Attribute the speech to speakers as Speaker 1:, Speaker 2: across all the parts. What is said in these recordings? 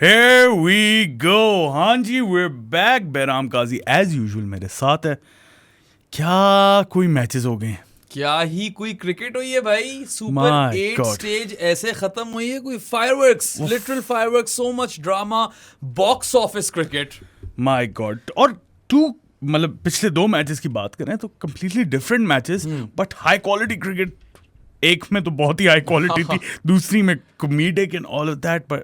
Speaker 1: Here we go. हाँ जी, we're back. Bairam काजी as usual मेरे साथ है. क्या कोई मैचेस हो गए हैं?
Speaker 2: क्या ही कोई क्रिकेट हुई है भाई. Super
Speaker 1: My
Speaker 2: 8
Speaker 1: God.
Speaker 2: स्टेज ऐसे खत्म हुई है. कोई fireworks, literal fireworks, so much drama, box office cricket.
Speaker 1: My God. और मतलब पिछले 2 मैचेस की बात करें तो completely different matches but high quality cricket. एक में तो बहुत ही हाई क्वालिटी थी, दूसरी में comedic and all of that, but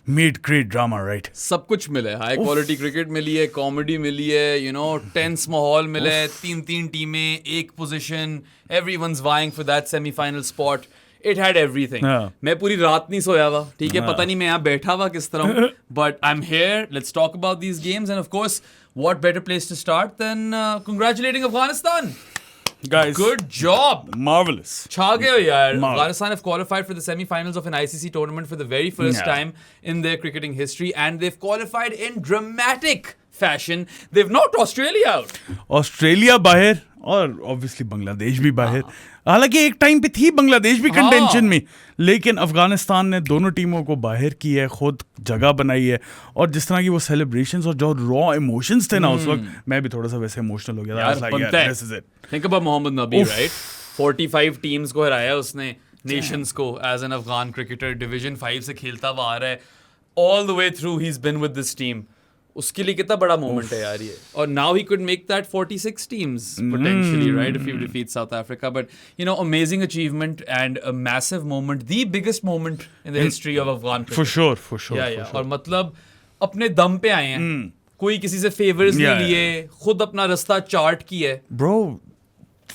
Speaker 1: made great drama, right?
Speaker 2: सब कुछ मिले. हाई क्वालिटी क्रिकेट मिली है, कॉमेडी मिली है, यू नो, टेंस माहौल मिला है. 3 टीमें, एक position, everyone's vying for that semifinal spot. It had everything. मैं पूरी रात नहीं सोया हुआ, ठीक है. पता नहीं मैं यहाँ बैठा हुआ किस तरह हूँ, but I am here. Let's talk about these games and of course what better place to start than congratulating Afghanistan.
Speaker 1: Guys,
Speaker 2: Good job.
Speaker 1: marvelous.
Speaker 2: छा गए हो यार.
Speaker 1: Marvelous.
Speaker 2: Afghanistan have qualified for the semi-finals of an ICC tournament for the very first
Speaker 1: Yeah.
Speaker 2: time in their cricketing history, and they've qualified in dramatic fashion. They've knocked Australia out.
Speaker 1: Australia बाहर और obviously Bangladesh भी बाहर. हालांकि एक time पे थी बांग्लादेश भी contention में, लेकिन अफगानिस्तान ने दोनों टीमों को बाहर की है, खुद जगह बनाई है. और जिस तरह की वो सेलिब्रेशंस और जो रॉ इमोशंस थे ना उस वक्त, मैं भी थोड़ा सा वैसे इमोशनल हो गया था. I was like,
Speaker 2: बनता
Speaker 1: yeah,
Speaker 2: है.
Speaker 1: this is it.
Speaker 2: Think about Mohammad Nabi, right? 45 teams को हराया उसने, नेशंस को, as an Afghan cricketer. Division 5 से खेलता हुआ आ रहा है. All the way through he is been with this team. उसके लिए कितना बड़ा मोमेंट है यार ये. और now he could make that 46 teams potentially, right, if he defeats South Africa. But you know, amazing achievement and a massive moment, the biggest moment in the history of Afghan cricket.
Speaker 1: For sure.
Speaker 2: Yeah. और मतलब अपने दम पे आए हैं. कोई किसी से फेवर्स नहीं लिए, खुद अपना रास्ता चार्ट किया है.
Speaker 1: Bro,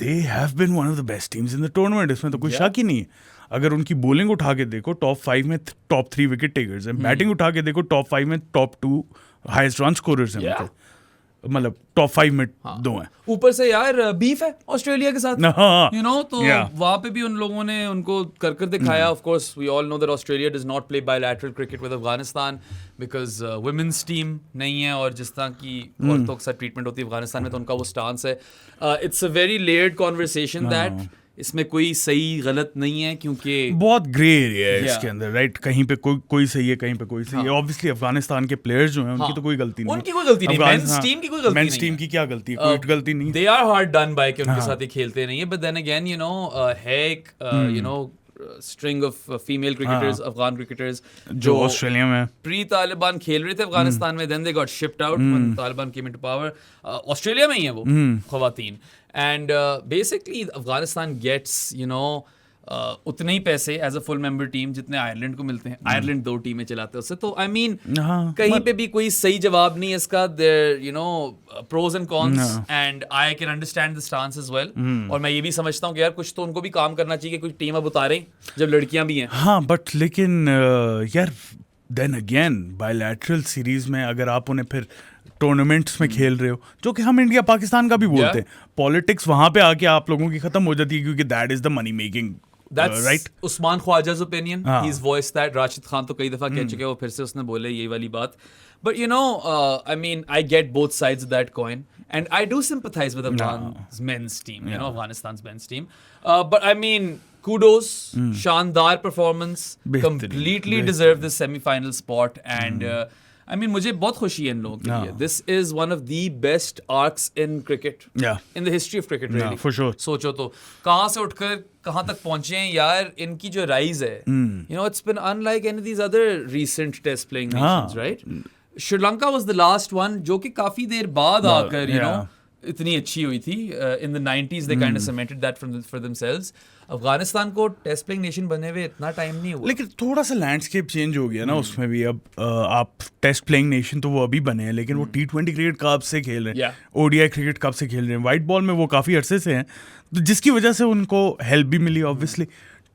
Speaker 1: they have been one of the best teams in the tournament. इसमें तो कोई शक ही नहीं है. अगर उनकी बॉलिंग उठा के देखो, टॉप 5 में टॉप 3 विकेट टेकर्स हैं. बैटिंग उठा के देखो, टॉप 5 में टॉप 2 हाईएस्ट रन स्कोरर्स हैं. मतलब टॉप 5 में 2 हैं.
Speaker 2: ऊपर से यार बीफ है ऑस्ट्रेलिया के साथ,
Speaker 1: हाँ.
Speaker 2: यू नो, तो वहां पे भी उन लोगों ने उनको कर दिखाया. Of course we all know that Australia does not play bilateral cricket with Afghanistan because women's team नहीं है, और जिस तरह की औरतों के साथ ट्रीटमेंट होती है अफगानिस्तान में, तो उनका वो स्टांस है. It's a very layered conversation that इसमें कोई सही गलत नहीं है, क्योंकि
Speaker 1: बहुत ग्रे एरिया है इसके अंदर, राइट? कहीं पे कोई सही है, कहीं पे कोई सही है. ऑब्वियसली अफगानिस्तान के प्लेयर्स जो हैं उनकी तो कोई गलती नहीं.
Speaker 2: उनकी कोई गलती नहीं. मेंस टीम की कोई गलती नहीं.
Speaker 1: मेंस टीम की क्या गलती है? कोई गलती नहीं.
Speaker 2: They are hard done by कि उनके साथ ही खेलते नहीं है. But then again, you know, है एक you know string of female cricketers, Afghan cricketers
Speaker 1: जो ऑस्ट्रेलिया में
Speaker 2: प्री तालिबान खेल रहे थे अफगानिस्तान में. Then they got shipped out when Taliban came into power. Australia में ही है वो खवातीन. And basically Afghanistan gets, you know, उतने ही पैसे as a full member team जितने आयरलैंड को मिलते हैं. आयरलैंड 2 टीमें चलाते हैं उससे. तो आई मीन कहीं पे भी कोई सही जवाब नहीं है इसका. There, you know, pros and cons, and I can understand the stance as well. और मैं ये भी समझता हूँ कि यार कुछ तो उनको भी काम करना चाहिए, कुछ टीम अब उतारें जब लड़कियां भी हैं.
Speaker 1: हाँ, बट लेकिन यार देन अगेन बायलैटरल सीरीज में अगर आप उन्हें फिर टूर्नामेंट्स में खेल रहे हो, जो कि हम इंडिया पाकिस्तान का भी बोलते हैं, पॉलिटिक्स वहां पे आके आप लोगों की खत्म हो जाती है, क्योंकि that is the money making.
Speaker 2: That's
Speaker 1: right?
Speaker 2: Usman Khwaja's opinion. He's voiced that. Rashid Khan तो कई दफा कह चुके हैं, वो फिर से उसने बोले ये वाली बात. But you know, I mean, I get both sides of that coin, and I do sympathize with Afghan's men's team. You know, Afghanistan's men's team. But I mean, kudos, शानदार performance, completely deserve this semi-final spot, and I mean, मुझे बहुत खुशी है इन लोगों के लिए. This is one of the best arcs in cricket, in the history of cricket, really.
Speaker 1: For sure.
Speaker 2: सोचो तो कहाँ से उठकर कहाँ तक पहुंचे हैं यार. इनकी जो राइज है, you know, it's been unlike any of these other recent test playing nations, right? Sri Lanka was the last one जो कि काफी देर बाद आकर, you know, इतनी अच्छी हुई थी. In the 90s they kind of cemented that for themselves. Afghanistan को टेस्ट प्लेइंग नेशन बने हुए इतना टाइम नहीं हुआ,
Speaker 1: लेकिन थोड़ा सा लैंडस्केप चेंज हो गया ना उसमें भी. अब आप टेस्ट प्लेइंग नेशन तो वो अभी बने हैं, लेकिन वो T20 क्रिकेट कब से खेल रहे हैं, ODI क्रिकेट कब से खेल रहे हैं. वाइट बॉल में वो काफ़ी अरसे से हैं, तो जिसकी वजह से उनको हेल्प भी मिली. ऑब्वियसली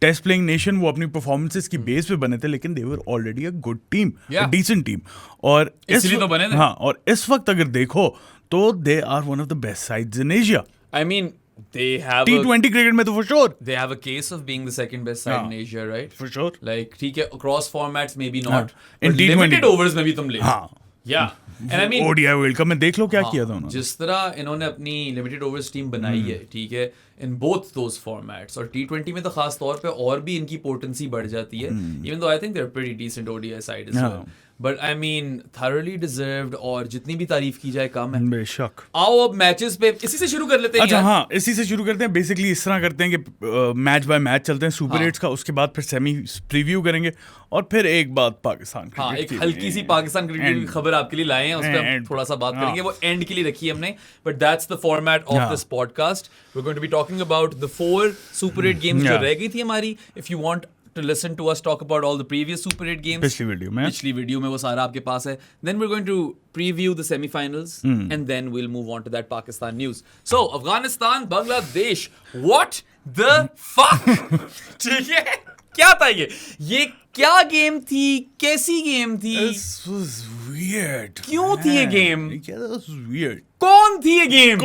Speaker 1: टेस्ट प्लेइंग नेशन वो अपनी परफॉर्मेंसेस की बेस पे बने थे, लेकिन they were already a good team, decent team. और
Speaker 2: इसलिए तो बने थे.
Speaker 1: हाँ, और इस वक्त अगर देखो तो they are one of the best sides in Asia.
Speaker 2: I mean, they have
Speaker 1: T20 cricket में तो for sure
Speaker 2: they have a case of being the second best side in Asia, right?
Speaker 1: For sure.
Speaker 2: Like ठीक है, across formats maybe not,
Speaker 1: in T20
Speaker 2: limited overs में भी तुम ले.
Speaker 1: हाँ,
Speaker 2: yeah. And I mean,
Speaker 1: ODI world cup में देख लो क्या किया था उन्होंने.
Speaker 2: जिस तरह इन्होंने अपनी लिमिटेड ओवर्स टीम बनाई है, ठीक है, इन बोथ दोज फॉर्मेट्स, और T20 में तो खास तौर पे और भी इनकी पोटेंसी बढ़ जाती है, even though I think they are pretty decent ODI side as well. But I mean thoroughly deserved, और जितनी भी तारीफ की जाए कम है।
Speaker 1: बेशक।
Speaker 2: आओ अब मैचेस पे इसी से शुरू कर लेते हैं।
Speaker 1: अच्छा हाँ, इसी से शुरू करते हैं। बेसिकली इस तरह करते हैं कि मैच बाय मैच चलते हैं सुपर 8 का, उसके बाद फिर सेमी प्रीव्यू करेंगे और फिर एक बात पाकिस्तान
Speaker 2: हाँ, एक हल्की सी पाकिस्तान क्रिकेट की खबर आपके लिए लाए हैं, उस पर हम थोड़ा सा बात करेंगे। वो एंड के लिए रखी है हमने, but that's the format of this podcast. We are going to be talking about the 4 super 8 games जो रह गई थी हमारी। If you want to listen to us talk about all the previous Super 8 games, पिछली video में वो सारा आपके पास है। Then we're going to preview the semi-finals and then we'll move on to that Pakistan news. So Afghanistan, Bangladesh, what the fuck? ठीक है, क्या था ये क्या गेम थी, कैसी गेम थी?
Speaker 1: This was weird.
Speaker 2: क्यों थी ये गेम?
Speaker 1: This was weird.
Speaker 2: कौन थी ये गेम?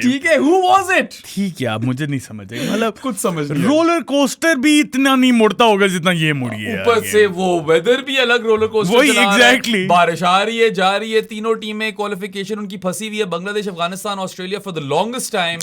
Speaker 2: ठीक है, who was it?
Speaker 1: ठीक है, आप मुझे नहीं समझ आई, मतलब
Speaker 2: कुछ समझ नहीं।
Speaker 1: रोलर कोस्टर भी इतना नहीं मुड़ता होगा जितना ये मुड़ी है।
Speaker 2: ऊपर से वो वेदर भी अलग रोलर कोस्टर।
Speaker 1: वही एग्जैक्टली।
Speaker 2: बारिश आ रही है, जा रही है, तीनों टीमें क्वालिफिकेशन उनकी फंसी हुई है। Bangladesh, Afghanistan, Australia for the longest time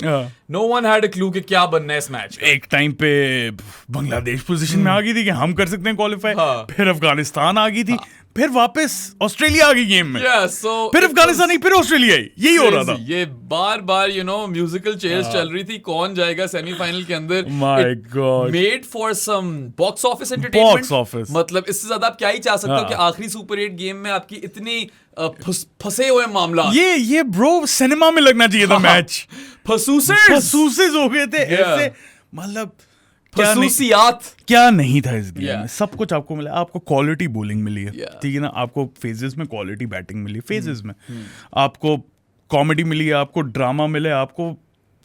Speaker 2: no one had a clue कि क्या बनना है इस मैच।
Speaker 1: एक टाइम पे बांग्लादेश पोजीशन में आ गई थी कि हम कर सकते हैं क्वालिफाई, फिर अफगानिस्तान आ गई थी, फिर वापस ऑस्ट्रेलिया आ गई गेम में, फिर अफगानिस्तान नहीं, फिर ऑस्ट्रेलिया आई, यही हो रहा था।
Speaker 2: ये बार बार म्यूजिकल चेयर्स चल रही थी, कौन जाएगा सेमीफाइनल के अंदर।
Speaker 1: My god,
Speaker 2: made for some box office entertainment.
Speaker 1: Box office,
Speaker 2: मतलब इससे ज्यादा आप क्या ही चाह सकते हो कि आखिरी सुपर 8 गेम में आपकी इतनी फंसे हुए मामला।
Speaker 1: ये ब्रो सिनेमा में लगना चाहिए था मैच। फसूसेस हो गए थे ऐसे, मतलब क्या नहीं था इस गेम में। सब कुछ आपको मिला, आपको क्वालिटी बॉलिंग मिली है, ठीक है ना, आपको फेजेस में क्वालिटी बैटिंग मिली, फेजेस में आपको कॉमेडी मिली है, आपको ड्रामा मिले, आपको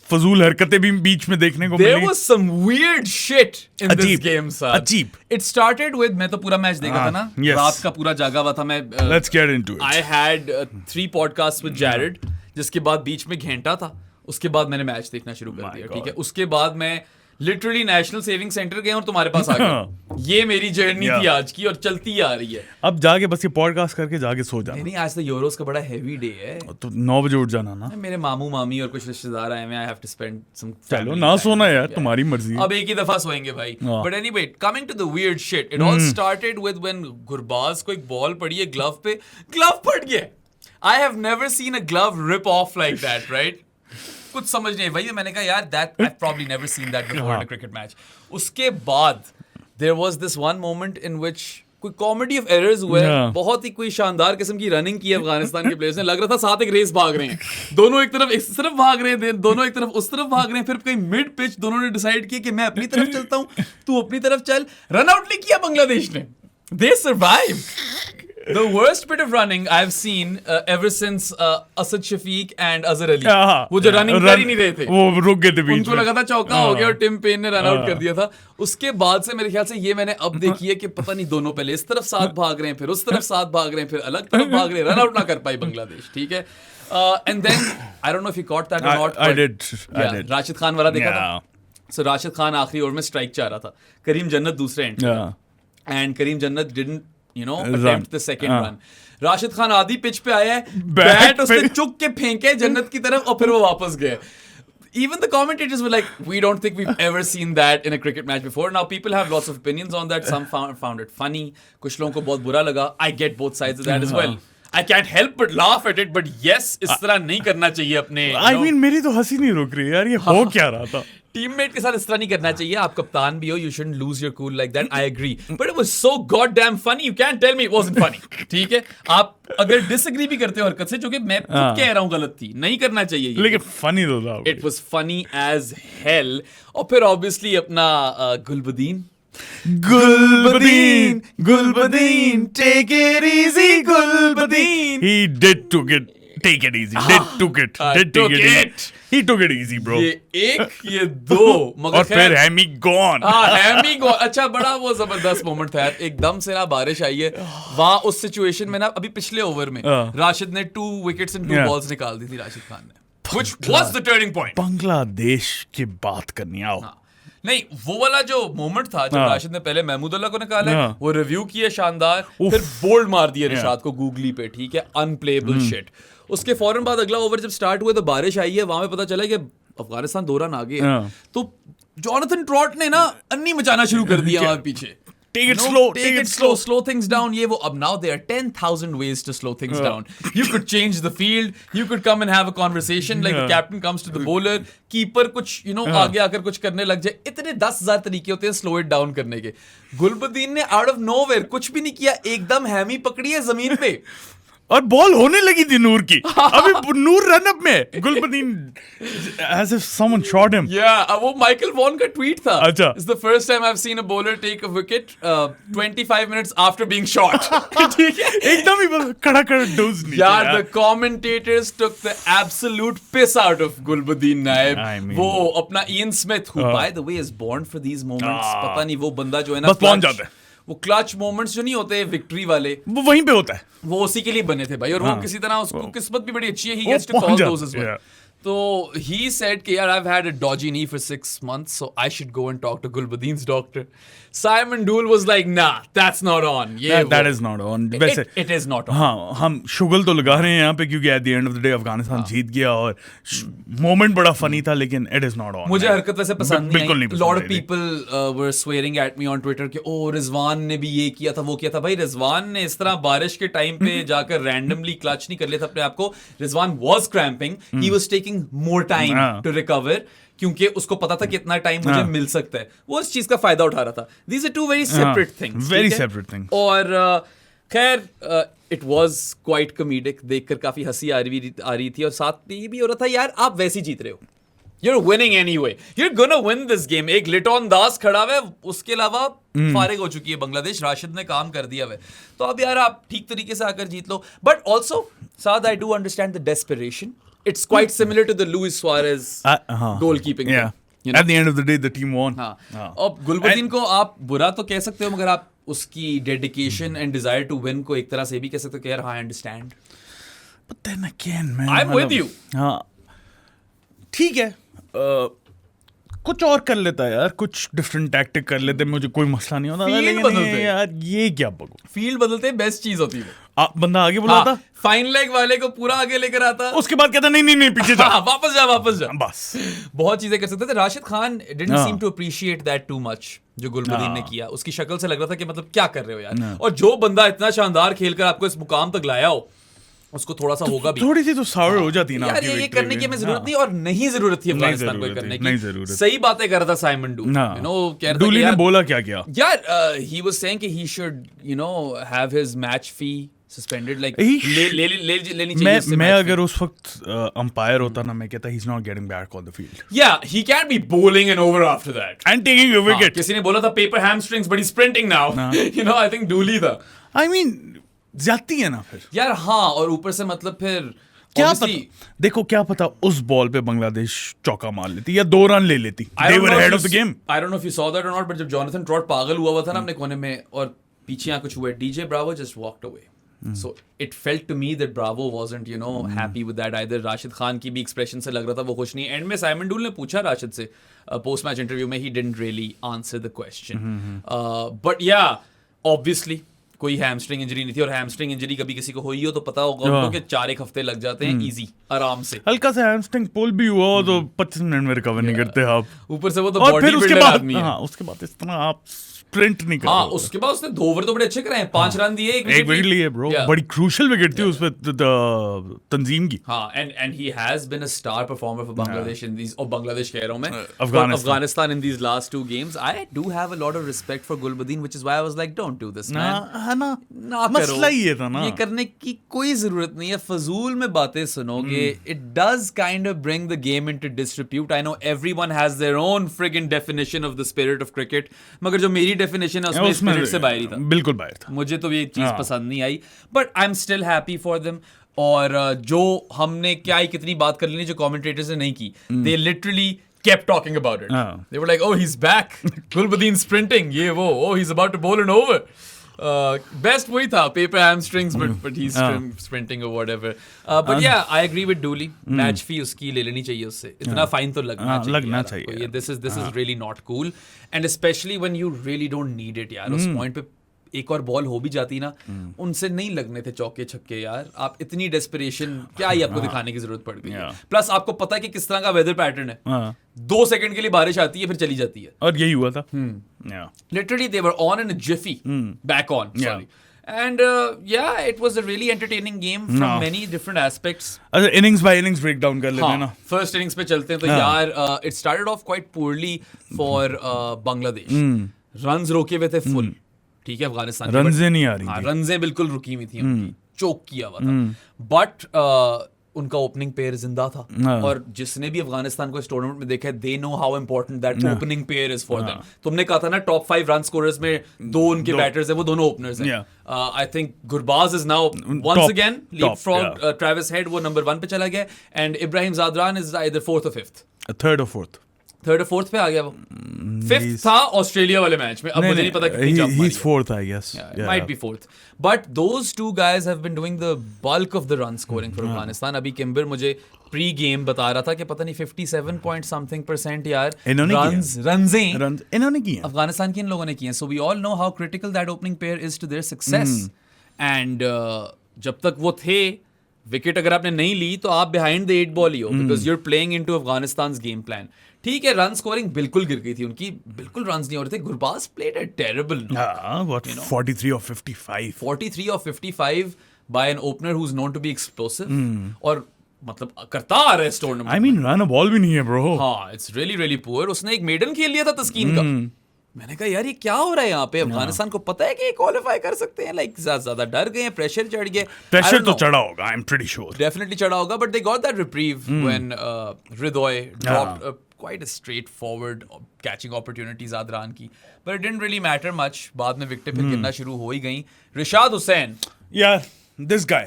Speaker 1: फजूल हरकतें भी बीच में देखने को मिली।
Speaker 2: There was some weird shit in this game, sir.
Speaker 1: अजीब।
Speaker 2: It started with, मैं तो पूरा मैच देखा था ना, रात का पूरा जागा हुआ था मैं।
Speaker 1: Let's get into it.
Speaker 2: I had 3 podcasts with Jared, जिसके बाद बीच में घंटा था, उसके बाद मैंने मैच देखना शुरू कर दिया, ठीक है। उसके बाद मैं लिटरली नेशनल सेविंग सेंटर गए और तुम्हारे पास आ गया। ये मेरी जर्नी थी आज की और चलती आ रही है।
Speaker 1: अब जाके बस ये पॉडकास्ट करके जाके सो जाना।
Speaker 2: नहीं, आज तो यूरोस का बड़ा हेवी डे है,
Speaker 1: तो 9 बजे उठ जाना ना।
Speaker 2: मेरे मामू मामी और कुछ रिश्तेदार आए हैं, I have to spend some.
Speaker 1: चलो ना सोना यार, तुम्हारी मर्जी।
Speaker 2: अब एक ही दफा सोएंगे भाई। But anyway, coming to the weird shit, it all started with when Gurbaz को एक बॉल पड़ी है ग्लव पे, ग्लव फट गया। I have never seen a glove rip off like that, right? कुछ समझ नहीं भाई। मैंने कहा यार that I probably never seen that before in a cricket match. उसके बाद there was this one moment in which कोई कॉमेडी ऑफ एरर्स हुए, बहुत ही कोई शानदार किस्म की रनिंग की है अफगानिस्तान के प्लेयर्स ने। लग रहा था साथ एक रेस भाग रहे हैं, दोनों एक तरफ इस तरफ भाग रहे हैं, दोनों एक तरफ उस तरफ भाग रहे हैं। फिर कहीं मिड पिच दोनों ने डिसाइड किया कि मैं अपनी तरफ चलता हूं, तू अपनी तरफ चल। रन आउट नहीं किया बांग्लादेश ने, दे survive. The worst bit of running I've seen ever since Asad Shafiq and Azhar Ali. वो जो रनिंग कर ही नहीं रहे थे,
Speaker 1: वो रुक गए थे बीच में,
Speaker 2: उनको लगा था चौका हो गया और टिम पेन ने रन आउट कर दिया था। उसके बाद से मेरे ख्याल से ये मैंने अब देखी है कि पता नहीं दोनों पहले इस तरफ साथ भाग रहे हैं, फिर उस तरफ साथ भाग रहे हैं, फिर अलग तरफ भाग रहे हैं, रन आउट ना कर पाई बांग्लादेश, ठीक है। And then I don't know if you caught that or not.
Speaker 1: I did.
Speaker 2: Rashid Khan वाला देखा था। So राशिद खान आखिरी ओवर में स्ट्राइक चाह रहा था, करीम जन्नत दूसरे एंड पे, and करीम जन्नत didn't attempt the second run. Rashid Khan आधी पिच पे आया है, बैट उसने चुक के फेंके जन्नत की तरफ और फिर वो वापस गए। Even the commentators were like, we don't think we've ever seen that in a cricket match before. Now people have lots of opinions on that. Some found it funny. कुछ लोगों को बहुत बुरा लगा. I get both sides of that as well. I can't help but laugh at it, but yes, इस तरह नहीं करना चाहिए अपने।
Speaker 1: I mean, मेरी तो हंसी नहीं रुक रही यार, ये हो क्या रहा था?
Speaker 2: टीममेट के साथ इस तरह नहीं करना चाहिए। आप कप्तान भी हो, you shouldn't lose your cool like that. I agree, but it was so goddamn funny. You can't tell me it wasn't funny. ठीक है, आप अगर डिसएग्री भी करते हो हरकत से, जो कि मैं खुद कह रहा हूँ गलत थी, नहीं करना चाहिए,
Speaker 1: लेकिन फनी तो था।
Speaker 2: It was funny as hell. और फिर obviously अपना Gulbadin, take it easy, Gulbadeen.
Speaker 1: He did take it easy. He took it easy, bro.
Speaker 2: ये एक, ये दो, मगर
Speaker 1: और फिर हैमी गॉन।
Speaker 2: हैमी गॉन, अच्छा बड़ा वो जबरदस्त मोमेंट था यार। एकदम से ना बारिश आई है वहां उस सिचुएशन में ना, अभी पिछले ओवर में राशिद ने 2 विकेट्स एंड 2 बॉल्स निकाल दी थी राशिद खान ने, which was the turning point.
Speaker 1: Bangladesh की बात करनी आओ।
Speaker 2: नहीं, वो वाला जो मोमेंट था जब राशिद ने पहले महमूदुल्लाह को निकाला, वो रिव्यू किया शानदार, फिर बोल्ड मार दिया रिशाद को गूगली पे, ठीक है, अनप्लेएबल शिट। उसके फौरन बाद अगला ओवर जब स्टार्ट हुआ तो बारिश आई है, वहां पे पता चला कि अफगानिस्तान 2 रन आगे है। तो जॉनथन ट्रॉट ने ना अन्नी मचाना शुरू कर दिया वहां पीछे,
Speaker 1: take it
Speaker 2: No,
Speaker 1: slow,
Speaker 2: take it slow things down. ये वो अब now there are 10,000 ways to slow things down. You could change the field. You could come and have a conversation like the captain comes to the bowler. Keeper कुछ आगे आकर कुछ करने लग जाए. इतने 10,000 तरीके होते हैं slow it down करने के. गुलबदीन ने out of nowhere कुछ भी नहीं किया, एकदम हैमी पकड़ी है जमीन पे.
Speaker 1: और बॉल होने लगी थी नूर की. अभी नूर रन अप में, Gulbadin as if someone shot him.
Speaker 2: Yeah, वो माइकल वॉन का ट्वीट था.
Speaker 1: अच्छा.
Speaker 2: It's the first time I've seen a bowler take a wicket 25 minutes after being shot. ठीक है.
Speaker 1: एकदम ही बस खड़ा डोज नहीं.
Speaker 2: यार the commentators took the absolute piss out of Gulbadin नायब.
Speaker 1: I mean,
Speaker 2: वो अपना Ian Smith who by the way is born for these moments. पता नहीं वो बंदा जो है ना
Speaker 1: बस पहुंच जाता है.
Speaker 2: वो क्लच मोमेंट्स जो नहीं होते विक्ट्री वाले,
Speaker 1: वो वहीं पे होता है.
Speaker 2: वो उसी के लिए बने थे भाई. और वो किसी तरह उसको किस्मत भी बड़ी अच्छी है. He
Speaker 1: वो
Speaker 2: gets to call
Speaker 1: पहुंच
Speaker 2: those as
Speaker 1: जाता है,
Speaker 2: well. तो he said कि यार I've had a dodgy knee for 6 months, so I should go and talk to Gulbadeen's doctor. Simon Dool was like, nah, that's not on.
Speaker 1: That is not on. वैसे
Speaker 2: it is not on.
Speaker 1: हाँ, हम शुगल तो लगा रहे हैं यहाँ पे क्योंकि at the end of the day Afghanistan जीत गया और मोमेंट बड़ा फनी था, लेकिन it is not on.
Speaker 2: मुझे हरकत वैसे पसंद
Speaker 1: बिल्कुल
Speaker 2: नहीं
Speaker 1: नहीं
Speaker 2: आई. Lot of people were swearing at me on Twitter कि रिजवान ने भी ये किया था वो किया था. भाई रिजवान ने इस तरह बारिश के टाइम पे जाकर रैंडमली क्लच नहीं कर लिया था अपने आप को. Rizwan was cramping. He was taking more time to recover क्योंकि उसको पता था कितना टाइम मुझे मिल सकता है. वो इस चीज का फायदा उठा रहा था. These are two very separate things.
Speaker 1: Very separate things.
Speaker 2: और खैर it was quite comedic. देखकर काफी हंसी आ रही थी और साथ में ये भी हो रहा था यार आप वैसे ही जीत रहे हो. You're winning anyway. You're gonna win this game. एक लिटॉन दास खड़ा है, उसके अलावा फारिग हो चुकी है बांग्लादेश. राशिद ने काम कर दिया है. तो अब यार आप ठीक तरीके से आकर जीत लो. But also, Saad, I do understand the desperation. It's quite similar to the Luis Suarez goalkeeping.
Speaker 1: Yeah.
Speaker 2: You know?
Speaker 1: At the end of the day, the team won.
Speaker 2: हाँ. अब गुलबदीन को आप बुरा तो कह सकते हो, मगर आप उसकी dedication and desire to win को एक तरह से भी कह सकते हो कि यार हाँ, I understand.
Speaker 1: But then again, man.
Speaker 2: I'm with you.
Speaker 1: हाँ, ठीक है. कुछ और कर लेता है यार, कुछ डिफरेंट टैक्टिक कर लेते, मुझे कोई मसला नहीं होता.
Speaker 2: फील्ड बदलते
Speaker 1: यार ये क्या बगो.
Speaker 2: फील्ड बदलते बेस्ट चीज होती है.
Speaker 1: बंदा आगे बुलाता,
Speaker 2: फाइन लेग वाले को पूरा आगे लेकर आता,
Speaker 1: उसके बाद कहता नहीं पीछे जा.
Speaker 2: वापस जा.
Speaker 1: बस
Speaker 2: बहुत चीजें कर सकते थे. Rashid Khan didn't seem to appreciate that too much जो गुलबदीन ने किया. उसकी शक्ल से लग रहा था कि मतलब क्या कर रहे हो यार. और जो बंदा इतना शानदार खेलकर आपको इस मुकाम तक लाया हो, उसको थोड़ा सा होगा भी.
Speaker 1: थोड़ी सी तो सावर हो जाती ना
Speaker 2: यार. ये करने की हमें जरूरत नहीं, और नहीं जरूरत थी अफगानिस्तान को करने की. सही बातें कर रहा था साइमन डूल.
Speaker 1: डूली ने बोला क्या
Speaker 2: यार. he was saying कि he should have his match fee suspended, like लेनी चाहिए.
Speaker 1: मैं अगर उस वक्त अंपायर होता ना, मैं कहता he's not getting back on the field.
Speaker 2: Yeah, he can't be bowling and over after that
Speaker 1: and taking a wicket.
Speaker 2: किसी ने बोला था paper hamstrings but he's sprinting now. I think duly था.
Speaker 1: I mean जाती है ना फिर
Speaker 2: यार. हाँ, और ऊपर से मतलब फिर
Speaker 1: क्या पता, देखो क्या पता उस बॉल पे बांग्लादेश चौका मार लेती या 2 रन ले लेती. They were ahead of the game.
Speaker 2: I don't know if you saw that or not, but जब Jonathan Trott पागल हुआ था ना अपने कोने में और पीछे यहाँ कुछ हुआ, DJ Bravo just walked away. So it felt to me that Bravo wasn't happy with that either. Rashid Khan की भी एक्सप्रेशन से लग रहा था वो खुश नहीं. एंड में साइमन डूल ने पूछा राशिद से पोस्ट मैच इंटरव्यू में, he didn't really answer the question. But yeah, obviously कोई हैमस्ट्रिंग इंजरी नहीं थी, और हैमस्ट्रिंग इंजरी कभी किसी को हुई हो तो पता होगा उनको कि 4 हफ्ते लग जाते हैं इजी आराम से.
Speaker 1: हल्का सा हैमस्ट्रिंग पुल भी हुआ हो तो 25 मिनट में रिकवर नहीं करते आप.
Speaker 2: ऊपर से वो तो बॉडी बिल्डर आदमी है.
Speaker 1: हाँ, उसके बाद इस तरह आप स्प्रिंट नहीं कर.
Speaker 2: हाँ, उसके बाद उसने 2 ओवर तो बड़े अच्छे कराए. 5 रन दिए, 1
Speaker 1: विकेट लिए ब्रो. बड़ी क्रूशियल विकेट थी उसपे तंजीम की.
Speaker 2: हाँ, and he has been a star performer for Bangladesh in these, और बांग्लादेश कह रहा हूं मैं, Afghanistan in these last 2 games. I do have a lot of respect for Gulbadin, which is why I was like don't do this man.
Speaker 1: है ना मसला ये था ना.
Speaker 2: ये करने की कोई जरूरत नहीं है. फजूल में बातें सुनोगे. It does kind of bring the game into disrepute. I know everyone has their own frigging definition of the spirit of cricket, मगर जो मेरी डेफिनेशन है उसमें स्पिरिट से बाहर ही था.
Speaker 1: बिल्कुल बाहर था.
Speaker 2: मुझे तो ये चीज पसंद नहीं आई, but I am still happy for them. और जो हमने क्या ही कितनी बात कर ली जो कमेंटेटर्स ने नहीं की, they literally kept talking about it. They were like, oh, he's back. Gulbadeen sprinting. Oh, he's about to bowl an over. Best वही था, paper hamstrings, but he's sprinting or whatever. But yeah, I agree with Dooley. Match fee उसकी ले लेनी चाहिए उससे. इतना fine तो लगना चाहिए. This is really not cool. And especially when you really don't need it यार. उस point पे एक और बॉल हो भी जाती ना, उनसे नहीं लगने थे चौके छक्के यार। आप इतनी डेस्परेशन क्या ही आपको दिखाने की जरूरत पड़ गई है। प्लस आपको पता है कि किस तरह का वेदर पैटर्न है, 2 सेकंड के लिए बारिश आती है फिर चली जाती है,
Speaker 1: और यही हुआ था।
Speaker 2: Literally they were on in a Zifi, back on, sorry. And yeah, it was a really entertaining game from many different aspects.
Speaker 1: अच्छा, innings by innings breakdown कर लेते हैं ना।
Speaker 2: First innings पे चलते हैं तो यार it started off quite poorly for Bangladesh. Runs रोके हुए थे full, ठीक है, अफगानिस्तान
Speaker 1: रन्स नहीं आ रही
Speaker 2: हाँ,
Speaker 1: थी।
Speaker 2: रन्स बिल्कुल रुकी हुई थी उनकी, चोक किया हुआ था। बट उनका ओपनिंग पेयर जिंदा था, और जिसने भी अफगानिस्तान को इस टूर्नामेंट में देखा है, they know how important that opening pair is for them. तुमने कहा था ना टॉप 5 रन स्कोरर्स में 2 उनके बैटर्स हैं, वो दोनों ओपनर्स हैं। I think Gurbaz is now once again leapfrog Travis Head, वो नंबर 1 पे चला गया, and Ibrahim Zadran is either 4th or 5th, third और फोर्थ पे आ गया वो। 5th था ऑस्ट्रेलिया वाले मैच में, अब मुझे नहीं पता कितनी जंप मारी है।
Speaker 1: He's 4th, I guess.
Speaker 2: It might be 4th. But those two guys have been doing the bulk of the run scoring for Afghanistan. अभी किम्बर मुझे प्री गेम बता रहा था कि पता नहीं 57 point something % यार रन्स
Speaker 1: इन्होंने किया,
Speaker 2: अफगानिस्तान की इन लोगों ने किए। So we all know how critical that opening pair is to their success. And जब तक वो थे, विकेट अगर आपने नहीं ली तो आप बिहाइंड द 8 बॉल ही हो, because you're playing into Afghanistan game plan. ठीक है, रन स्कोरिंग बिल्कुल गिर गई थी उनकी, बिल्कुल रन्स नहीं हो रहे थे। Gurbaz played a terrible
Speaker 1: 43 or 55
Speaker 2: 43 or 55 by an opener who is known to be explosive, और मतलब करता आ रहा है इस tournament.
Speaker 1: I mean run ball भी नहीं है ब्रो।
Speaker 2: हाँ, इट्स रियली रियली पुअर। उसने एक मेडन खेल लिया था तस्कीन का। मैंने कहा यार ये क्या हो रहा है यहाँ पे, अफगानिस्तान को पता है कि ये क्वालिफाई कर सकते हैं, लाइक ज्यादा डर गए हैं, प्रेशर चढ़ गया।
Speaker 1: प्रेशर तो चढ़ा होगा, आई एम प्रीटी श्योर,
Speaker 2: डेफिनेटली चढ़ा होगा, but they got that reprieve when हृदय dropped quite a straightforward catching opportunity Zadran की, but it didn't really matter much. बाद में विकेटें फिर गिरना शुरू हो ही गई। Rishad Hussain,
Speaker 1: yeah, this guy,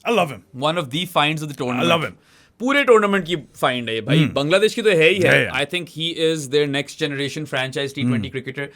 Speaker 1: I love him,
Speaker 2: one of the finds of the tournament.
Speaker 1: I love him.
Speaker 2: पूरे टूर्नामेंट की फाइंड है भाई। बांग्लादेश की तो है ही है। I think he is there next generation franchise T20 cricketer.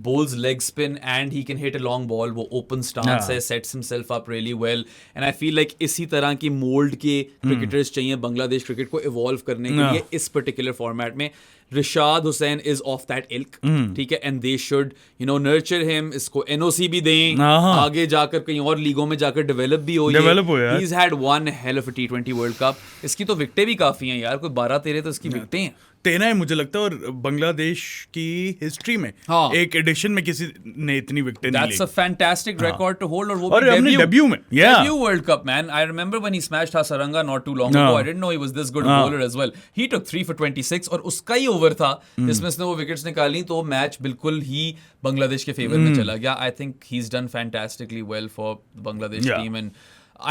Speaker 2: Bowls leg spin and he can hit a long ball. वो open stance है, sets himself up really well. And I feel like इसी तरह की mould के cricketers चाहिए Bangladesh cricket को evolve करने के लिए इस पर्टिकुलर फॉर्मेट में। Rishad Hossain is of that ilk, ठीक है, and they should nurture him, इसको NOC भी दें, आगे जाकर कहीं और लीगों में जाकर डेवलप भी हो। He is had one hell of a T20 world cup. इसकी तो विकेटें भी काफी हैं यार, कोई 12-13 तो इसकी विकेटें हैं।
Speaker 1: 13 है मुझे लगता है, और बांग्लादेश की हिस्ट्री में एक एडिशन में किसी ने इतनी विकेटें नहीं ली।
Speaker 2: That's a fantastic record to hold, और वो
Speaker 1: भी डेब्यू में,
Speaker 2: debut world cup man. I remember when he smashed Hasaranga not too long ago. I didn't know he was this good a bowler as well. He took 3 for 26, और उसका ही over था जिसमें उसने वो विकेट्स निकाली, तो match बिल्कुल ही बांग्लादेश के फेवर में चला गया। I think he's done fantastically well for the Bangladesh team, and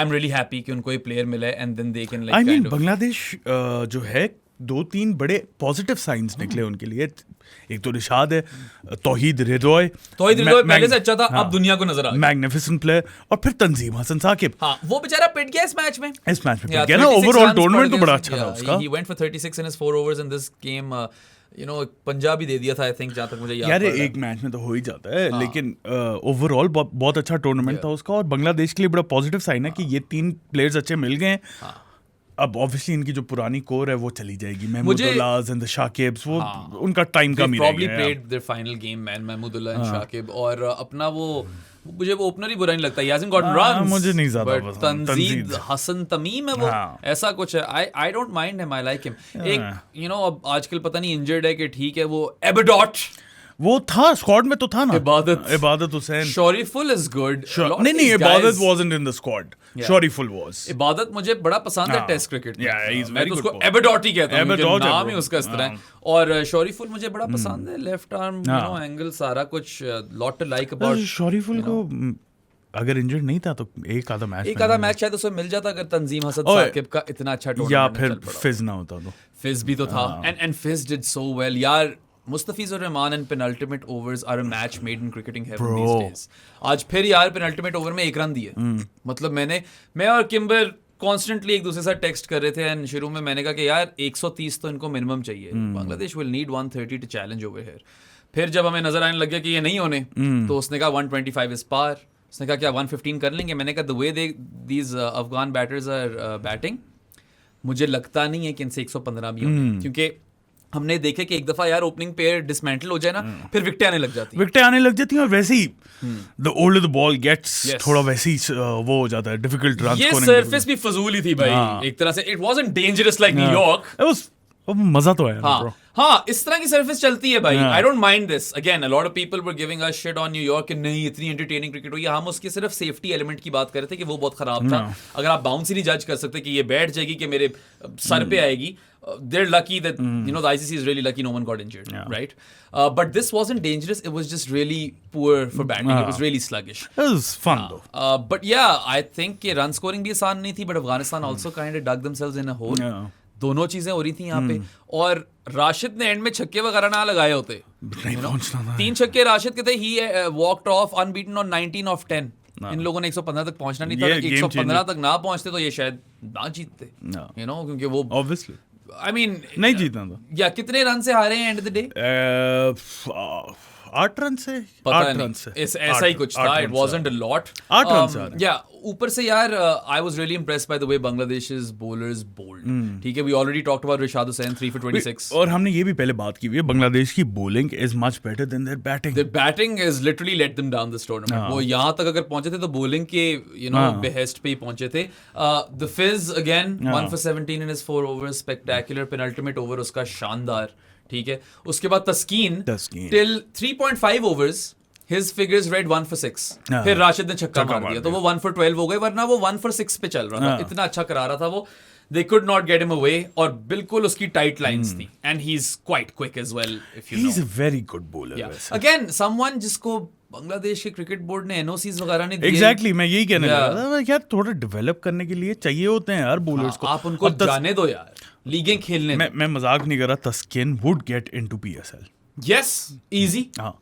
Speaker 2: I'm really happy कि उनको ये प्लेयर मिला है, and then they can like kind of
Speaker 1: Bangladesh जो है 2-3 बड़े पॉजिटिव साइंस निकले उनके लिए। एक तो रिशाद है, तौहीद हृदय
Speaker 2: पहले से अच्छा था, अब दुनिया को नजर आ गया,
Speaker 1: मैग्निफिसेंट प्लेयर, और फिर तंजीम हसन साकिब।
Speaker 2: हाँ, वो बेचारा पिट गया इस मैच में
Speaker 1: पिट गया ना। ओवरऑल टूर्नामेंट तो बड़ा अच्छा था उसका।
Speaker 2: He went for 36 in his 4 overs in this game. Punjab ही दे दिया था आई थिंक, जहाँ तक मुझे याद है।
Speaker 1: एक मैच में तो हो ही जाता है, लेकिन ओवरऑल बहुत अच्छा टूर्नामेंट था उसका, और बांग्लादेश के लिए बड़ा पॉजिटिव साइन है कि ये 3 प्लेयर्स अच्छे मिल गए। अब ऑब्वियसली इनकी जो पुरानी कोर है वो चली जाएगी। महमूदुल्लाह एंड द शाकिब्स, वो उनका टाइम कम ही रह गया।
Speaker 2: Probably played their final game man, Mahmudullah and Shakib, और अपना मुझे वो ओपनर ही बुरा नहीं लगता। He hasn't gotten runs,
Speaker 1: मुझे नहीं ज्यादा
Speaker 2: पसंद। तंजीद हसन तमीम है वो, ऐसा कुछ है। I don't mind him, I like him. एक अब आजकल पता नहीं इंजर्ड है कि ठीक है, वो एबडॉट
Speaker 1: वो था स्क्वाड में तो था ना। इबादत हुसैन,
Speaker 2: शरीफुल इज गुड।
Speaker 1: नहीं, इबादत wasn't in the squad. Shariful was.
Speaker 2: इबादत मुझे बड़ा पसंद है टेस्ट क्रिकेट में। मैं तो उसको एबडॉट ही कहता हूं, नाम ही उसका इस तरह। और शरीफुल मुझे बड़ा पसंद है, लेफ्ट आर्म एंगल सारा कुछ, lot to like about
Speaker 1: Shariful को। अगर इंजर्ड नहीं था तो एक आधा
Speaker 2: मैच शायद उसे मिल जाता, अगर तंजीम हसन साकिब का इतना अच्छा टूर्नामेंट
Speaker 1: या फिर फिज ना होता तो।
Speaker 2: फिज भी तो था, एंड फिज डिड सो वेल यार। Mustafizur Rahman and penultimate overs are a match made in cricketing heaven these days. आज फिर यार पेनल्टीमेट ओवर में 1 रन दिए। मतलब मैं और किम्बर कॉन्स्टेंटली एक दूसरे से टेक्स्ट कर रहे थे, एंड शुरू में मैंने कहा कि यार 130 तो इनको मिनिमम चाहिए। Bangladesh will need 130 to challenge over here. फिर जब हमें नजर आने लग गया कि ये नहीं होने, तो उसने कहा 125 इज पार। उसने कहा क्या 115 कर लेंगे? मैंने कहा the way these Afghan batters are batting, मुझे लगता नहीं है कि इनसे 115 भी होंगे, क्योंकि हमने देखे कि एक दफा यार ओपनिंग पेयर डिसमेंटल हो जाए ना, फिर विकेटें आने लग जाती हैं।
Speaker 1: विकेटें आने लग जाती हैं और वैसे ही the older the ball gets, थोड़ा वैसे ही वो हो जाता है डिफिकल्ट रन
Speaker 2: ये
Speaker 1: स्कोरिंग।
Speaker 2: सरफेस भी फजूल ही थी भाई एक तरह से। It wasn't dangerous like New York.
Speaker 1: मजा तो आया।
Speaker 2: हाँ हाँ, इस तरह की सरफेस चलती है भाई। आई don't mind this. Again a lot of people were giving us shit on New York कि नहीं इतनी एंटरटेनिंग क्रिकेट हुई। हम उसके सिर्फ सेफ्टी एलिमेंट की बात कर रहे थे कि वो बहुत खराब था। अगर आप बाउंस ही नहीं जज कर सकते कि ये बैठ जाएगी कि मेरे सर पे आएगी, they're lucky that you know the ICC is really lucky no one got injured, right? But this wasn't dangerous. It was just really poor for batting. It was really sluggish.
Speaker 1: It was fun though.
Speaker 2: But yeah, I think कि run scoring भी आसान नहीं थी, but Afghanistan also kind of dug themselves in a hole. दोनों चीजें हो रही थी यहाँ पे। और राशिद ने एंड में छक्के वगैरह ना लगाए होते,
Speaker 1: नहीं पहुंचना था।
Speaker 2: 3 छक्के राशिद के थे। ही walked off unbeaten on 19 of 10. इन लोगों ने 115 तक पहुंचना नहीं था। 115 तक ना पहुंचते तो ये शायद ना जीतते, you know, क्योंकि वो
Speaker 1: obviously
Speaker 2: I mean
Speaker 1: नहीं जीतना था।
Speaker 2: या कितने रन से हारे हैं end of the day?
Speaker 1: 8 run से,
Speaker 2: पता
Speaker 1: 8
Speaker 2: नहीं,
Speaker 1: रन से
Speaker 2: ऐसा ही कुछ था। It wasn't a lot.
Speaker 1: 8 run से हारे।
Speaker 2: या ऊपर से यार I was really impressed by the way Bangladesh's bowlers bowled। ठीक है, we already talked about Rishad Hossain 3 for 26।
Speaker 1: और हमने ये भी पहले बात की हुई है, बांग्लादेश की bowling is much better than there batting.
Speaker 2: Their batting has literally let them down this tournament। वो यहाँ तक अगर पहुंचे थे तो bowling के you know behest पे ही पहुंचे थे। The Fizz again 1 for 17 in his 4 overs, spectacular penultimate over उसका शानदार। ठीक है, उसके बाद तस्कीन till 3.5 overs his figures read 1 for 6। फिर राशिद ने छक्का मार दिया तो वो 1 for 12 हो गए, वरना वो 1 for 6 पे चल रहा था। इतना अच्छा करा रहा था वो। They could not get him away और बिल्कुल उसकी टाइट लाइंस थी। And he's quite quick as well if you know।
Speaker 1: He's a very good bowler।
Speaker 2: Yeah. Again someone जिसको बांग्लादेश के क्रिकेट बोर्ड ने NOCs वगैरह नहीं दिए।
Speaker 1: Exactly, मैं यही कहने लगा था यार, थोड़ा डेवलप करने के लिए चाहिए होते हैं यार बॉलर्स को।
Speaker 2: आप उनको जाने दो यार, लीगें खेलने दो।
Speaker 1: मैं मजाक नहीं कर रहा, Taskin would get into PSL।
Speaker 2: Yes, easy।
Speaker 1: हाँ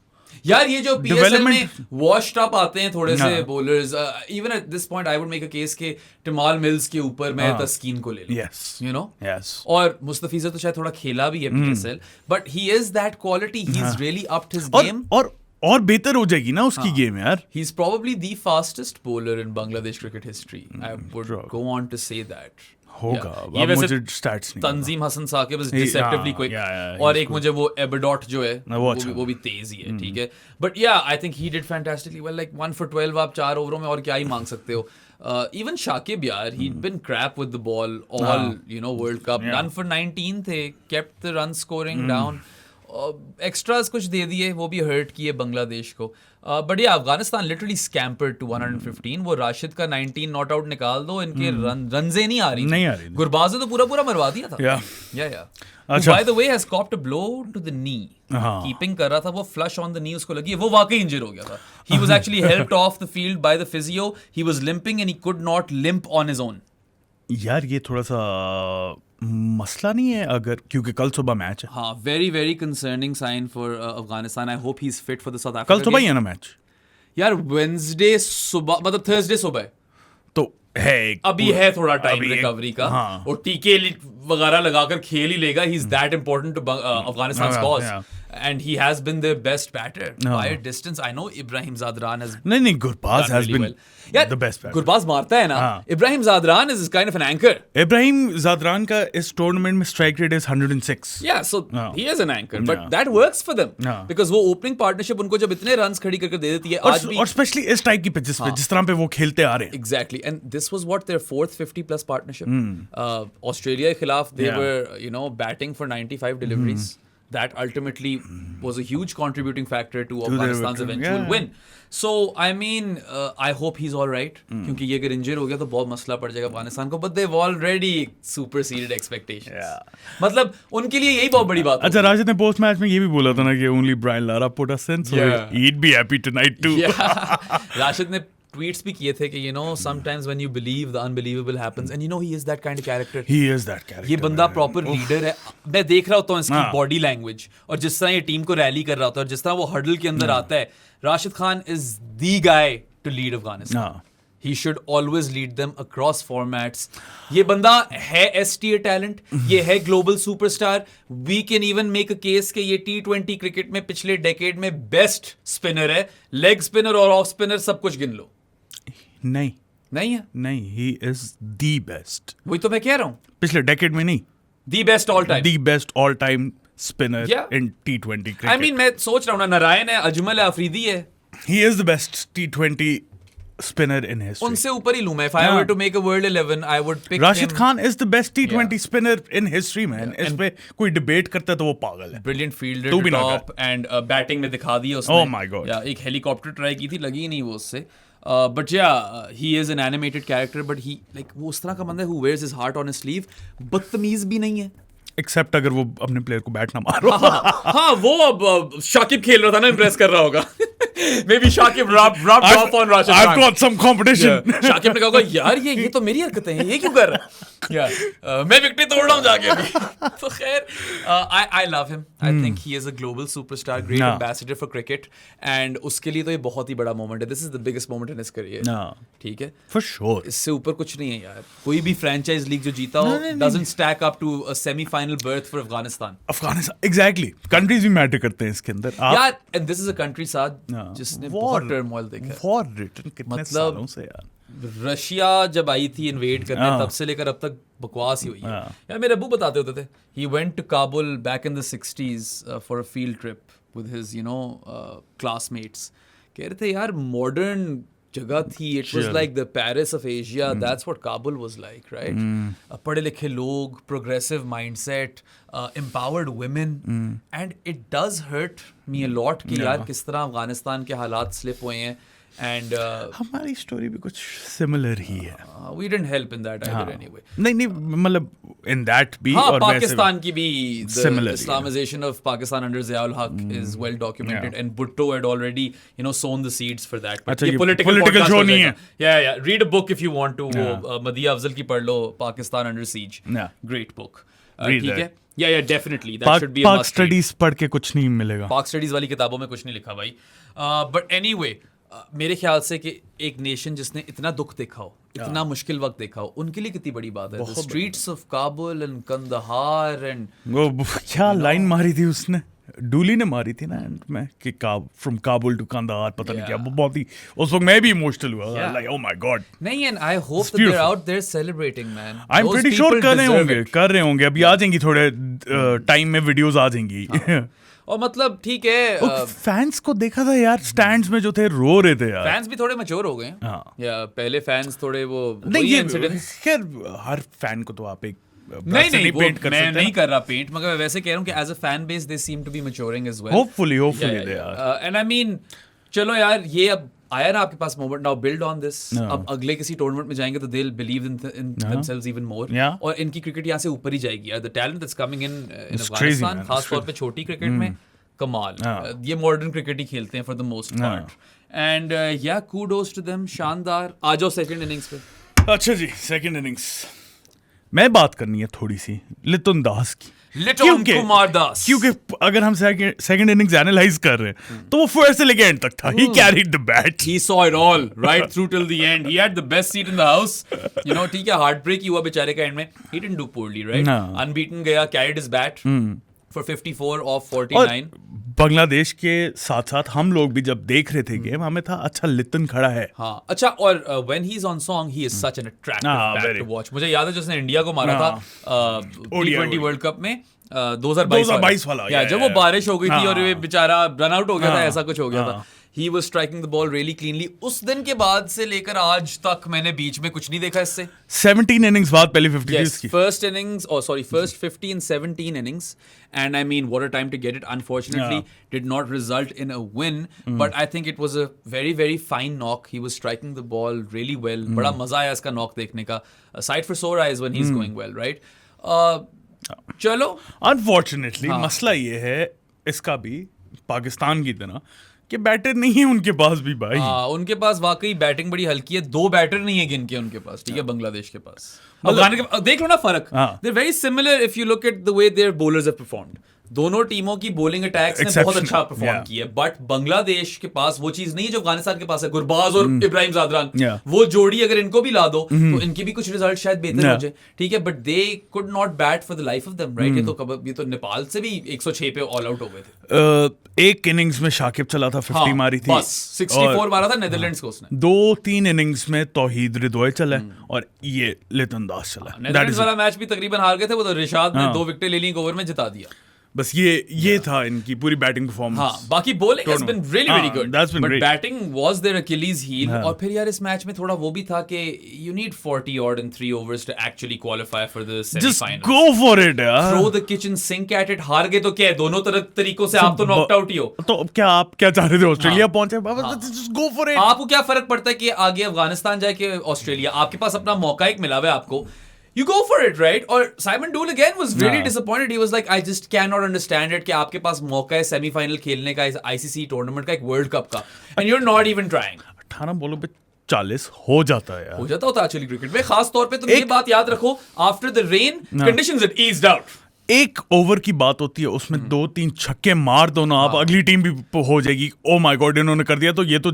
Speaker 2: यार ये जो PSL में washed up आते हैं थोड़े से bowlers, even at this point I would make a case के टिमाल मिल्स के ऊपर मैं तस्कीन को ले लूं।
Speaker 1: Yes,
Speaker 2: you know।
Speaker 1: yes।
Speaker 2: और मुस्तफीज़ तो शायद थोड़ा खेला भी है PSL, but he is that quality। He's really upped his game।
Speaker 1: और बेहतर हो जाएगी ना उसकी गेम यार।
Speaker 2: He's probably the fastest bowler in Bangladesh cricket history। I would go on to say that।
Speaker 1: होगा,
Speaker 2: ये वैसे
Speaker 1: मुझे स्टैट्स नहीं।
Speaker 2: Tanzim Hasan Sakib is deceptively quick, और एक मुझे वो एबडॉट जो है वो भी तेज ही है। ठीक है, बट या I think he did fantastically well. Like 1 for 12 आप 4 ओवरों में और क्या ही मांग सकते हो। इवन शाकिब यार, he'd been crap with the ball all you know World Cup। None for 19 थे, kept the run scoring down। Extras कुछ दे दिए, वो भी हर्ट किए बांग्लादेश को। बट ये अफगानिस्तान लिटरली स्कैम्पर्ड टू 115। वो राशिद का 19 नॉट आउट निकाल दो, इनके रनजे नहीं आ रही। गुरबाज ने तो पूरा मरवा दिया था। या by the way has copped a blow to the knee. Keeping कर रहा था वो, फ्लश ऑन द नी उसको लगी, वो वाकई इंजर हो गया था। He was actually helped of the field by the physio. He was limping and he could not limp on his own.
Speaker 1: यार ये थोड़ा सा मसला नहीं है अगर, क्योंकि कल सुबह मैच है।
Speaker 2: हाँ, very concerning sign for Afghanistan. I hope he is fit for the South Africa.
Speaker 1: कल सुबह ही है ना मैच
Speaker 2: यार? वेडनेसडे सुबह, मतलब थर्सडे सुबह
Speaker 1: तो है।
Speaker 2: अभी है थोड़ा टाइम रिकवरी का। और टीके वगैरह लगाकर खेल ही लेगा। He is that important to Afghanistan cause, and he has been their best batter by a distance। I know Ibrahim Zadran has
Speaker 1: नहीं Gurbaz has been the best batter।
Speaker 2: Gurbaz मारता है ना। Ibrahim Zadran is kind of an anchor।
Speaker 1: Ibrahim Zadran का इस tournament में strike rate is 106।
Speaker 2: Yeah, so he is an anchor, but that works for them because वो opening partnership उनको जब इतने रन्स खड़ी करके दे देती है आज भी,
Speaker 1: और स्पेशली इस टाइप की पिचेस पे जिस तरह पे वो खेलते आ रहे हैं।
Speaker 2: Exactly, and this was what their 4th 50+ partnership। Australia के खिलाफ they were you know batting for 95 deliveries। That ultimately was a huge contributing factor to Afghanistan's eventual win। So I mean I hope he's all right, क्योंकि ये अगर इंजर हो गया तो बहुत मसला पड़ जाएगा अफगानिस्तान को। But they've already superseded expectations। मतलब उनके लिए यही बहुत बड़ी बात है।
Speaker 1: अच्छा, राशिद ने पोस्ट मैच में ये भी बोला था ना कि only Brian Lara put us in, so he'd be happy tonight too।
Speaker 2: Rashid ने ट्वीट्स भी किए थे कि you know sometimes when you believe the unbelievable happens, and you know he is that kind of character।
Speaker 1: He is that character।
Speaker 2: ये बंदा proper leader है। मैं देख रहा होता हूँ इसकी बॉडी लैंग्वेज और जिस तरह ये टीम को रैली कर रहा होता है और जिस तरह वो हडल के अंदर आता है। Rashid Khan is the guy to lead Afghanistan. He should always lead them across formats। ये बंदा है S-tier talent, ये है global superstar. We can even make a case कि ये T20 क्रिकेट में पिछले डेकेड में बेस्ट स्पिनर है। लेग स्पिनर और ऑफ स्पिनर सब कुछ गिन लो। नहीं है।
Speaker 1: he is the best।
Speaker 2: वही तो मैं कह रहा हूँ,
Speaker 1: पिछले डेकेड में नहीं,
Speaker 2: the best all time।
Speaker 1: the best all time spinner in T20 cricket.
Speaker 2: I mean, मैं सोच रहा हूँ ना, नारायण है, अजमल है, अफरीदी है.
Speaker 1: He is the best T20 spinner in history.
Speaker 2: उनसे ऊपर ही लूँ मैं. If I were to make a world 11, I would pick
Speaker 1: Rashid
Speaker 2: him.
Speaker 1: Khan is the best T20 spinner in history, man. इस पे कोई डिबेट करता है तो वो पागल है.
Speaker 2: Brilliant fielder to top and batting में दिखा दिया उसने.
Speaker 1: Oh my God.
Speaker 2: Yeah, एक हेलीकॉप्टर ट्राई की थी, लगी ही नहीं वो उससे. But yeah, he is an animated character, but he like वो उस तरह का बंदा है who wears his heart on his sleeve. बदतमीज भी नहीं है.
Speaker 1: Except अगर वो अपने प्लेयर को बैट ना मारो.
Speaker 2: हाँ, वो अब शाकिब खेल रहा था ना, इम्प्रेस कर रहा होगा. Maybe Shakib rubbed off on Rashid Khan.
Speaker 1: I've got some competition.
Speaker 2: Shakib ने कहा यार ये तो मेरी हरकतें हैं, ये क्यों कर रहा है? मैं विकेट तोड़ रहा हूँ जाके अभी. तो खैर, I love him. I think he is a global superstar, great ambassador for cricket, and उसके लिए तो ये बहुत ही बड़ा moment है. This is the biggest moment in his career. ठीक है?
Speaker 1: For sure.
Speaker 2: इससे ऊपर कुछ नहीं है यार. कोई भी franchise league जो जीता हो doesn't stack up to a semi-final berth for Afghanistan.
Speaker 1: Exactly. Countries भी matter करते हैं इसके अंदर.
Speaker 2: यार, and this is a country साथ जिसने बहुत turmoil देखा है.
Speaker 1: War written कितने सालों से यार.
Speaker 2: रशिया जब आई थी इन्वेड करने, तब से लेकर अब तक बकवास ही हुई है. यार मेरे अब्बू बताते होते थे, he went to Kabul back in the 60s for a field trip with his classmates. कह रहे थे यार मॉडर्न जगह थी. It was like the Paris of Asia. That's what Kabul was like, right? पढ़े लिखे लोग, progressive mindset, empowered women, and it does hurt me a lot कि यार किस तरह अफगानिस्तान के हालात स्लिप हुए हैं. And
Speaker 1: हमारी स्टोरी भी कुछ सिमिलर ही है.
Speaker 2: We didn't help in that either anyway.
Speaker 1: नहीं मतलब in that भी
Speaker 2: हाँ,
Speaker 1: और
Speaker 2: पाकिस्तान की भी
Speaker 1: similar,
Speaker 2: the Islamization of Pakistan under Ziaul Haq is well documented, and Bhutto had already sown the seeds for that. But
Speaker 1: अच्छा,
Speaker 2: ये
Speaker 1: political show नहीं है.
Speaker 2: Yeah. Read a book if you want to. वो मदिया अफजल की पढ़ लो, Pakistan under siege. Great book. ठीक है. Yeah, definitely. That should be a must read.
Speaker 1: Park studies पढ़ के कुछ नहीं मिलेगा.
Speaker 2: Park studies वाली किताबों में कुछ नहीं लिखा भाई. But anyway, मेरे ख्याल से कि एक नेशन जिसने इतना दुख देखा हो, इतना मुश्किल वक्त देखा हो, उनके लिए कितनी बड़ी बात है. The streets of Kabul and Kandahar and
Speaker 1: वो क्या लाइन मारी थी उसने, डूली ने मारी थी ना एंड में कि फ्रॉम काबुल टू कंदाहार, पता नहीं क्या. वो बहुत ही उस वक्त मैं भी इमोशनल हुआ. Like oh my god.
Speaker 2: नहीं, and I hope that they are out there celebrating man.
Speaker 1: I am pretty sure कर रहे होंगे. अभी आ जाएंगी थोड़े टाइम में वीडियोस आ जाएंगी.
Speaker 2: और मतलब ठीक है,
Speaker 1: फैंस को देखा था यार स्टैंड्स में जो थे रो रहे थे यार.
Speaker 2: फैंस भी थोड़े मैच्योर हो गए. या पहले फैंस थोड़े वो
Speaker 1: नहीं, इंसिडेंट्स खैर हर फैन को तो आप एक
Speaker 2: नहीं पेंट कर मैं नहीं कर रहा पेंट, मगर मैं वैसे कह रहा हूँ कि as a fan base they seem to be maturing as well.
Speaker 1: Hopefully they are.
Speaker 2: And I mean चलो यार, ये अब आया ना आपके पास moment, now build on this. अब अगले किसी टूर्नामेंट में जाएंगे तो they will believe in themselves even more, और इनकी क्रिकेट यहाँ से ऊपर ही जाएगी. The talent that's coming in Afghanistan, खास तौर पे छोटी क्रिकेट में कमाल. ये मॉडर्न क्रिकेट ही खेलते हैं for the most part. And या कूडोस टू देम. शानदार. आ जाओ सेकंड इनिंग्स पे.
Speaker 1: अच्छा जी, सेकंड इनिंग्स मैं बात करनी है थोड़ी सी लिटन दास की.
Speaker 2: लिटन कुमार दास.
Speaker 1: क्योंकि अगर हम सेकंड इनिंग्स एनालाइज कर रहे हैं तो वो फर्स्ट से लेके एंड तक था. He carried the bat.
Speaker 2: He saw it all right through till the end. He had the best seat in the house. ठीक है, हार्ट ब्रेक ही हुआ बेचारे का एंड में. He didn't do poorly, right. Unbeaten गया, carried his bat for 54 of 49.
Speaker 1: Bangladesh के साथ साथ हम लोग भी जब देख रहे थे गेम, हमें था अच्छा लिटन खड़ा है.
Speaker 2: हाँ अच्छा. और when he's on song he is such an attractive back to watch. मुझे याद है जिसने इंडिया को मारा था T20 वर्ल्ड कप में 2022 वाला. जब वो बारिश हो गई थी और ये बेचारा रन आउट हो गया था, ऐसा कुछ हो गया था. He was striking the ball really cleanly. उस दिन के बाद से लेकर आज तक मैंने बीच में कुछ नहीं देखा इससे.
Speaker 1: 17 इनिंग्स बाद पहली 50 की.
Speaker 2: First 50 and 17 innings. And I mean, what a time to get it. Unfortunately, did not result in a win. But I think it was a very, very fine knock. He was striking the ball really well. बड़ा मजा आया इसका knock देखने का. Sight for sore eyes when he's going well, right? चलो.
Speaker 1: Unfortunately, मसला ये है इसका भी पाकिस्तान की तरह कि बैटर नहीं है उनके पास भी भाई.
Speaker 2: उनके पास वाकई बैटिंग बड़ी हल्की है. 2 बैटर नहीं है गिन के उनके पास. ठीक है, बांग्लादेश के पास. देख लो ना फर्क. They're very similar if you look at the way their bowlers have performed. दोनों टीमों की बॉलिंग अटैक्स ने बहुत अच्छा परफॉर्म किया, बट बांग्लादेश के पास वो चीज नहीं जो अफगानिस्तान के पास है. गुरबाज और इब्राहिम जादरान, वो जोड़ी अगर इनको भी ला दो तो इनके भी कुछ रिजल्ट शायद बेहतर हो जाए. ठीक है, but they could not bat for the life of them, right. ये तो नेपाल से भी 106 पे ऑल आउट हो गए थे.
Speaker 1: एक इनिंग्स में शाकिब चला था, 50 मारी थी,
Speaker 2: बस 64 मारा था नेदरलैंड्स को उसने.
Speaker 1: 2-3 इनिंग्स में तौहीद रिदोए चला और ये लिटन दास चला.
Speaker 2: नेदरलैंड्स वाला मैच भी तकरीबन हार गए थे, वो तो रिशाद ने 2 विकेटें ले ली, ओवर में जिता दिया.
Speaker 1: बस ये था इनकी पूरी बैटिंग परफॉर्मेंस।
Speaker 2: हाँ, बाकी bowling has been really very good,
Speaker 1: that's been
Speaker 2: but
Speaker 1: great.
Speaker 2: batting was their Achilles heel. और फिर यार इस मैच में थोड़ा वो भी था कि you need 40 odd in 3 overs to actually qualify for the
Speaker 1: Just
Speaker 2: semi-finals.
Speaker 1: go for it यार।
Speaker 2: Throw the kitchen sink at it. हार गए तो क्या है, दोनों तरीकों से आप तो knocked out ही हो।
Speaker 1: तो अब क्या आप क्या चाह रहे थे, ऑस्ट्रेलिया पहुंचे? Just go for it।
Speaker 2: आपको क्या फर्क पड़ता है कि आगे अफगानिस्तान जाए कि ऑस्ट्रेलिया? आपके पास अपना मौका एक मिला हुआ है आपको, you go for it, right? और Simon Doull again was really disappointed. He was like, I just cannot understand it कि आपके पास मौका है सेमीफाइनल खेलने का, इस ICC टूर्नामेंट का, एक वर्ल्ड कप का, and you're not even trying.
Speaker 1: 18 बॉलों पे 40 हो जाता है यार।
Speaker 2: हो जाता होता एक्चुअली क्रिकेट में, खास तौर पे तुम ये बात याद रखो, after the rain conditions had eased out.
Speaker 1: एक ओवर की बात होती है, उसमें 2-3 छक्के मार दो ना आप, अगली टीम भी हो जाएगी। ओ माय गॉड, इन्होंने कर दिया तो ये तो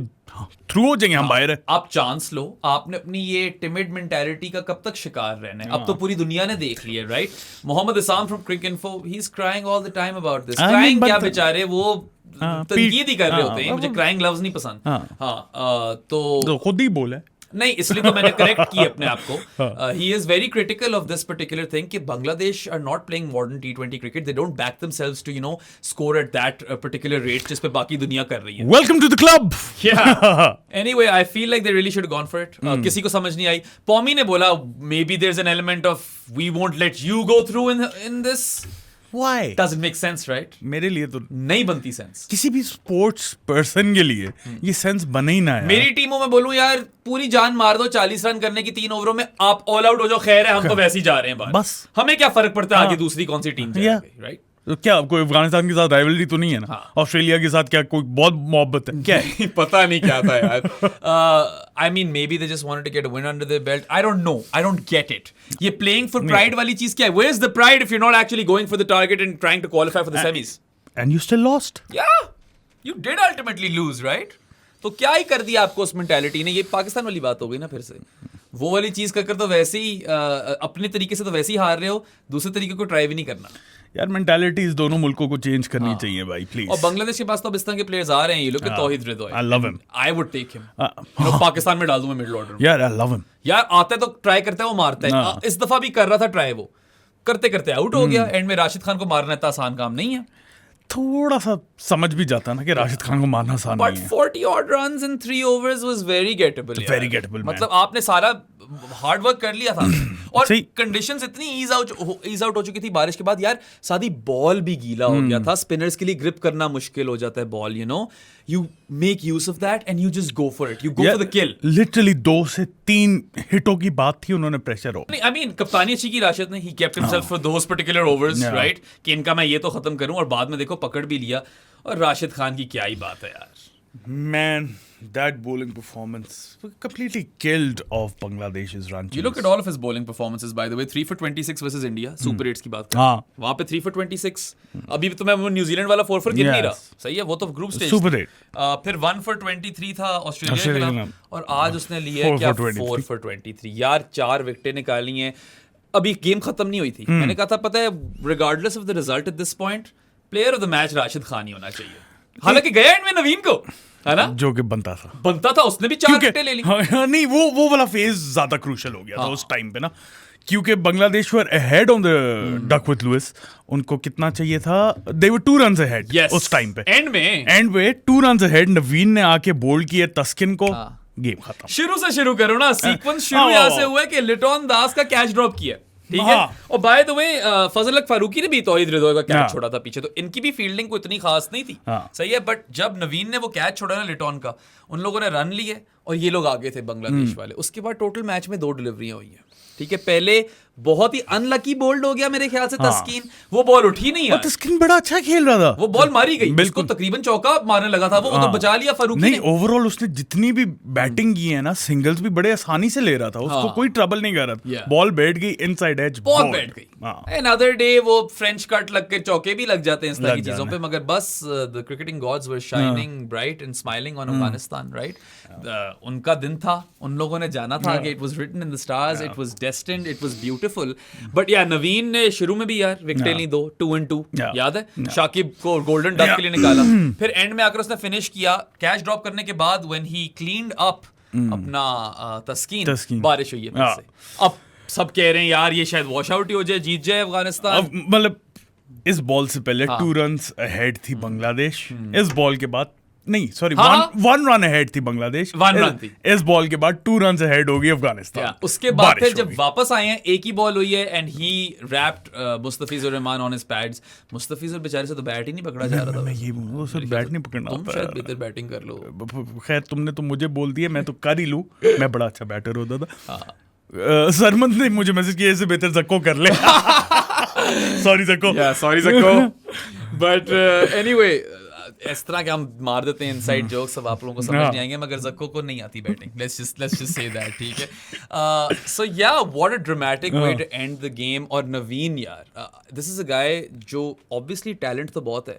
Speaker 1: थ्रू हो जाएंगे, हम बाहर है।
Speaker 2: आप चांस लो, आपने अपनी ये टिमिड मेंटालिटी का कब तक शिकार रहना है? अब तो पूरी दुनिया ने देख लिया, right? Mohammad Isam from Cricinfo, he is crying all the time about this. Crying क्या बेचारे, वो तनकीद ही कर रहे होते हैं, मुझे क्राइंग लव्स नहीं पसंद। तो
Speaker 1: खुद ही बोला है।
Speaker 2: नहीं, इसलिए तो मैंने करेक्ट की अपने आप को। He is very critical of this particular thing कि Bangladesh are not playing modern T20 cricket, they don't back themselves to score at that particular rate जिस पे बाकी दुनिया कर रही है।
Speaker 1: Welcome to the club.
Speaker 2: Anyway, I feel like they really should gone for it. किसी को समझ नहीं आई। पॉमी ने बोला maybe there is an element of we won't let you go through in this.
Speaker 1: Why?
Speaker 2: Doesn't make sense, right?
Speaker 1: मेरे लिए तो
Speaker 2: नहीं बनती सेंस।
Speaker 1: किसी भी स्पोर्ट्स पर्सन के लिए ये सेंस बने ही ना है।
Speaker 2: मेरी टीमों में बोलूं यार, पूरी जान मार दो 40 रन करने की 3 ओवरों में, आप ऑल आउट हो जाओ, खैर है, हम तो वैसे ही जा रहे हैं बाहर।
Speaker 1: बस
Speaker 2: हमें क्या फर्क पड़ता है आगे दूसरी कौन सी टीम जाएगी, राइट?
Speaker 1: तो क्या कोई अफगानिस्तान के साथ राइवलरी तो नहीं है ना? ऑस्ट्रेलिया के साथ क्या कोई बहुत मोहब्बत है क्या है?
Speaker 2: पता नहीं क्या था यार। I mean may be they just wanted to get a win under their belt, I don't know, I don't get it. ये प्लेइंग फॉर प्राइड वाली चीज क्या है? Where is the pride if you are not actually going for the target and trying to qualify for the semis?
Speaker 1: And you still lost.
Speaker 2: या you did ultimately lose, right? तो क्या ही कर दिया आपको उस मेंटालिटी ने? ये पाकिस्तान वाली बात हो गई ना फिर से। वो वाली चीज कर तो वैसे ही अपने तरीके से तो वैसे ही हार रहे हो, दूसरे तरीके को ट्राई भी नहीं करना
Speaker 1: यार। मेंटालिटीज दोनों मुल्कों को चेंज करनी चाहिए भाई, प्लीज।
Speaker 2: और बांग्लादेश के पास तो अब इस तरह के प्लेयर्स आ रहे हैं, ये लोग Towhid Hridoy,
Speaker 1: I love him,
Speaker 2: I would take him. Pakistan में डाल दूं मैं मिडिल ऑर्डर में।
Speaker 1: यार आई लव हिम
Speaker 2: यार आता है तो ट्राई करता है, वो मारता है। इस दफा भी कर रहा था ट्राई, वो करते करते आउट हो गया। एंड में राशिद खान को मारना इतना आसान काम नहीं है।
Speaker 1: थोड़ा सा समझ भी जाता ना कि राशिद खान को मारना आसान नहीं है।
Speaker 2: But 40 odd runs in 3 overs was very gettable।
Speaker 1: Very gettable,
Speaker 2: मतलब आपने सारा हार्ड वर्क कर लिया था और कंडीशंस इतनी ईज आउट हो चुकी थी बारिश के बाद यार, सादी बॉल भी गीला हो गया था। स्पिनर्स के लिए ग्रिप करना मुश्किल हो जाता है ball, you make use of that and you just go for it, you go for the kill।
Speaker 1: Literally 2 से 3 हिटों की बात थी, उन्होंने प्रेशर हो।
Speaker 2: I mean कप्तानी अच्छी की राशिद ने, he kept himself for those particular overs, right? कि इनका मैं ये तो खत्म करूं, और बाद में देखो पकड़ भी लिया। और राशिद खान की क्या ही बात है यार।
Speaker 1: Man, that bowling performance completely killed off Bangladesh's run chase.
Speaker 2: You look at all of his bowling performances, by the way, 3 for 26 versus India, Super 8s की बात करें। हाँ। वहाँ पे 3 for 26। अभी तो मैं न्यूजीलैंड वाला 4 for गिन नहीं रहा, सही है, वो तो ग्रुप स्टेज।
Speaker 1: Super 8।
Speaker 2: फिर 1 for 23 था ऑस्ट्रेलिया के खिलाफ, और आज उसने लिया है क्या 4 for 23। यार 4 विकेटें निकाली हैं, अभी गेम खत्म नहीं हुई थी। मैंने कहा था पता है, regardless of the result at this point, player of the match Rashid Khan ही होना चाहिए। हालांकि गया एंड में नवीन को, है ना, जो कि बनता था, उसने भी 4 विकेटें ले ली।
Speaker 1: नहीं, वो वाला फेज ज्यादा क्रूशियल हो गया था उस टाइम पे ना, क्योंकि Bangladesh were ahead on the Duckworth Lewis. उनको कितना चाहिए था? दे वर 2 runs अहेड उस टाइम पे। एंड में 2 runs अहेड, नवीन ने आके बोल्ड किया तस्किन को, गेम खत्म।
Speaker 2: शुरू से शुरू करो ना, सीक्वेंस शुरू यहाँ से हुआ कि लिटॉन दास का कैच ड्रॉप किया, ठीक है। और bye the way Fazal Haq Farooqui ने भी तौहीद रिदवाई का कैच छोड़ा था पीछे, तो इनकी भी फील्डिंग को इतनी खास नहीं थी, सही है। बट जब नवीन ने वो कैच छोड़ा ना लिटॉन का, उन लोगों ने रन लिए और ये लोग आगे थे बांग्लादेश वाले। उसके बाद टोटल मैच में 2 डिलीवरियां हुई हैं, ठीक है। पहले बहुत ही अनलकी बोल्ड हो गया मेरे ख्याल से तस्कीन, वो बॉल उठी नहीं है।
Speaker 1: तस्कीन बड़ा अच्छा खेल रहा था,
Speaker 2: वो बॉल मारी गई, बिल्कुल तकरीबन चौका मारने लगा था वो तो बचा लिया फारूकी ने।
Speaker 1: नहीं, ओवरऑल उसने जितनी भी बैटिंग की है ना, सिंगल्स भी बड़े आसानी से ले रहा था, उसको कोई ट्रबल नहीं कर रहा था। बॉल बैठ गई इनसाइड एज,
Speaker 2: बॉल बैठ गई। अनदर डे वो फ्रेंच कट लग के चौके भी लग जाते हैं इस तरह की चीजों पे, मगर बस the cricketing gods were shining bright and smiling on Afghanistan, right. उनका दिन था, उन लोगों ने जाना था कि it was written in the stars, it was destined, it was beautiful. But yeah Naveen ने शुरू में भी यार विकेटें ली 2 and 2, याद है, शाकिब को गोल्डन डक के लिए निकाला। फिर एंड में आकर उसने फिनिश किया कैच ड्रॉप करने के बाद, व्हेन ही क्लीन्ड अप अपना तस्कीन, बारिश हुई है फिर से। अब सब कह रहे हैं यार ये शायद वॉश आउट ही हो जाए, जीत जाए अफगानिस्तान।
Speaker 1: मतलब इस बॉल से पहले 2 रन्स अहेड थी बांग्लादेश, इस बॉल के बाद नहीं सॉरी 1 रन अहेड थी बांग्लादेश,
Speaker 2: 1 रन थी,
Speaker 1: इस बॉल के बाद 2 रन्स अहेड हो गई अफगानिस्तान।
Speaker 2: उसके बाद फिर जब वापस आए हैं एक ही बॉल हुई है and he wrapped Mustafizur Rahman on his pads. Mustafizur बेचारे से तो बैट ही नहीं पकड़ा जा रहा था।
Speaker 1: मैं ये वो सिर्फ बैट नहीं पकड़ना
Speaker 2: तुम शायद बेहतर बैटिंग कर लो।
Speaker 1: खैर तुमने तो मुझे बोल दिया, मैं तो कर ही लूं, मैं बड़ा अच्छा बैटर होता था। सरमन ने मुझे मैसेज किया इससे बेहतर जक्को कर ले। सॉरी जक्को।
Speaker 2: बट एनीवे इस तरह के हम मार देते हैं इनसाइड जोक्स, सब आप लोगों को समझ नहीं आएंगे, मगर जक्को को नहीं आती batting. Let's just say that, ठीक है। So yeah what a dramatic way to end the game. और नवीन यार, दिस इज अ गाय जो ऑब्वियसली टैलेंट तो बहुत है।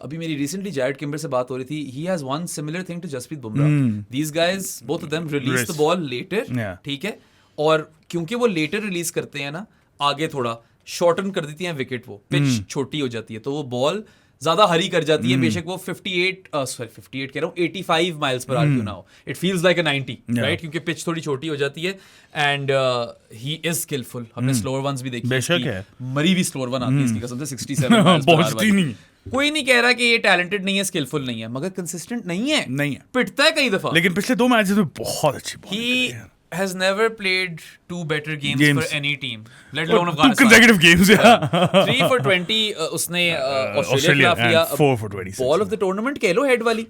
Speaker 2: अभी मेरी रिसेंटली जैरेड किम्बर से बात हो रही थी, he has one similar thing to Jasprit Bumrah. These guys both of them release the ball later, ठीक है, और क्योंकि वो लेटर रिलीज करते हैं ना, आगे थोड़ा शॉर्टन कर देती हैं विकेट, वो पिच छोटी हो जाती है, तो वो बॉल ज्यादा हरी कर जाती है। बेशक वो 58 कह रहा हूँ 85 माइल्स पर आवर क्यों ना हो, it feels like a 90, right, क्योंकि पिच थोड़ी छोटी हो जाती है। And he is skilful. हमने स्लोअर वंस भी देखी,
Speaker 1: बेशक है,
Speaker 2: मरी भी स्लोअर वन आती है इसकी कसम से 67 माइल्स पर आवर वाली। कोई नहीं कह रहा कि ये टैलेंटेड नहीं है, स्किलफुल नहीं है, मगर कंसिस्टेंट नहीं है, पिटता है कई दफा।
Speaker 1: लेकिन पिछले 2 मैचेस में बहुत अच्छी बॉल है।
Speaker 2: has never played 2 better games for any team, let alone Afghanistan.
Speaker 1: 2 consecutive games, yeah.
Speaker 2: 3 for 20 उसने ऑस्ट्रेलिया के खिलाफ लिया।
Speaker 1: 4 for 26
Speaker 2: ball of the tournament कह लो, हेड वाली,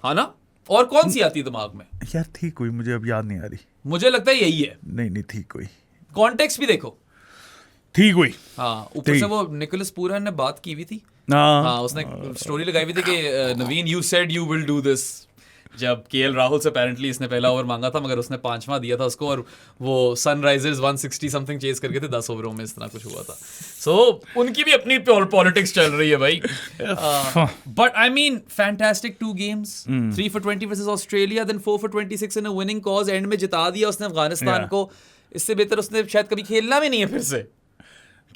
Speaker 2: हाँ ना। और कौन सी आती है दिमाग में
Speaker 1: यार? थी कोई, मुझे अब याद नहीं आ रही।
Speaker 2: मुझे लगता है यही है।
Speaker 1: नहीं थी कोई,
Speaker 2: कॉन्टेक्स्ट भी देखो,
Speaker 1: थी कोई।
Speaker 2: हाँ, ऊपर से वो निकोलस पूरन ने बात की हुई थी। हाँ, उसने स्टोरी लगाई हुई थी कि Naveen, you said you will do this, जब केएल राहुल से अपेरेंटली इसने पहला ओवर मांगा था, मगर उसने 5वां दिया था उसको, और वो सनराइजर्स 160 समथिंग चेज करके थे 10 ओवरों में, इस तरह कुछ हुआ था। सो उनकी भी अपनी पॉलिटिक्स चल रही है भाई। But I mean fantastic 2 games, 3 for 20 versus Australia, then 4 for 26 in a winning cause. End में जिता दिया उसने अफगानिस्तान को। इससे बेहतर उसने शायद कभी खेलना भी नहीं है फिर से।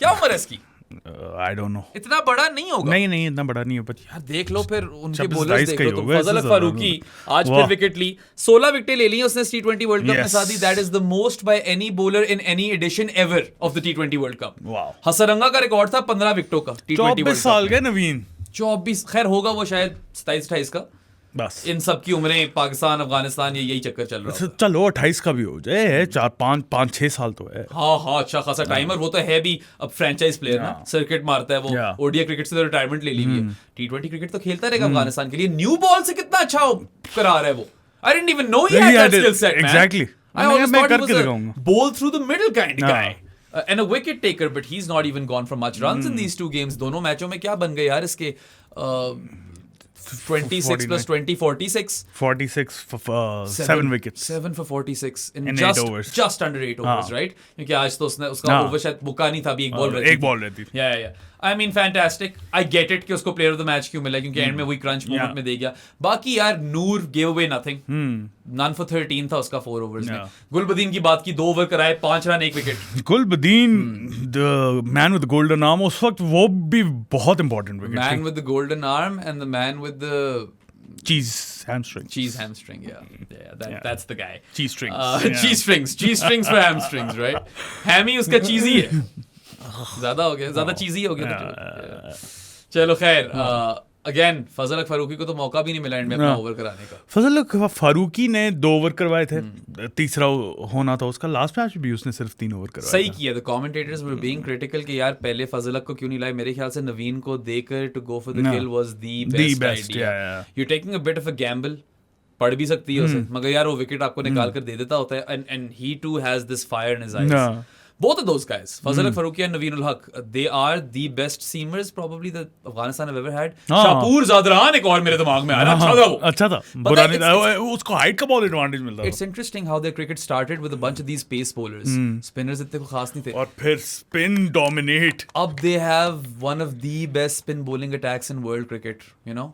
Speaker 2: क्या उम्र है इसकी?
Speaker 1: I don't know.
Speaker 2: इतना बड़ा नहीं होगा।
Speaker 1: नहीं इतना बड़ा नहीं है।
Speaker 2: यार देख लो फिर उनके बॉलर्स देख लो तुम। फजल फारूकी आज फिर विकेट ली, 16 विकेटें ले ली उसने T20 वर्ल्ड कप में साथ ही। That is the most by any bowler in any edition ever of the T20 world cup. Hasaranga का रिकॉर्ड था 15 विकेटों का T20 वर्ल्ड कप।
Speaker 1: 24 साल के नवीन,
Speaker 2: 24 खैर होगा वो शायद 27-28 का। बस इन सब की उम्रें, पाकिस्तान अफगानिस्तान यही चक्कर चल रहा है।
Speaker 1: चलो 28 का भी हो जाए, 4-5-6 साल तो है।
Speaker 2: हाँ अच्छा खासा टाइमर। वो तो है भी अब फ्रेंचाइज प्लेयर ना, सर्किट मारता है वो। ओडीआई क्रिकेट से तो रिटायरमेंट ले ली है। T20 क्रिकेट तो खेलता रहेगा अफगानिस्तान के लिए। न्यू बॉल से कितना अच्छा करा रहा है वो। I didn't even know he had that skill set, man.
Speaker 1: Exactly, मैं करके दिखाऊंगा।
Speaker 2: Ball through the middle kind guy and a wicket taker, but he's not even gone for much runs in these 2 games. दोनों मैचों में क्या बन गए यार इसके? 26 plus 20, 46.
Speaker 1: 46 for 7 wickets.
Speaker 2: 7 for 46 in
Speaker 1: 8 overs.
Speaker 2: Just under 8 overs, right? क्योंकि आज तो उसका ओवर शायद बुका नहीं था, अभी एक बॉल रहती थी। Yeah. I mean fantastic. I get it कि उसको प्लेयर ऑफ द मैच क्यों मिला, क्योंकि एंड में वही क्रंच मोमेंट में दे गया। बाकी यार नूर gave away nothing. None for 13 था उसका 4 overs में। गुलबदीन की बात की, 2 ओवर कराए, 5 run 1 wicket.
Speaker 1: Gulbadin the man with the golden arm, उस वक्त वो भी बहुत important wicket.
Speaker 2: Man with the golden arm and the man with the
Speaker 1: cheese hamstring,
Speaker 2: that's the guy.
Speaker 1: Cheese strings.
Speaker 2: Cheese strings for hamstrings, right? Hammy उसका cheesy है। ज्यादा हो गया, ज्यादा चीजी हो गया। चलो खैर, अगेन फजल फारूकी को तो मौका भी नहीं मिला एंड में अपना ओवर कराने का।
Speaker 1: फजल फारूकी ने 2 ओवर करवाए थे, तीसरा होना था उसका। लास्ट मैच भी उसने सिर्फ 3 ओवर करवाए।
Speaker 2: सही किया। The commentators were being critical कि यार पहले फजल को क्यों नहीं लाए। मेरे ख्याल से नवीन को देकर to go for the kill was the best idea. You taking a bit of a gamble, पड़ भी सकती है उसे, मगर यार वो विकेट आपको निकाल कर दे देता होता है। And he too has this fire in his eyes. Both of those guys, Fazal Farooqi and Naveen ul Haq, they are the best seamers probably that Afghanistan have ever had. Shapur Zadran एक और मेरे दिमाग में आया,
Speaker 1: अच्छा था, बुरा नहीं था, उसको हाइट का बहुत एडवांटेज मिलता था।
Speaker 2: It's interesting how their cricket started with a bunch of these pace bowlers. Spinners इतने को खास नहीं थे,
Speaker 1: और फिर spin dominate.
Speaker 2: अब they have one of the best spin bowling attacks in world cricket, you know.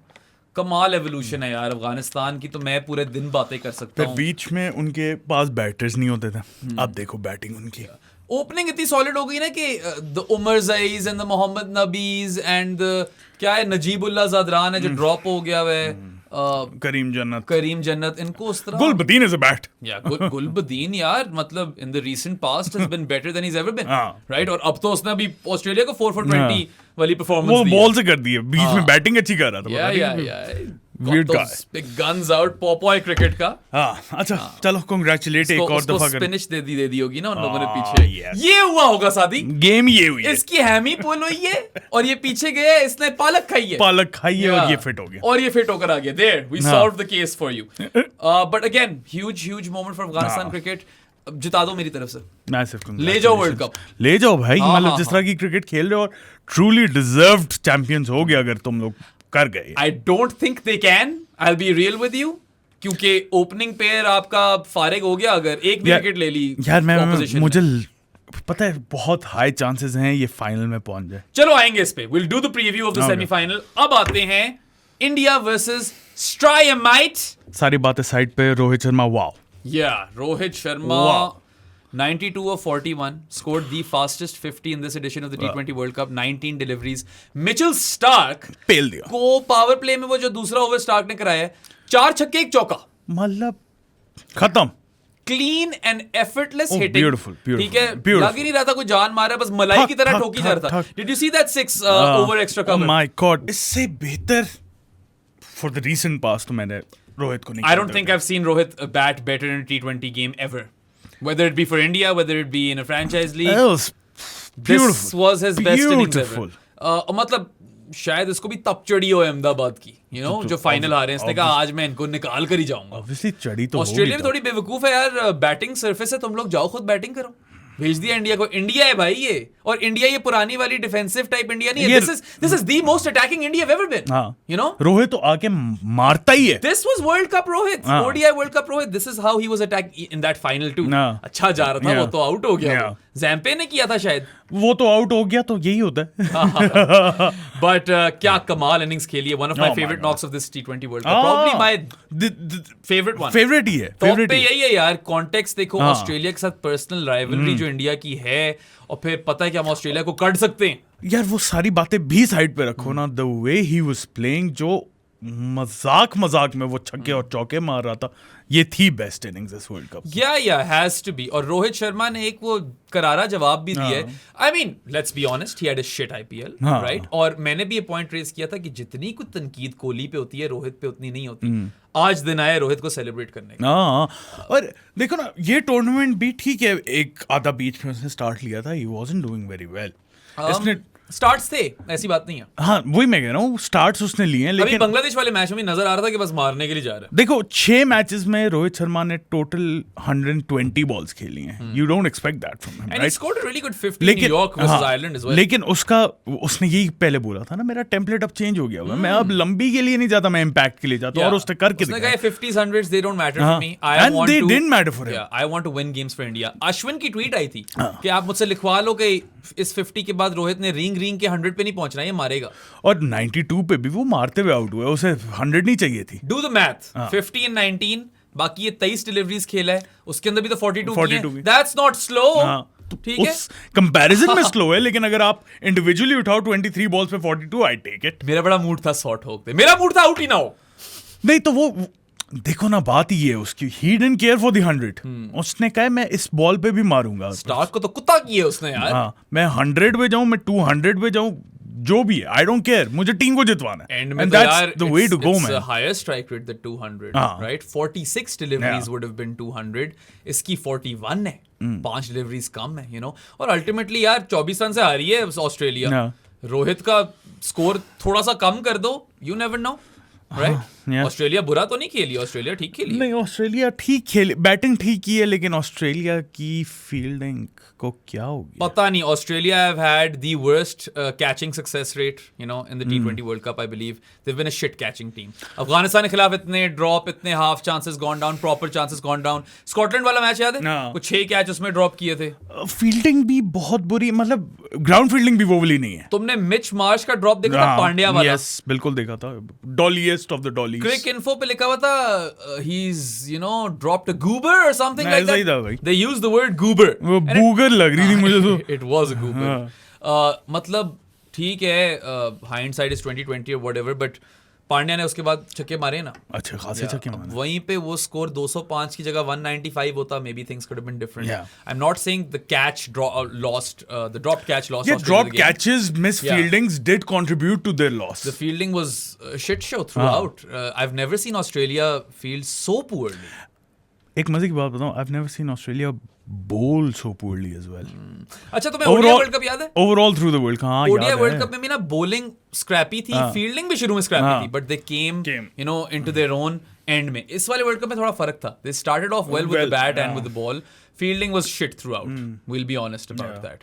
Speaker 2: कमाल एवोल्यूशन है यार अफगानिस्तान की, तो मैं पूरे दिन बातें कर सकता हूँ।
Speaker 1: बीच में उनके पास बैटर्स नहीं होते थे, अब देखो बैटिंग उनकी।
Speaker 2: ओपनिंग इतनी सॉलिड हो गई ना कि the Omarzais and the Mohammad Nabis and क्या है, नजीबुल्लाह ज़दरान है जो ड्रॉप हो गया है,
Speaker 1: करीम जन्नत
Speaker 2: इनको उस तरह
Speaker 1: Gulbadin is a bat
Speaker 2: Gulbadin यार मतलब in the recent past has been better than he has ever been
Speaker 1: हाँ।
Speaker 2: राइट और अब तो उसने अभी ऑस्ट्रेलिया को 4 for 20 वाली परफॉर्मेंस
Speaker 1: वो
Speaker 2: दी
Speaker 1: बॉल से कर दी है बीच में बैटिंग अच्छी कर रहा था
Speaker 2: Weird guy. Big guns out Popeye cricket का
Speaker 1: हाँ अच्छा चलो कांग्रेचुलेट एक और दफा कर
Speaker 2: स्पिनिश दे दी होगी ना उन लोगों ने पीछे ये हुआ होगा सादी
Speaker 1: गेम ये हुई है
Speaker 2: इसकी हैमी पुल हुई है और ये पीछे गया इसने पालक खाई है
Speaker 1: और ये फिट हो गया
Speaker 2: और ये फिट होकर आ गया there we solve the case for you but again huge moment for Afghanistan cricket जिता दो मेरी तरफ से ले जाओ वर्ल्ड कप
Speaker 1: ले जाओ भाई मतलब जिस तरह की क्रिकेट खेल रहे हो और ट्रूली डिजर्व्ड चैंपियंस हो गए अगर तुम लोग कर गए
Speaker 2: I don't think they can. I'll be real with you. क्योंकि ओपनिंग पेयर आपका फारिग हो गया अगर एक भी विकेट ले ली
Speaker 1: यार मैं मुझे पता है बहुत हाई चांसेस हैं ये फाइनल में पहुंच जाए
Speaker 2: चलो आएंगे इस पे will do the preview of the semifinal अब आते हैं इंडिया वर्सेस स्ट्रायमाइट
Speaker 1: सारी बातें साइड पे Rohit Sharma wow
Speaker 2: Rohit Sharma 92 of 41 scored the fastest 50 in this edition of the T20 World Cup 19 deliveries Mitchell Starc
Speaker 1: पेल दिया
Speaker 2: को पावर प्ले में वो जो दूसरा ओवर स्टार्क ने कराया 4 छक्के 1 चौका
Speaker 1: मतलब खत्म
Speaker 2: clean and effortless
Speaker 1: Oh,
Speaker 2: hitting
Speaker 1: beautiful, beautiful,
Speaker 2: ठीक है
Speaker 1: beautiful.
Speaker 2: लग ही नहीं रहा था कोई जान मारा बस मलाई की तरह ठोकी जा रहा था did you see that 6 over extra cover
Speaker 1: my God इससे बेहतर फॉर द रीसेंट पास्ट तो मैंने रोहित को नहीं
Speaker 2: I don't think I've seen Rohit bat better in a T20 game ever whether it be for India whether it be in a franchise league this was his best innings ever मतलब शायद इसको भी तप चढ़ी हो अहमदाबाद की you know जो final हारे हैं इसने कहा आज मैं इनको निकाल कर ही जाऊंगा
Speaker 1: ऑब्वियसली चढ़ी तो
Speaker 2: ऑस्ट्रेलिया में थोड़ी बेवकूफ है यार बैटिंग सरफेस है तुम लोग जाओ खुद बैटिंग करो भेज दिया इंडिया को इंडिया है भाई ये और इंडिया ये पुरानी वाली डिफेंसिव टाइप इंडिया नहीं है this is the most attacking India have ever been you know
Speaker 1: Rohit तो आके मारता ही है
Speaker 2: this was world cup Rohit ODI world cup Rohit this is how he was attack in that final too अच्छा जा रहा था वो तो आउट हो गया जैम्पे ने किया था शायद
Speaker 1: वो तो आउट हो गया तो यही होता है
Speaker 2: बट क्या कमाल इनिंग्स खेली है one of my favourite knocks of this T20 world cup probably my favourite one
Speaker 1: favourite ही है
Speaker 2: टॉप पे यही है यार कॉन्टेक्स्ट देखो ऑस्ट्रेलिया के साथ पर्सनल राइवलरी जो इंडिया की है और फिर पता है कि हम ऑस्ट्रेलिया को कट सकते हैं
Speaker 1: यार वो सारी बातें भी साइड पे रखो ना the way he was playing जो मजाक में वो छक्के और चौके मार रहा था ये थी बेस्ट इनिंग्स इस वर्ल्ड कप
Speaker 2: या हैज टू बी और रोहित शर्मा ने एक वो करारा जवाब भी दिया है I mean let's be honest he had a shit IPL right और मैंने भी ये पॉइंट रेज किया था कि जितनी कुछ तनकीद कोहली पे होती है रोहित पे उतनी नहीं होती आज दिन आया रोहित को सेलिब्रेट करने का
Speaker 1: और देखो ना ये टूर्नामेंट भी ठीक है एक आधा बीच में उसने स्टार्ट लिया था he wasn't doing very well इसने
Speaker 2: स्टार्ट्स थे ऐसी बात नहीं है
Speaker 1: हाँ वही मैं कह रहा हूँ स्टार्ट्स उसने लिए हैं लेकिन
Speaker 2: बांग्लादेश वाले मैच में नजर आ रहा था कि बस मारने के लिए जा रहा है
Speaker 1: देखो 6 मैचेस में रोहित शर्मा ने टोटल 120 बॉल्स खेली हैं you don't expect that from him
Speaker 2: right he scored a really good 50 in New York versus Ireland as well
Speaker 1: लेकिन उसने यही पहले बोला था ना मेरा टेम्पलेट अब चेंज हो गया हुआ मैं अब लंबी के लिए नहीं जाता मैं इंपैक्ट के लिए जाता हूं और उसने करके
Speaker 2: दिखाया उसने कहा 50s 100s they don't matter for me I want
Speaker 1: to didn't matter for him
Speaker 2: I want to win games for India Ashwin की ट्वीट आई थी कि आप मुझसे लिखवा लो कि इस 50 के बाद रोहित ने रिंग के 100 पे नहीं पहुंचना ये मारेगा
Speaker 1: और 92 पे भी वो मारते हुए आउट हुआ उसे 100 नहीं चाहिए थी
Speaker 2: डू द मैथ 50 एंड 19 बाकी ये 23 डिलीवरीज खेला है उसके अंदर भी तो 42 दैट्स नॉट स्लो ठीक है
Speaker 1: उस कंपैरिजन में स्लो है लेकिन अगर आप इंडिविजुअली उठाओ 23 बॉल्स पे 42 आई टेक इट
Speaker 2: मेरा बड़ा मूड था शॉट होक दे मेरा मूड था आउट ही ना हो
Speaker 1: नहीं तो वो देखो ना बात ये है उसकी he didn't care for the 100 उसने कहा मैं इस बॉल पे भी मारूंगा
Speaker 2: स्टार्क को तो कुत्ता किया उसने यार
Speaker 1: मैं 100 पे जाऊं मैं 200 पे जाऊं जो भी है आई डोंट केयर मुझे टीम को जितवाना है
Speaker 2: and that's
Speaker 1: the way to go man
Speaker 2: highest strike rate the 200 right 46 deliveries would have been 200 इसकी 41 है 5 डिलीवरीज कम है यू नो और अल्टीमेटली यार 24 रन से हारी है ऑस्ट्रेलिया रोहित का स्कोर थोड़ा सा कम कर दो you never know right Australia बुरा तो नहीं खेली ऑस्ट्रेलिया ठीक खेली
Speaker 1: नहीं ऑस्ट्रेलिया ठीक खेली बैटिंग ठीक की है लेकिन ऑस्ट्रेलिया की फील्डिंग को क्या हो गया
Speaker 2: पता नहीं Australia have had the worst catching success rate you know in the T20 world cup I believe they have been a shit catching team Afghanistan के खिलाफ इतने ड्रॉप इतने half chances gone down proper chances gone down Scotland वाला match याद है कुछ 6 catch उसमें drop किए थे
Speaker 1: फील्डिंग भी बहुत बुरी मतलब ग्राउंड फील्डिंग भी वो वाली नहीं है
Speaker 2: तुमने मिच मार्श का ड्रॉप देखा था पांड्या वाला
Speaker 1: यस बिल्कुल देखा था dolliest of the dollies
Speaker 2: Cricinfo पे लिखा हुआ था he is you know dropped a goober और something like that they use the word goober
Speaker 1: वो बूगर लग रही थी मुझे तो
Speaker 2: इट वाज अ गूबर मतलब ठीक है हाइंडसाइट इज 2020 और व्हाटएवर बट पांड्या ने उसके बाद छक्के मारे ना,
Speaker 1: अच्छा खासे छक्के मारे,
Speaker 2: वहीं पे वो स्कोर 205 की जगह 195 होता, may be things could have been different.
Speaker 1: Yeah.
Speaker 2: I am not saying the catch lost, the dropped catch lost.
Speaker 1: yeah, drop catches, missed fieldings did contribute to their loss.
Speaker 2: The fielding was a shit show throughout. I've never seen Australia field so poorly.
Speaker 1: एक मजे की बात बताऊं, I've never seen Australia bowl so poorly as well.
Speaker 2: अच्छा, तुम्हें ODI world cup याद है?
Speaker 1: Overall through the World Cup, हाँ
Speaker 2: ओडीआई
Speaker 1: याद
Speaker 2: वर्ल्ड
Speaker 1: है.
Speaker 2: कप में भी ना bowling scrappy थी, fielding भी शुरू में scrappy थी, but they came. You know, into their own end में. इस वाले वर्ल्ड कप में थोड़ा फर्क था. They started off well with the bat and with the ball. Fielding was shit throughout. We'll be honest about that.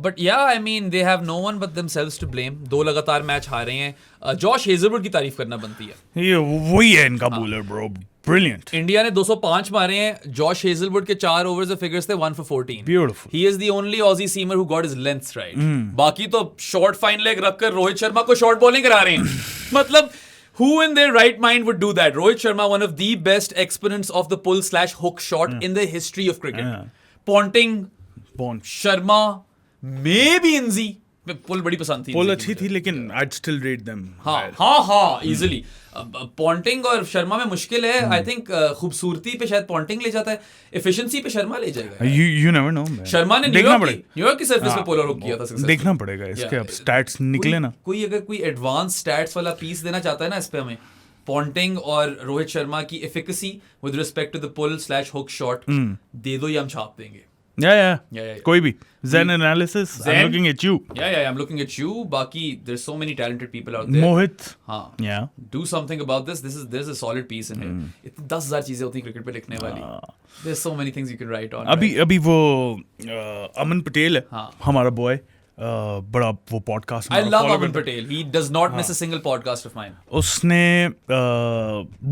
Speaker 2: But yeah, I mean, they have no one but themselves to blame. 2 लगातार match हारे हैं. Josh Hazlewood की तारीफ करना बनती है.
Speaker 1: ये वही है इनका bowler bro, brilliant.
Speaker 2: इंडिया ने 205 मारे हैं. जॉश हेजलवुड के 4 ओवर्स के फिगर्स थे 1 for 14.
Speaker 1: Beautiful.
Speaker 2: He is the only Aussie seamer who got his lengths right. बाकी तो शॉर्ट फाइन लेग रखकर रोहित शर्मा को शॉर्ट बॉलिंग करा रहे हैं. मतलब who in their right mind would do that? Rohit Sharma, one of the best exponents of the pull/hook shot in the history of cricket. Ponting, Sharma, maybe Inzi. पुल बड़ी पसंद थी.
Speaker 1: पुल अच्छी थी लेकिन I'd still rate them.
Speaker 2: हाँ easily. Ponting और शर्मा में मुश्किल है. आई थिंक खूबसूरती पे शायद पॉन्टिंग ले जाता है, एफिशिएंसी पे शर्मा ले जाएगा.
Speaker 1: You never know.
Speaker 2: शर्मा ने न्यूयॉर्क की सरफेस पे पोलर हुक किया था.
Speaker 1: देखना पड़ेगा इसके अब स्टैट्स निकले ना.
Speaker 2: कोई अगर कोई एडवांस स्टैट्स वाला पीस देना चाहता है ना इस पे हमें, पॉन्टिंग और रोहित शर्मा की efficacy with respect to the pull hook shot दे दो, ये हम छाप देंगे.
Speaker 1: Yeah. कोई भी Zen analysis. I'm looking at you.
Speaker 2: Yeah, I'm looking at you. बाकी there's so many talented people out there.
Speaker 1: Mohit.
Speaker 2: हाँ.
Speaker 1: Yeah.
Speaker 2: Do something about this. There's a solid piece in here. इतनी 10,000 चीजें होती हैं cricket पे लिखने वाली. There's so many things you can write on.
Speaker 1: अभी वो अमन पटेल है,
Speaker 2: हाँ.
Speaker 1: हमारा बॉय, बड़ा वो podcast.
Speaker 2: I love Aman Patel. He does not miss a single podcast of mine.
Speaker 1: उसने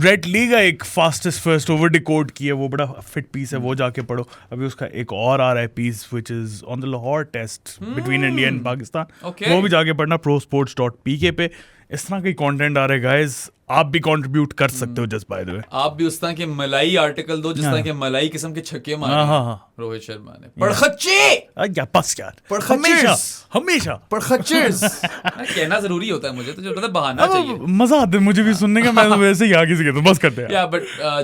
Speaker 1: रेड लीग का एक फास्टेस्ट फर्स्ट ओवर डिकोड किया, वो बड़ा फिट पीस है, वो जाके पढ़ो. अभी उसका एक और आ रहा है piece which is on the Lahore test between India and Pakistan. वो भी जाके पढ़ना prosports.pk पे. इस तरह के कंटेंट आ रहे गाइस, आप भी कंट्रीब्यूट कर सकते हो. जस्ट बाय द वे
Speaker 2: आप भी उस तरह के मलाई आर्टिकल दो जिस तरह के मलाई किस्म के छक्के मारे रोहित शर्मा ने. पड़खच्चे
Speaker 1: बस यार, हमेशा
Speaker 2: पड़खच्चेस कहना जरूरी होता है मुझे, तो जो मतलब बहाना चाहिए.
Speaker 1: मजा आता है मुझे भी सुनने का. मैं वैसे ही आगे से कहता हूं, बस करते हैं.
Speaker 2: या बट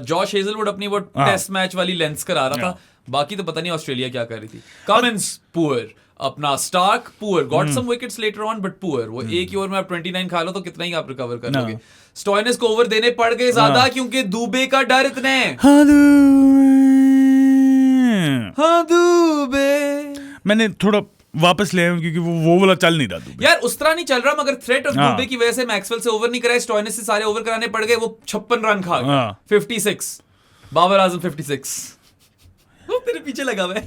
Speaker 2: जॉश हेजलवुड अपनी वो टेस्ट मैच वाली लेंस करा रहा था. बाकी तो पता नहीं ऑस्ट्रेलिया क्या कर रही थी. कमिंस पुअर, अपना Starc poor, got some wickets later on but poor. वो एक ही ओवर में आप 29 खा लो तो कितना ही आप रिकवर कर लोगे. स्टोइनिस को ओवर देने पड़ गए ज्यादा क्योंकि दुबे का डर इतने. हाँ दुबे मैंने
Speaker 1: थोड़ा वापस ले आया क्योंकि वो वाला चल नहीं रहा दुबे.
Speaker 2: यार उस तरह नहीं चल रहा, मगर थ्रेट ऑफ दुबे की वजह से मैक्सवेल से ओवर नहीं कराए, स्टोइनिस से सारे ओवर कराने पड़ गए. वो 56 रन खा गया. 56, बाबर आजम 56. वो तेरे पीछे लगा हुआ है.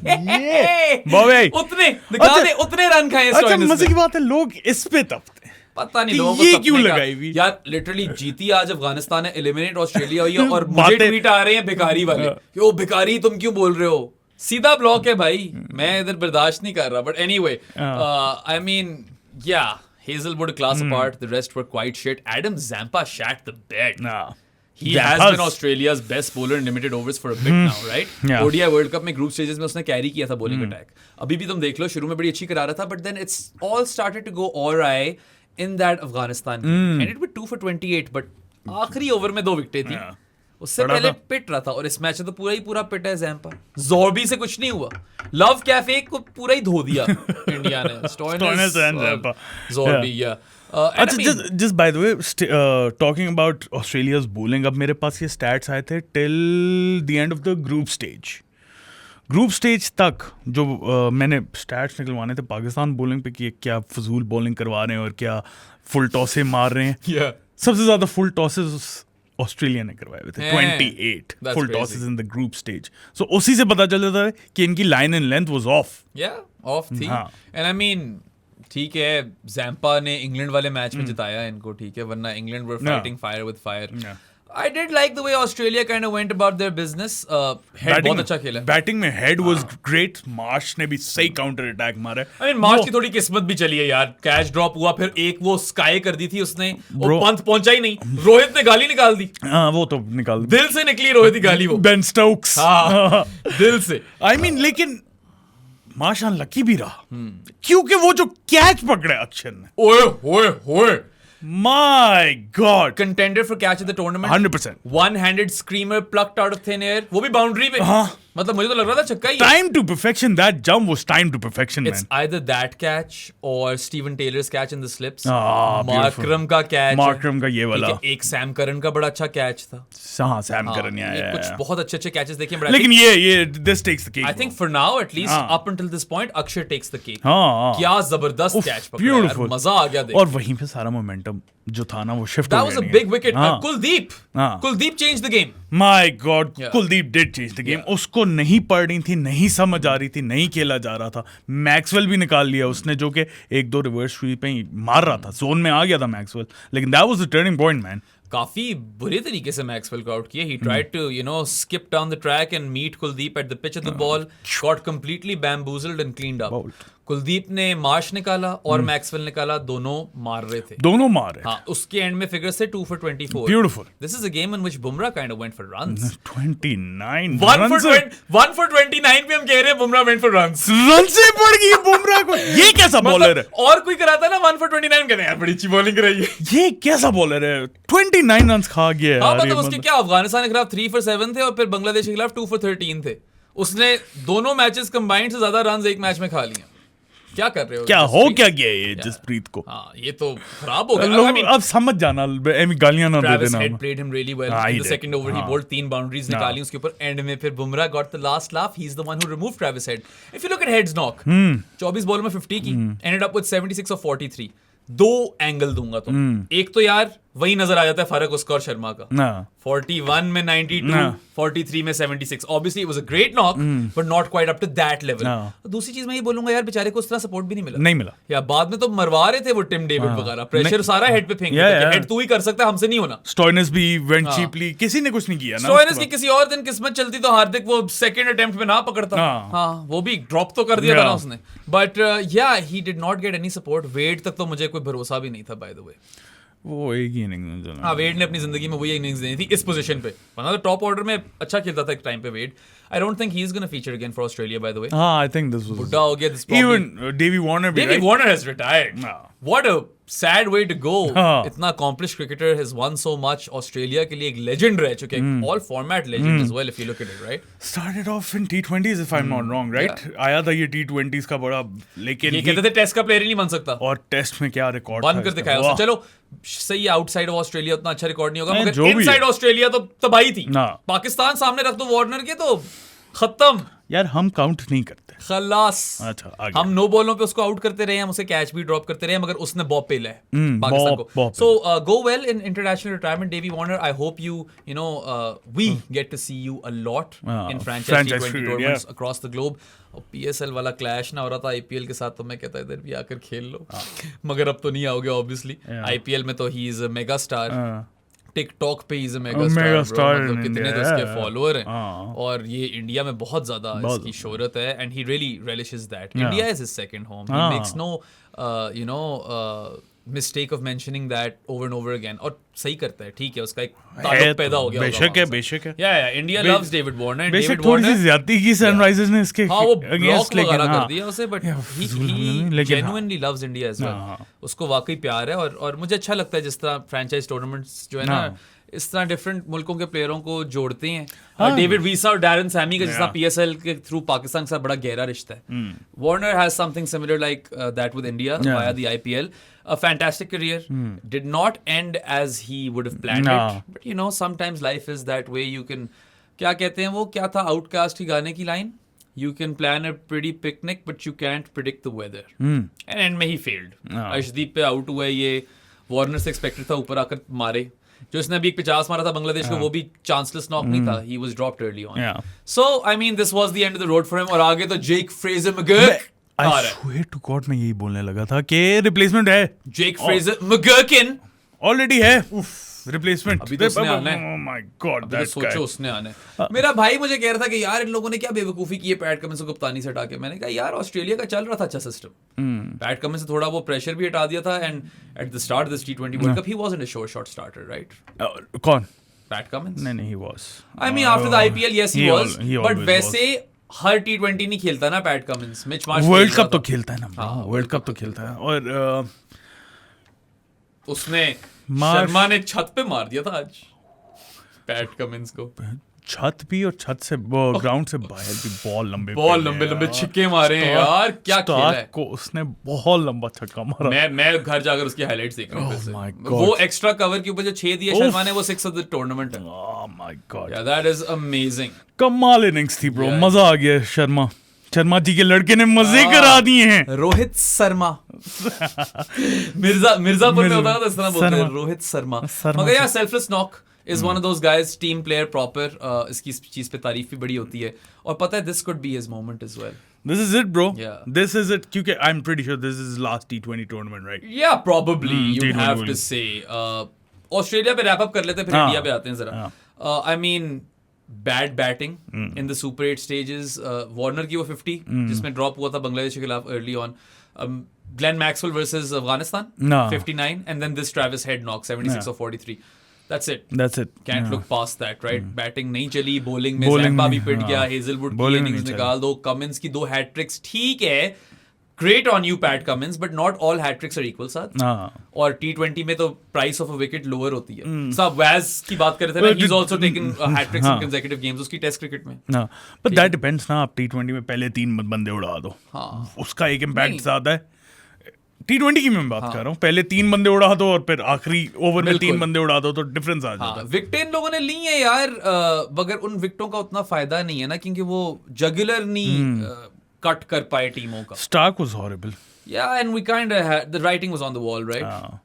Speaker 2: उतने रन खाए.
Speaker 1: अच्छा मजे की बात है, लोग इस पे तपते हैं,
Speaker 2: पता नहीं लोगों को
Speaker 1: ये क्यों लगाई हुई.
Speaker 2: यार लिटरली जीती आज अफगानिस्तान है, एलिमिनेट ऑस्ट्रेलिया हुई है, और मुझे ट्वीट आ रहे हैं भिखारी वाले कि ओ भिखारी तुम क्यों बोल रहे हो. सीधा ब्लॉक है भाई, मैं इधर बर्दाश्त नहीं कर रहा. बट एनीवे, आई मीन या Hazelwood class apart, the rest were quite shit. Adam Zampa shat the bed. He has been Australia's best bowler in limited overs for a bit now, right?
Speaker 1: Yeah.
Speaker 2: ODI World Cup में group stages में उसने carry किया था bowling attack. अभी भी तुम देख लो, शुरू में बड़ी अच्छी करा रहा था, but then it's all started to go awry in that Afghanistan game. Ended with 2 for 28, but आखिरी ओवर में 2 विकेटें थी. उससे पहले पिट रहा था, और इस मैच में तो पूरा ही पूरा पिट है ज़ैम्पा. ज़ॉर्बी से कुछ नहीं हुआ. लव कैफे को पूरा ही धो दिया इंडिया ने. स्टोइनिस एंड ज़ैम्पा, ज़ॉर्बी या.
Speaker 1: अच्छा, just by the way, talking about Australia's bowling, अब मेरे पास ये stats आए थे till the end of the group stage तक जो मैंने stats निकलवाने थे पाकिस्तान bowling पे कि क्या फजूल bowling करवा रहे हैं और क्या फुल टॉसे मार रहे हैं. सबसे ज्यादा फुल टॉसेस ऑस्ट्रेलिया ने करवाए हुए थे, 28 full tosses in the group stage. So उसी से पता चल जाता है कि इनकी line and length was
Speaker 2: off थी. एंड आई मीन ठीक है, ज़ैम्पा ने इंग्लैंड वाले मैच में जिताया इनको, ठीक है, वरना England were fighting fire with fire. I did like the way Australia kind of went about their business. Head बहुत अच्छा खेला.
Speaker 1: Batting में head was great. Marsh ने भी सही counter attack मारा.
Speaker 2: I mean Marsh की थोड़ी किस्मत भी चली है यार. Catch drop हुआ, फिर एक वो sky कर दी थी उसने, वो पंत पहुंचा ही नहीं. रोहित ने गाली निकाल दी.
Speaker 1: हाँ वो तो निकाल दी.
Speaker 2: दिल से निकली रोहित की गाली वो. Ben
Speaker 1: Stokes.
Speaker 2: हाँ दिल से.
Speaker 1: I mean लेकिन माशाल्लाह लकी भी रहा, क्योंकि वो जो कैच पकड़े अक्षर ने.
Speaker 2: ओए
Speaker 1: My God.
Speaker 2: Contender for catch of the tournament.
Speaker 1: 100%.
Speaker 2: One-handed screamer plucked out of thin air. वो भी बाउंड्री पे.
Speaker 1: हाँ.
Speaker 2: मतलब मुझे तो लग रहा था छक्का ही है.
Speaker 1: Time to perfection. That jump was time to perfection,
Speaker 2: It's
Speaker 1: man.
Speaker 2: either that catch or Steven Taylor's catch in the slips.
Speaker 1: Ah, beautiful.
Speaker 2: Markram का catch.
Speaker 1: Markram का ये वाला.
Speaker 2: एक Sam Curran का बड़ा अच्छा catch था.
Speaker 1: हाँ, Sam Curran,
Speaker 2: ये
Speaker 1: yeah.
Speaker 2: कुछ बहुत अच्छे catches देखे हैं.
Speaker 1: लेकिन ये this takes the cake.
Speaker 2: I think for now at least up until this point Akshay takes the cake.
Speaker 1: हाँ.
Speaker 2: क्या जबरदस्त catch पकड़ा यार.
Speaker 1: Beautiful.
Speaker 2: मजा आ गया देख.
Speaker 1: और वहीं पे सारा momentum जो था ना वो shift हो
Speaker 2: That
Speaker 1: गया.
Speaker 2: was a big wicket. Kuldeep.
Speaker 1: हाँ.
Speaker 2: Kuldeep changed the game.
Speaker 1: My God,
Speaker 2: Yeah.
Speaker 1: Kuldeep did change the game. उसको नहीं पढ़ रही थी, नहीं समझ आ रही थी, नहीं खेला जा रहा था. मैक्सवेल भी निकाल लिया उसने, जो कि एक दो रिवर्स स्वीप पे ही मार रहा था. जोन में आ गया था मैक्सवेल. लेकिन that was the turning point, man.
Speaker 2: काफी बुरे तरीके से मैक्सवेल को आउट किया. He tried to, skip down the track and meet Kuldeep at the pitch of the ball. Got completely bamboozled and cleaned up.
Speaker 1: Bowled.
Speaker 2: Kuldeep ने Marsh निकाला और Maxwell निकाला, दोनों मार रहे थे.
Speaker 1: दोनों मार रहे थे.
Speaker 2: हाँ, उसके एंड में फिगर से 2 for 24.
Speaker 1: Beautiful.
Speaker 2: This is a game in which Bumrah kind of went for runs.
Speaker 1: 29
Speaker 2: 1 for 29 पे हम कह रहे हैं Bumrah went for runs.
Speaker 1: Run से पड़ गई बुमराह को. ये कैसा बॉलर है?
Speaker 2: और कोई कराता ना 1 for 29 कहते हैं यार बड़ी अच्छी बॉलिंग कराई है.
Speaker 1: ये कैसा बॉलर है? 29 रन खा गया यार.
Speaker 2: हाँ, मतलब उसके क्या अफगानिस्तान के खिलाफ 3 for 7 थे और फिर बांग्लादेश के खिलाफ 2 for 13 थे. उसने दोनों मैचेस कंबाइंड से ज्यादा रन एक मैच में खा लिए. क्या कर रहे हो?
Speaker 1: क्या हो क्या गया ये जसप्रीत को?
Speaker 2: हाँ, ये तो खराब हो गया.
Speaker 1: लोग अब समझ जाना, गालियां ना दे
Speaker 2: Travis
Speaker 1: देना.
Speaker 2: Head played him really well. In the second over, he bowled 3 boundaries निकाली उसके ऊपर. एंड में फिर Bumrah got the last laugh. He's the one who removed Travis Head. If you look at Head's knock, 24 ball में 50 की, ended up with 76 or 43. 2 angle दूंगा तो. एक तो यार वही नजर आ जाता है फर्क उसका और शर्मा का. 41 में 92, 43 में 76. Obviously it was a great knock, but not quite up to that level. दूसरी चीज मैं ये बोलूंगा यार, बेचारे को उस तरह सपोर्ट भी नहीं मिला. या बाद में तो मरवा रहे थे वो टिम डेविड वगैरह. प्रेशर सारा हेड पे फेंक रहे थे. हेड तू ही कर सकता है, हमसे नहीं होना.
Speaker 1: स्टोइनिस भी वेंट चीपली, किसी ने कुछ नहीं किया ना.
Speaker 2: स्टोइनिस की किसी और दिन किस्मत चलती तो हार्दिक वो सेकंड अटेम्प्ट में ना पकड़ता. हाँ, वो भी ड्रॉप तो कर दिया था ना उसने. But yeah he did not get any support. Wade तक तो मुझे कोई भरोसा भी नहीं था, बाय द वे.
Speaker 1: वो एक ही इनिंग्स में.
Speaker 2: हाँ, वेड ने अपनी जिंदगी में वही इनिंग्स देनी थी इस पोजीशन पे. वरना तो टॉप ऑर्डर में अच्छा खेलता था एक टाइम पे वेड. I don't think he's going to feature again for Australia, by the way.
Speaker 1: I think this was...
Speaker 2: बुड्ढा हो गया.
Speaker 1: Even Davey Warner भी, right?
Speaker 2: Warner has retired. What a sad way to go. इतना accomplished cricketer has won so much. Australia के लिए एक legend रह चुके हैं. All format legend as well, if you look at it, right?
Speaker 1: Started off in T20s, if I'm not wrong, right? आया था ये T20s का बड़ा, लेकिन
Speaker 2: ये कहते थे टेस्ट का प्लेयर ही नहीं बन सकता.
Speaker 1: और टेस्ट में क्या रिकॉर्ड था.
Speaker 2: बन कर दिखाया उसने. चलो सही है, आउटसाइड ऑफ ऑस्ट्रेलिया उतना अच्छा रिकॉर्ड नहीं होगा, मगर इनसाइड ऑस्ट्रेलिया तो तबाही थी. पाकिस्तान सामने रख दो वार्नर के तो खत्म
Speaker 1: यार. हम काउंट नहीं करते.
Speaker 2: खलास.
Speaker 1: अच्छा,
Speaker 2: हम 9 बॉलों पे उसको आउट करते रहे, हम उसे कैच भी ड्रॉप करते रहे, मगर उसने बॉब पे लिया पाकिस्तान को. So go well in international retirement Davey Warner. I hope you we get to see you a lot in franchise T20 tournaments across the globe. और PSL वाला क्लैश ना हो रहा था IPL के साथ, तो मैं कहता इधर भी आकर खेल लो. मगर अब तो नहीं आओगे ऑब्वियसली. IPL में तो ही is a mega star. TikTok पे इज अ मेगा स्टार. मतलब कितने तो उसके फॉलोअर हैं. और ये इंडिया में बहुत ज्यादा इसकी शोहरत है. And he really relishes that. India is his second home. He makes no mistake of mentioning that over and over again. और सही करता है. ठीक है, उसका एक ताल्लुक पैदा हो गया.
Speaker 1: बेशक है.
Speaker 2: Yeah, India loves David Warner.
Speaker 1: बेशक थोड़ी सी ज्यादती की सनराइजर्स ने इसके
Speaker 2: वो ब्लॉक वगैरह कर दिया उसे, but he genuinely loves India as well. उसको वाकई प्यार है. और मुझे अच्छा लगता है जिस तरह फ्रेंचाइज टूर्नामेंट्स जो है ना इस तरह डिफरेंट मुल्कों के प्लेयरों को जोड़ते हैं. डेविड वीसा और डैरन सैमी का जिस तरह PSL के थ्रू पाकिस्तान के साथ बड़ा गहरा रिश्ता है. Warner has something similar like that with India via the IPL. A fantastic career. Did not end as he would have planned it. But sometimes life is that way. You can, क्या कहते हैं वो, क्या था outcast की गाने की line? You can plan a pretty picnic, but you can't predict the weather. And end में ही failed. अर्शदीप पे आउट हुआ है ये. वार्नर से एक्सपेक्टेड था ऊपर आकर मारे. जो इसने अभी 50 मारा था बांग्लादेश को, वो भी चांसलेस नॉक नहीं था. He was dropped early on. So I mean, this was the end of the road for him. और आगे तो Jake Fraser McGurk.
Speaker 1: I swear to God मैं यही बोलने लगा था कि रिप्लेसमेंट है.
Speaker 2: Jake Fraser McGurkin
Speaker 1: ऑलरेडी है. रिप्लेसमेंट
Speaker 2: अभी तो उसने आना है.
Speaker 1: Oh my God,
Speaker 2: अभी तो सोचो उसने आना है. मेरा भाई मुझे कह रहा था कि यार इन लोगों ने क्या बेवकूफी की है पैट कमिंस को कप्तानी से हटा के. मैंने कहा यार ऑस्ट्रेलिया का चल रहा था अच्छा सिस्टम. पैट कमिंस से थोड़ा वो प्रेशर भी हटा दिया था. And at the start of this T20 world cup he wasn't a short starter, right?
Speaker 1: कौन?
Speaker 2: Pat Cummins?
Speaker 1: नहीं, he was.
Speaker 2: I mean after the IPL yes he was. But वैसे हर T20 नहीं खेलता ना PAT Cummins. Mitch Marsh
Speaker 1: world cup तो खेलता है ना. वर्ल्ड कप तो खेलता है. और
Speaker 2: उसने शर्मा ने छत पे मार दिया था आज पैट कमिंस को।
Speaker 1: छत भी और छत से ग्राउंड से बाहर भी
Speaker 2: बॉल लंबे छिक्के मारे हैं यार, क्या खेला है
Speaker 1: को उसने बहुत लंबा छक्का मारा।
Speaker 2: मैं घर जाकर उसकी हाइलाइट्स देख रहा हूं।
Speaker 1: my God.
Speaker 2: वो एक्स्ट्रा कवर के ऊपर जो 6 दिया शर्मा ने, वो 6 ऑफ द टूर्नामेंट है।
Speaker 1: Oh my God.
Speaker 2: Yeah, that is amazing.
Speaker 1: कमाल इनिंग्स थी ब्रो,
Speaker 2: Yeah.
Speaker 1: मजा आ गया। शर्मा जी के लड़के ने मजे करा दिए हैं।
Speaker 2: रोहित शर्मा मिर्जापुर में होता है तो इस तरह बोलते हैं, रोहित शर्मा। मगर यार selfless knock is one of those guys, team player proper, इसकी चीज पे तारीफ भी बड़ी होती है। और पता है this could be his moment as well.
Speaker 1: This is it, bro.
Speaker 2: Yeah.
Speaker 1: This is it. क्योंकि I'm pretty sure this is his last T20 tournament, right?
Speaker 2: Yeah, probably. You'd
Speaker 1: T20
Speaker 2: have
Speaker 1: will.
Speaker 2: to say. Australia पे wrap up कर लेते हैं, फिर India पे आते हैं जरा। I mean, bad batting in the Super 8 stages. Warner की वो 50 जिसमें ड्रॉप हुआ था बांग्लादेश के खिलाफ early on. Glenn Maxwell versus Afghanistan, 59, and then this Travis Head knock, 76 or 43. That's it. Can't look past that, right? Batting नहीं चली, bowling में ज़ैम्पा भी पिट गया, हेजलवुड की इनिंग्स निकाल दो, कमिंस की 2 हैट्रिक्स ठीक है, great on you Pat Cummins, but not all hat-tricks are equal साथ। और T20 में तो price of a wicket lower होती है। सब Waz की बात कर रहे थे ना, he's also taken hat-tricks in consecutive games उसकी टेस्ट क्रिकेट में।
Speaker 1: But that depends ना, आप T20 में पहले 3 बंदे उड़ा दो, उसका एक इम्पैक्ट ज्यादा है। T20 की मैं बात कर रहा हूँ, पहले 3 बंदे उड़ा दो और फिर आखिरी ओवर में 3 बंदे उड़ा दो तो डिफरेंस आ जाता है।
Speaker 2: विकेटें इन लोगों ने ली है यार, मगर उन विकेटों का उतना फायदा नहीं है ना, क्योंकि वो जगुलर नहीं कट कर पाए टीमों का।
Speaker 1: Stark was horrible.
Speaker 2: Yeah, and we kind of had the writing was on the wall, right?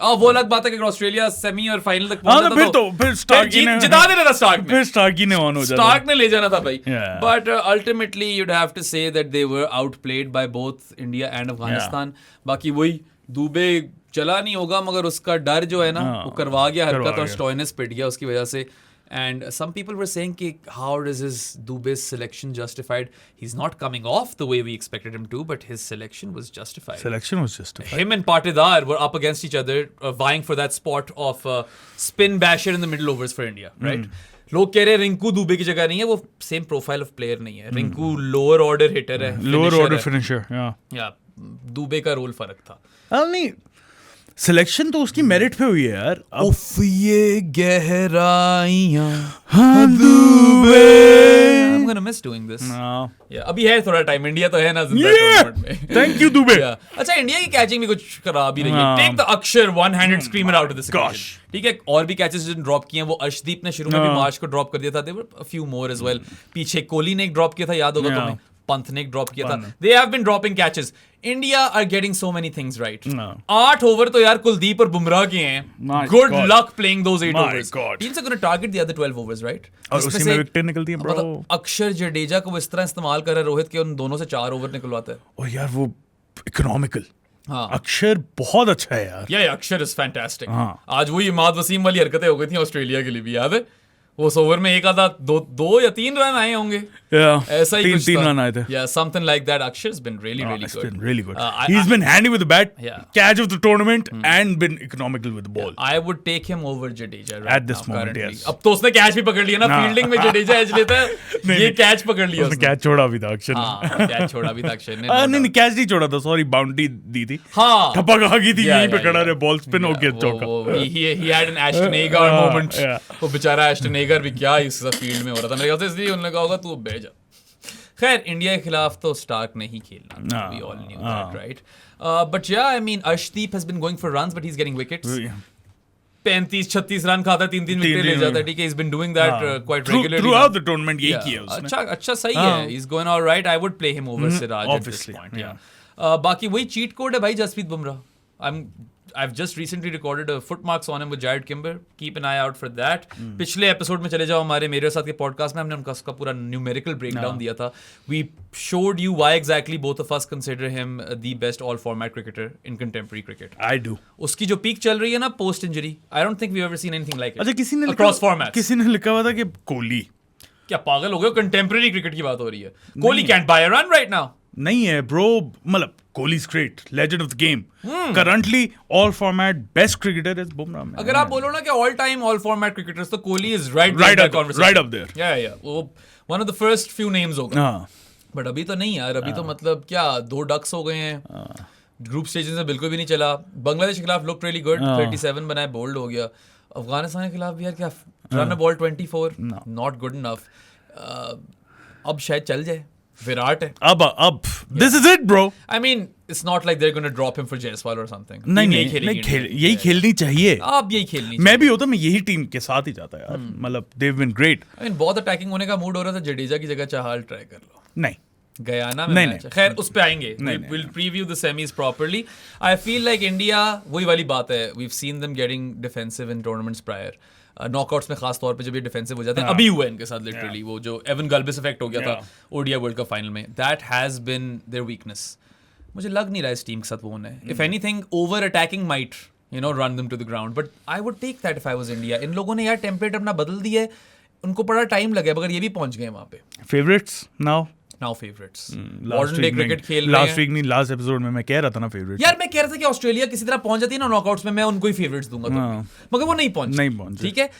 Speaker 2: वो अलग बात है कि ऑस्ट्रेलिया सेमी और फाइनल तक पहुंचा था,
Speaker 1: फिर स्टार्क ने
Speaker 2: जिता देना था, स्टार्क
Speaker 1: ने ऑन हो जाता,
Speaker 2: स्टार्क ने ले जाना था भाई। But ultimately you'd have to say that they were outplayed by both India and Afghanistan. बाकी वही दुबे चला नहीं होगा, मगर उसका डर जो है ना वो करवा गया हरकत, और स्टॉइनिस पिट गया उसकी वजह से। And some people were saying कि how is his Dubé's selection justified? He's not coming off the way we expected him to, but his selection was justified. Him and Patidar were up against each other, vying for that spot of spin basher in the middle overs for India, right? लोग कह रहे हैं रिंकू दुबे की जगह नहीं है, वो same profile of player नहीं है। रिंकू लोअर ऑर्डर हिटर है,
Speaker 1: लोअर ऑर्डर फिनिशर,
Speaker 2: या दुबे का रोल फर्क था।
Speaker 1: नहीं, सिलेक्शन तो उसकी मेरिट पे हुई है यार।
Speaker 2: उफ ये गहराइयां
Speaker 1: Dubey,
Speaker 2: I'm gonna miss doing this. अभी है थोड़ा टाइम, इंडिया तो है ना जिंदा टूर्नामेंट में।
Speaker 1: Thank you Dubey.
Speaker 2: अच्छा, इंडिया की कैचिंग भी कुछ खराब ही रही है। टेक द अक्षर one handed screamer out of this occasion. ठीक है, और भी कैचेस जिन ड्रॉप किए हैं, वो अर्शदीप ने शुरू में भी मार्च को ड्रॉप कर दिया था, there were a few more as well. पीछे कोहली ने एक ड्रॉप किया था, याद होगा तुम्हें, पंत ने एक ड्रॉप किया था। They have been dropping catches. India are getting so many things right. 8 over तो यार कुलदीप और बुमराह के हैं। Good luck playing those 8 overs. Teams are gonna target the other 12 overs right,
Speaker 1: और उसी में विकेट निकलती है ब्रो।
Speaker 2: अक्षर जडेजा को इस तरह इस्तेमाल कर रहा है रोहित के, उन दोनों से 4 ओवर निकलवाता है।
Speaker 1: और यार वो इकोनॉमिकल, अक्षर बहुत अच्छा है यार।
Speaker 2: या अक्षर इज फैंटास्टिक। आज वही इमाद वसीम वाली हरकतें हो गई थी ऑस्ट्रेलिया के लिए भी, याद है? उस ओवर में एक आधा 2 या 3 रन आए होंगे, ऐसा ही
Speaker 1: 3 रन आए थे।
Speaker 2: Yeah, something like that. Akshar's been really good.
Speaker 1: It's been really good. He's been handy with the bat, catch of the tournament, and been economical with the ball.
Speaker 2: I would take him over Jadeja right
Speaker 1: at this moment.
Speaker 2: currently.
Speaker 1: Yes.
Speaker 2: अब तो उसने catch भी पकड़ लिया ना, fielding में Jadeja as लेता है, ये कैच पकड़ लिया
Speaker 1: उसने। कैच छोड़ा भी था अक्षर
Speaker 2: ने, कैच छोड़ा भी था अक्षर ने।
Speaker 1: नहीं कैच नहीं छोड़ा था, सॉरी, बाउंड्री दी थी।
Speaker 2: हाँ,
Speaker 1: ठप्पा आ गई थी, यहीं पे खड़ा रहे, बॉल स्पिन हो गया, चौका।
Speaker 2: He had an Ashton Agar moment. वो बेचारा एस्टन एगर भी क्या इस फील्ड में हो रहा था, मेरे ख्याल से इसलिए उन्होंने कहा होगा तू बह जा। खैर, इंडिया के खिलाफ तो स्टार्क ने ही खेलना, we all knew that, right? But yeah, I mean, Arshdeep has been going for runs, but he's getting wickets. 35-36 run खाता है, 3-3 विकेट ले जाता है, ठीक है। He's been doing that quite regularly
Speaker 1: throughout the tournament. यही किया उसने।
Speaker 2: अच्छा सही है, he's going all right. I would play him over Siraj at this point. बाकी वही चीट कोड है भाई, Jasprit Bumrah. I've just recently recorded a foot marks on him with Jared Kimber. Keep an eye out for that. पिछले episode में चले जाओ हमारे मेरे साथ के पॉडकास्ट में, हमने उनका उसका पूरा न्यूमेरिकल ब्रेकडाउन दिया था. We showed you why exactly both of us consider him the best all format cricketer in contemporary cricket.
Speaker 1: I do.
Speaker 2: उसकी जो पीक चल रही है ना post injury, I don't think we've ever seen anything like it.
Speaker 1: अच्छा, किसी ने
Speaker 2: across formats.
Speaker 1: किसी ने लिखा हुआ था कि कोहली,
Speaker 2: क्या पागल हो गए? कंटेम्प्रेरी क्रिकेट की बात हो रही है. Kohli can't buy a run right now.
Speaker 1: नहीं है ब्रो, मतलब कोहली's great, legend of the game. Currently all format best cricketer is Bumrah.
Speaker 2: अगर आप बोलो ना कि all time all format cricketers, तो Kohli is right
Speaker 1: up there.
Speaker 2: Yeah. वो one of the first few names होगा. बट अभी तो नहीं यार, अभी तो मतलब क्या 2 डक्स हो गए हैं. ग्रुप स्टेजेस में बिल्कुल भी नहीं चला। बांग्लादेश के खिलाफ लुक रियली गुड, 37 बनाए, बोल्ड हो गया। अफगानिस्तान के खिलाफ भी यार क्या run ball 24, not good enough. अब शायद चल जाए, विराट है
Speaker 1: अब this is it bro.
Speaker 2: I mean it's not like they are gonna drop him for Jaiswal और समथिंग।
Speaker 1: नहीं यही खेलनी चाहिए।
Speaker 2: अब यही खेलनी
Speaker 1: मैं भी होता, मैं यही टीम के साथ ही जाता यार, मतलब they have been great.
Speaker 2: I mean बहुत अटैकिंग होने का मूड हो रहा था, जडेजा की जगह चाहल ट्राई कर लो।
Speaker 1: नहीं
Speaker 2: गयाना में मैच है, खैर उस पे आएंगे, we'll preview the semis properly. I feel like India, वही वाली बात है, we've seen them getting defensive in tournaments prior. Knockouts में खास तौर पे जब ये डिफेंसिव हो जाते हैं, अभी हुआ है इनके साथ लिटरली, वो जो एवन गल्बिस इफेक्ट हो गया था ओडीआई वर्ल्ड कप फाइनल में, that has been their weakness. मुझे लग नहीं रहा इस टीम के साथ वो होना है। If anything over attacking might run them to the ground, but I would take that if I was India. इन लोगों ने यार टेम्पलेट अपना बदल दिया है, उनको बड़ा टाइम लगे मगर ये भी पहुंच गए वहां पे।
Speaker 1: Favourites now
Speaker 2: favourites modern day cricket खेल रहे हैं।
Speaker 1: लास्ट वीक नहीं, लास्ट एपिसोड में मैं कह रहा था ना फेवरेट्स।
Speaker 2: यार मैं कह रहा था कि ऑस्ट्रेलिया किसी तरह पहुंच जाती है ना नॉकआउट्स में, मैं उनको ही फेवरेट्स दूंगा मगर वो नहीं पहुंचे। ठीक है,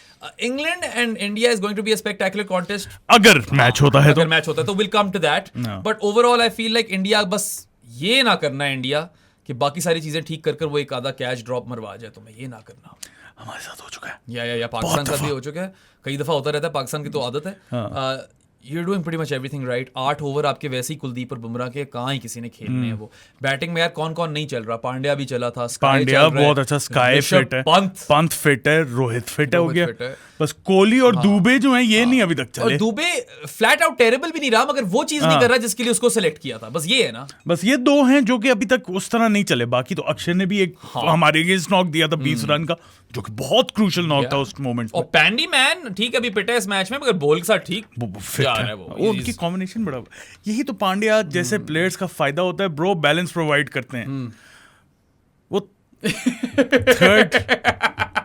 Speaker 2: England and India is going to be a spectacular contest
Speaker 1: अगर मैच होता है
Speaker 2: तो will come to that. But overall I feel like India, बस ये ना करना है इंडिया कि बाकी सारी चीजें ठीक कर वो एक आधा कैच ड्रॉप मरवा जाए, तो मैं ये ना करना।
Speaker 1: हमारे साथ हो चुका है
Speaker 2: या पाकिस्तान के साथ भी हो चुका है, कई दफा होता रहता है, पाकिस्तान की तो आदत है। You're doing pretty much everything right. 8 over आपके वैसे ही कुलदीप और बुमराह के, कहाँ ही किसी ने खेलने हैं वो। बैटिंग में यार कौन कौन नहीं चल रहा, पांड्या भी चला था,
Speaker 1: पांड्या बहुत अच्छा, स्काई फिट है, पंत फिट है, रोहित फिट हो गया, बस कोहली और दुबे जो हैं ये नहीं अभी तक चले।
Speaker 2: और दुबे फ्लैट आउट टेरेबल भी नहीं रहा, मगर वो चीज नहीं कर रहा जिसके लिए उसको सेलेक्ट किया था, बस ये है ना।
Speaker 1: बस ये दो हैं जो कि अभी तक उस तरह नहीं चले। बाकी तो अक्षय ने भी एक हमारे अगेंस्ट नॉक दिया था 20 रन का, जो कि बहुत क्रूशियल नॉक था उस मोमेंट।
Speaker 2: और पैंडी मैन ठीक है, अभी पिटा इस मैच में, मगर बॉल के साथ ठीक
Speaker 1: फिट है वो, उनकी कॉम्बिनेशन बड़ा। यही तो पांड्या जैसे प्लेयर्स का फायदा होता है ब्रो, बैलेंस प्रोवाइड करते हैं।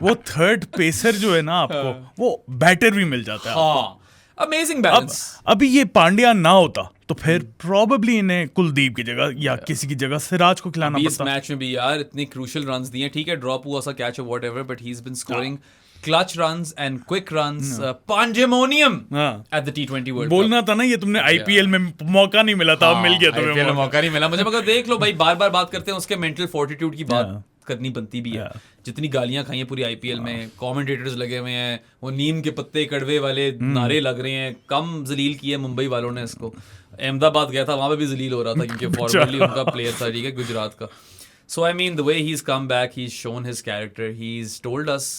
Speaker 1: वो थर्ड पेसर जो है ना आपको, वो बैटर भी मिल जाता है आपको।
Speaker 2: Amazing balance.
Speaker 1: अभी ये पांड्या ना होता तो फिर प्रोबेबली इन्हें कुलदीप की जगह या किसी की जगह सिराज को खिलाना पड़ता।
Speaker 2: इस मैच में भी यार इतने क्रूशियल रन्स दिए, ठीक है ड्रॉप हुआ सा कैच और whatever, but he has been scoring clutch runs and quick runs, pandemonium at the T20 World Cup.
Speaker 1: बोलना था ना ये तुमने IPL में मौका नहीं मिला था, अब मिल गया तुम्हें
Speaker 2: IPL में मौका नहीं मिला मुझे, मगर देख लो भाई, बार बार बात करते हैं उसके मेंटल फोर्टिट्यूड की बात करनी बनती भी है। जितनी गालियां खाई हैं पूरी IPL में, कमेंटेटर्स लगे हुए हैं, वो नीम के पत्ते कड़वे वाले नारे लग रहे हैं, कम जलील किए मुंबई वालों ने इसको। अहमदाबाद गया था, वहां पे भी जलील हो रहा था क्योंकि फॉर्मली उनका प्लेयर था, ठीक है, गुजरात का। So I mean the way he's come back, he's shown his character, he's told us,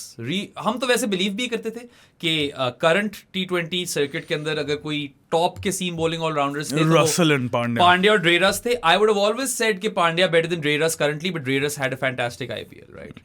Speaker 2: हम तो वैसे बिलीव भी करते थे कि करंट T20 सर्किट के अंदर अगर कोई टॉप के सीम बॉलिंग ऑलराउंडर्स थे,
Speaker 1: रसल एंड
Speaker 2: पांड्या और ड्रेरस थे। I would have always said कि Pandya better than Dreras currently, but Dreras had a fantastic IPL, right?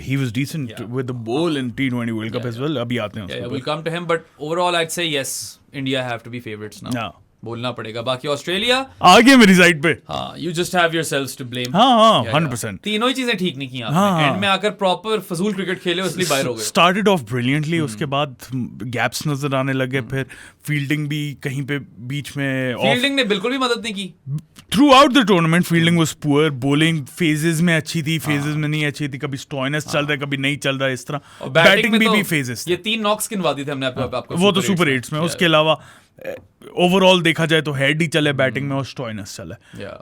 Speaker 1: He was decent with the ball in T20 World Cup as well. अभी आते हैं उसको।
Speaker 2: We'll come to him, but overall I'd say yes, India have to be favorites now. बोलना पड़ेगा। बाकी Australia
Speaker 1: आगे मेरी side पे।
Speaker 2: हाँ, you just have yourselves to blame।
Speaker 1: हाँ 100%।
Speaker 2: तीनों ही चीजें ठीक नहीं की आपने। एंड में आकर प्रॉपर फजूल क्रिकेट खेले, इसलिए बाहर हो गए।
Speaker 1: स्टार्टेड ऑफ ब्रिलियंटली, उसके बाद गैप्स नजर आने लगे, फिर फील्डिंग भी कहीं पे बीच में,
Speaker 2: फील्डिंग ने बिल्कुल भी मदद नहीं की।
Speaker 1: Through out the tournament fielding was poor, bowling phases में अच्छी थी, फेजेस में नहीं अच्छी थी, कभी स्टॉइनस चल रहा है, कभी नहीं चल रहा है, इस तरह। बैटिंग में भी फेजेस।
Speaker 2: ये 3 नॉक्स गिनवा दी थे हमने आपको,
Speaker 1: वो तो सुपर 8s में। उसके अलावा ओवरऑल देखा जाए तो हेड ही चले बैटिंग में और स्टॉइनस चला।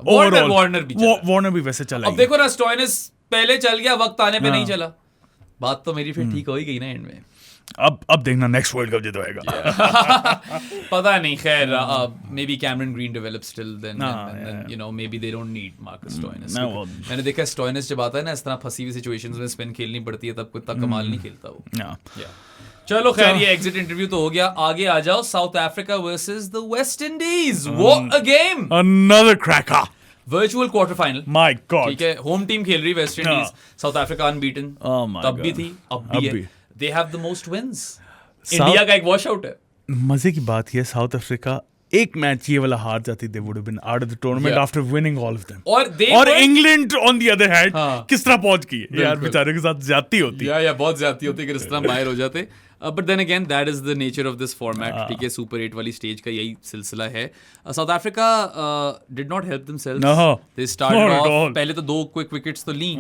Speaker 1: ओवरऑल वार्नर भी वैसे चला।
Speaker 2: अब देखो ना, स्टॉइनस पहले चल गया, वक्त आने पे नहीं चला। बात तो मेरी फिर ठीक हो ही गई ना एंड में।
Speaker 1: अब देखना नेक्स्ट वर्ल्ड कप जितवाएगा।
Speaker 2: पता नहीं, खैर may be Cameron Green develop still, then you know may B they don't need Marcus Stoinis. मैंने देखा स्टॉइनस जब आता है ना इस तरह फंसी हुई सिचुएशंस में स्पिन खेलनी पड़ती है, तब कोई कमाल नहीं खेलता वो। चलो खैर, ये एग्जिट इंटरव्यू तो हो गया, आगे आ जाओ। South Africa versus the West Indies, what a game,
Speaker 1: another cracker.
Speaker 2: Virtual quarter final,
Speaker 1: my god.
Speaker 2: ठीक है, होम टीम खेल रही West Indies, South Africa unbeaten, तब भी थी, अब भी है। They have the most wins. India का एक वॉश आउट है।
Speaker 1: मजे की बात ये, साउथ अफ्रीका एक मैच ये वाला हार जाती, they would have been out of the tournament after winning all of them। और England on the other hand किस तरह पहुंच गई यार, बेचारे के साथ ज्यादती होती है।
Speaker 2: या बहुत ज्यादती होती है कि इस तरह बाहर हो जाते। But then again that is the nature of this format, ठीक है, सुपर 8 वाली स्टेज का यही सिलसिला है। South Africa did not help themselves, they started off, पहले तो 2 क्विक विकेट्स तो ली,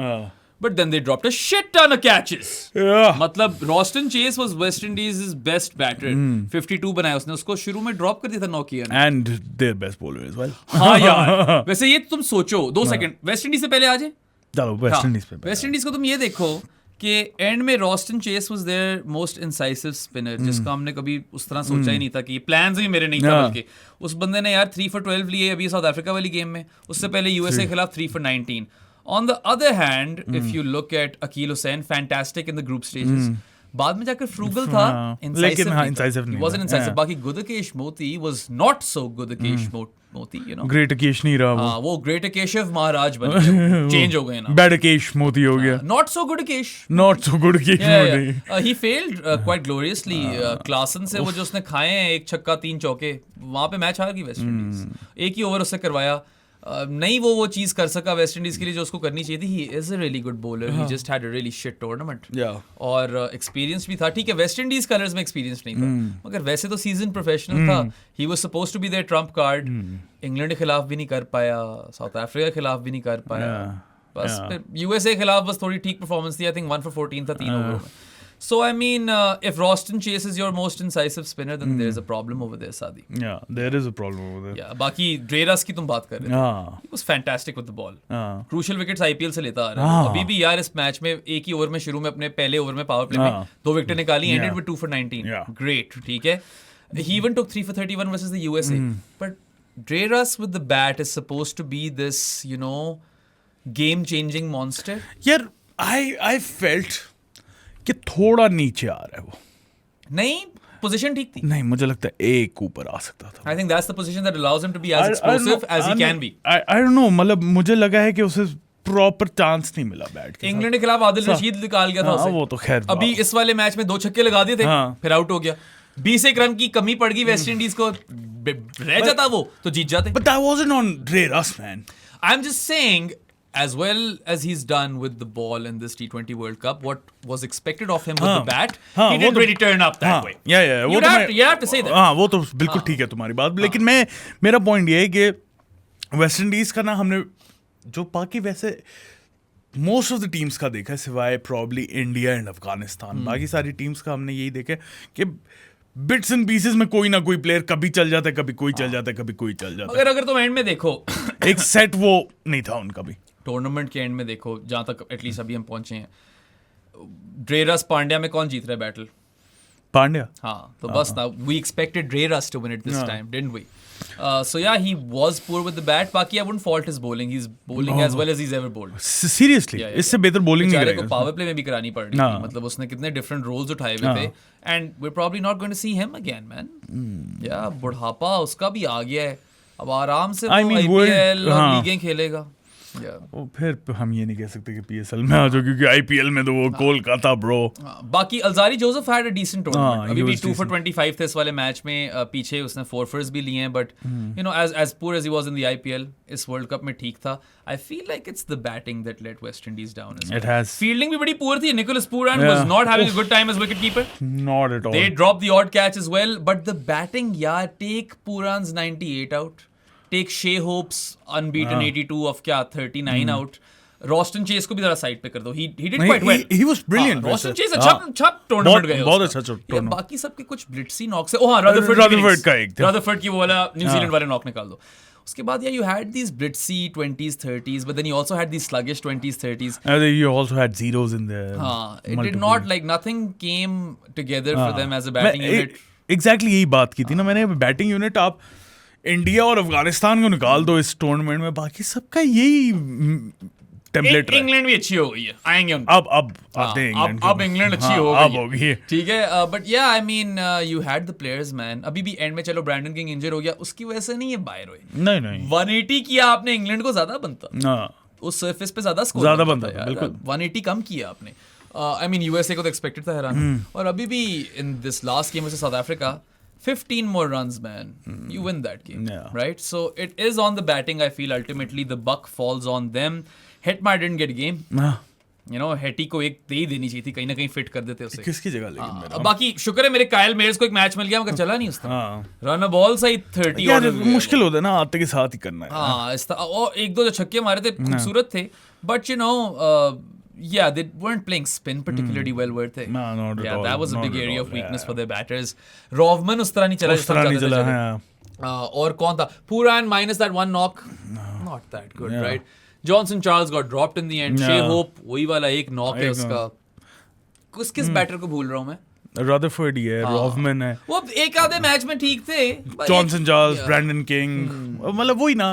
Speaker 2: but then they dropped a shit ton of catches.
Speaker 1: Yeah.
Speaker 2: मतलब Roston Chase was West Indies' best batter. 52 बनाया उसने, उसको शुरू में ड्रॉप कर दिया था नॉकिया ने.
Speaker 1: And their best bowler as well.
Speaker 2: हाँ यार, वैसे ये तुम सोचो 2 सेकंड, वेस्ट इंडीज से पहले आ जाए.
Speaker 1: चलो वेस्ट इंडीज पे.
Speaker 2: वेस्ट इंडीज को तुम ये देखो कि एंड में Roston Chase was their most incisive spinner, जिसका हमने कभी उस तरह सोचा ही नहीं था कि प्लान्स भी मेरे नहीं था, बल्कि उस बंदे ने यार 3 for 12 लिए अभी साउथ अफ्रीका वाली गेम में, उससे पहले यूएसए के खिलाफ 3 for 19. On the other hand, if you look at Akeal Hussain, fantastic in the group stages. बाद में जाकर फ्रूगल था,
Speaker 1: लेकिन हाँ incisive नहीं था.
Speaker 2: He wasn't incisive. बाकी Gudakesh Moti was not so Gudakesh Moti, you know.
Speaker 1: Gudakesh नहीं रहा वो.
Speaker 2: हाँ, वो ग्रेट अकेशव महाराज बन गए, चेंज हो गए ना.
Speaker 1: बैड अकेश मोती हो गया.
Speaker 2: Not so good Akesh.
Speaker 1: Not so good Akesh मोती.
Speaker 2: He failed quite gloriously. Klaasen से वो जो उसने खाए हैं 1 छक्का 3 चौके, वहां पे मैच हार गई वेस्ट इंडीज. एक ही ओवर उससे करवाया. नहीं वो चीज कर सका वेस्ट इंडीज के लिए जो उसको करनी चाहिए थी. He is a really good bowler, he just had a really shit tournament. और एक्सपीरियंस भी था, ठीक है वेस्ट इंडीज कलर्स में एक्सपीरियंस नहीं था, मगर वैसे तो सीजन प्रोफेशनल था. He was supposed to be their trump card. England के खिलाफ भी नहीं कर पाया, साउथ अफ्रीका के खिलाफ भी नहीं कर पाया, बस फिर यूएसए के खिलाफ बस थोड़ी ठीक परफॉर्मेंस थी. आई थिंक 1 for 14 था 3 ओवर में. So I mean, if Roston Chase is your most incisive spinner, then there's a problem over there, Sadi.
Speaker 1: Yeah, there is a problem over there.
Speaker 2: Yeah, बाकी ड्रेरस की तुम बात कर रहे थे. He was fantastic with the ball. Crucial wickets IPL से लेता आ रहा है. अभी भी यार इस मैच में एक ही ओवर में शुरू में अपने पहले ओवर में पावर प्ले में 2 विकेट निकाली, ended with 2 for 19. Great, ठीक है. He even took 3 for 31 versus the USA. But Dreras with the bat is supposed to be this, you know, game-changing monster.
Speaker 1: यार I felt कि थोड़ा नीचे आ रहा है वो.
Speaker 2: नहीं, पोजीशन ठीक थी.
Speaker 1: नहीं, मुझे लगता है एक ऊपर आ सकता था.
Speaker 2: I think that's the position that allows him to be as explosive as he can be.
Speaker 1: I don't know, मतलब मुझे लगा है कि उसे प्रॉपर चांस नहीं मिला बैट के.
Speaker 2: इंग्लैंड के खिलाफ आदिल रशीद निकाल गया था उसे.
Speaker 1: वो तो खैर
Speaker 2: अभी इस वाले मैच में 2 छक्के लगा दिए थे, फिर आउट हो गया. 20 रन की कमी पड़ गई वेस्ट इंडीज को, रह जाता वो तो जीत जाते.
Speaker 1: But that wasn't on Dreras, man.
Speaker 2: I'm just saying, as well as he's done with the ball in this T20 World Cup, what was expected of him with the bat, he didn't really turn up that way.
Speaker 1: Yeah.
Speaker 2: You have to say that.
Speaker 1: हाँ, वो तो बिल्कुल ठीक है तुम्हारी बात. लेकिन मेरा पॉइंट ये है कि वेस्ट इंडीज का ना हमने जो बाकी वैसे मोस्ट ऑफ द टीम्स का देखा है, सिवाय प्रॉब्ली इंडिया एंड अफगानिस्तान, बाकी सारी टीम्स का हमने यही देखा कि बिट्स एंड पीसेस में कोई ना कोई प्लेयर कभी चल जाता है, कभी कोई चल जाता है, कभी कोई चल जाता है.
Speaker 2: अगर तुम एंड में देखो
Speaker 1: एक सेट वो नहीं था उनका भी.
Speaker 2: टूर्नामेंट के एंड में देखो, जहां तक एटलीस्ट अभी हम पहुंचे हैं, ड्रेरस पांड्या में कौन जीत रहा है बैटल?
Speaker 1: पांड्या.
Speaker 2: हाँ, तो बस ना, वी एक्सपेक्टेड ड्रेरस to win it this time, didn't we? So yeah, he was poor with the bat. बाकी I wouldn't fault his bowling. He's bowling as well as he's ever bowled.
Speaker 1: Seriously, इससे बेहतर bowling नहीं करेगा.
Speaker 2: Power play में भी करानी पड़ रही थी. मतलब उसने कितने डिफरेंट रोल्स उठाए हुए थे. And we're probably not going to see him again, man. Yeah, बुढ़ापा उसका भी आ गया है. अब आराम से वो IPL और लीगें खेलेगा.
Speaker 1: फिर हम ये नहीं कह सकते कि PSL में आ जाओ, क्योंकि IPL में तो वो कोलकाता ब्रो.
Speaker 2: बाकी Alzarri Joseph had a decent tournament. अभी भी 2 for 25 थे इस वाले मैच में. पीछे उसने 4 फर्स भी लिए हैं, but you know as poor as he was in the IPL, इस वर्ल्ड कप में ठीक था. I feel like it's the batting that let West Indies down.
Speaker 1: It has.
Speaker 2: Fielding भी बड़ी पुअर थी. Nicholas Pooran was not having a good time as wicket keeper.
Speaker 1: Not at all.
Speaker 2: They drop the odd catch as well, but the batting, यार, take Pooran's 98 out. Take Shea Hope's unbeaten 82 of 39 out. Roston Chase को भी जरा side पे कर दो. He did quite well.
Speaker 1: He was brilliant.
Speaker 2: Roston Chase अच्छा tournament गया.
Speaker 1: बहुत अच्छा टूर्नामेंट.
Speaker 2: बाकी सबके कुछ ब्लिट्सी नॉक्स है. हाँ, रदरफोर्ड का एक था. रदरफोर्ड की वो वाला न्यूजीलैंड वाले नॉक निकाल दो. उसके बाद you had these blitzy 20s 30s, but then you also had these sluggish 20s 30s.
Speaker 1: You also had zeros in there.
Speaker 2: It did not, like, nothing came together for them as a batting unit.
Speaker 1: Exactly यही बात की थी ना मैंने. Batting unit आप India और अफगानिस्तान को निकाल दो इस टूर्नामेंट में, बाकी सबका यही टेम्पलेट.
Speaker 2: इंग्लैंड भी अच्छी हो गई है, आएंगे उन.
Speaker 1: अब आते हैं इंग्लैंड.
Speaker 2: अब इंग्लैंड अच्छी हो
Speaker 1: गई है,
Speaker 2: ठीक है. बट या I mean you had the players, man. अभी भी एंड में चलो ब्रैंडन किंग इंजर हो गया, उसकी वजह से नहीं है बाहर हुए.
Speaker 1: नहीं
Speaker 2: 180 किया आपने, इंग्लैंड को ज्यादा बनता. उस सरफेस पे ज्यादा स्कोर
Speaker 1: ज्यादा बनता है. बिल्कुल
Speaker 2: 180 कम किया आपने. आई मीन यूएसए को तो एक्सपेक्टेड था हैरान. और अभी भी in this last game versus south Africa, 15 more runs, man. You win that game, right? So it is on the batting. I feel ultimately the buck falls on them. Hetmar didn't get a game. You know, Hetty को एक दे ही देनी चाहिए थी, कहीं ना कहीं fit कर देते उसे.
Speaker 1: किसकी जगह लेकिन
Speaker 2: बाकी शुक्र है मेरे कायल मेयर्स को एक मैच मिल गया, मगर चला नहीं उसका. रन बॉल सही 30
Speaker 1: यार मुश्किल होता है ना, आते के साथ ही करना है.
Speaker 2: और एक दो जो छक्के मारे थे खूबसूरत थे, but Yeah, they weren't playing spin particularly well, were they?
Speaker 1: No, not at all.
Speaker 2: That was a
Speaker 1: Not
Speaker 2: big
Speaker 1: at
Speaker 2: area
Speaker 1: all,
Speaker 2: of weakness
Speaker 1: yeah.
Speaker 2: for their batters. Rovman उस तरह नहीं चला
Speaker 1: उस तरह नहीं चला है.
Speaker 2: और कौन था? Pooran minus that one knock. Not that good,
Speaker 1: Yeah.
Speaker 2: right? Johnson Charles got dropped in the end.
Speaker 1: Yeah.
Speaker 2: Shea Hope वही वाला एक knock है
Speaker 1: एक
Speaker 2: उसका. किस बैटर को भूल रहा हूँ मैं?
Speaker 1: Rutherford ही है, Rovman है,
Speaker 2: वो एक आधे मैच में ठीक थे.
Speaker 1: जॉनसन चार्ल्स, ब्रैंडन किंग, मतलब वही ना,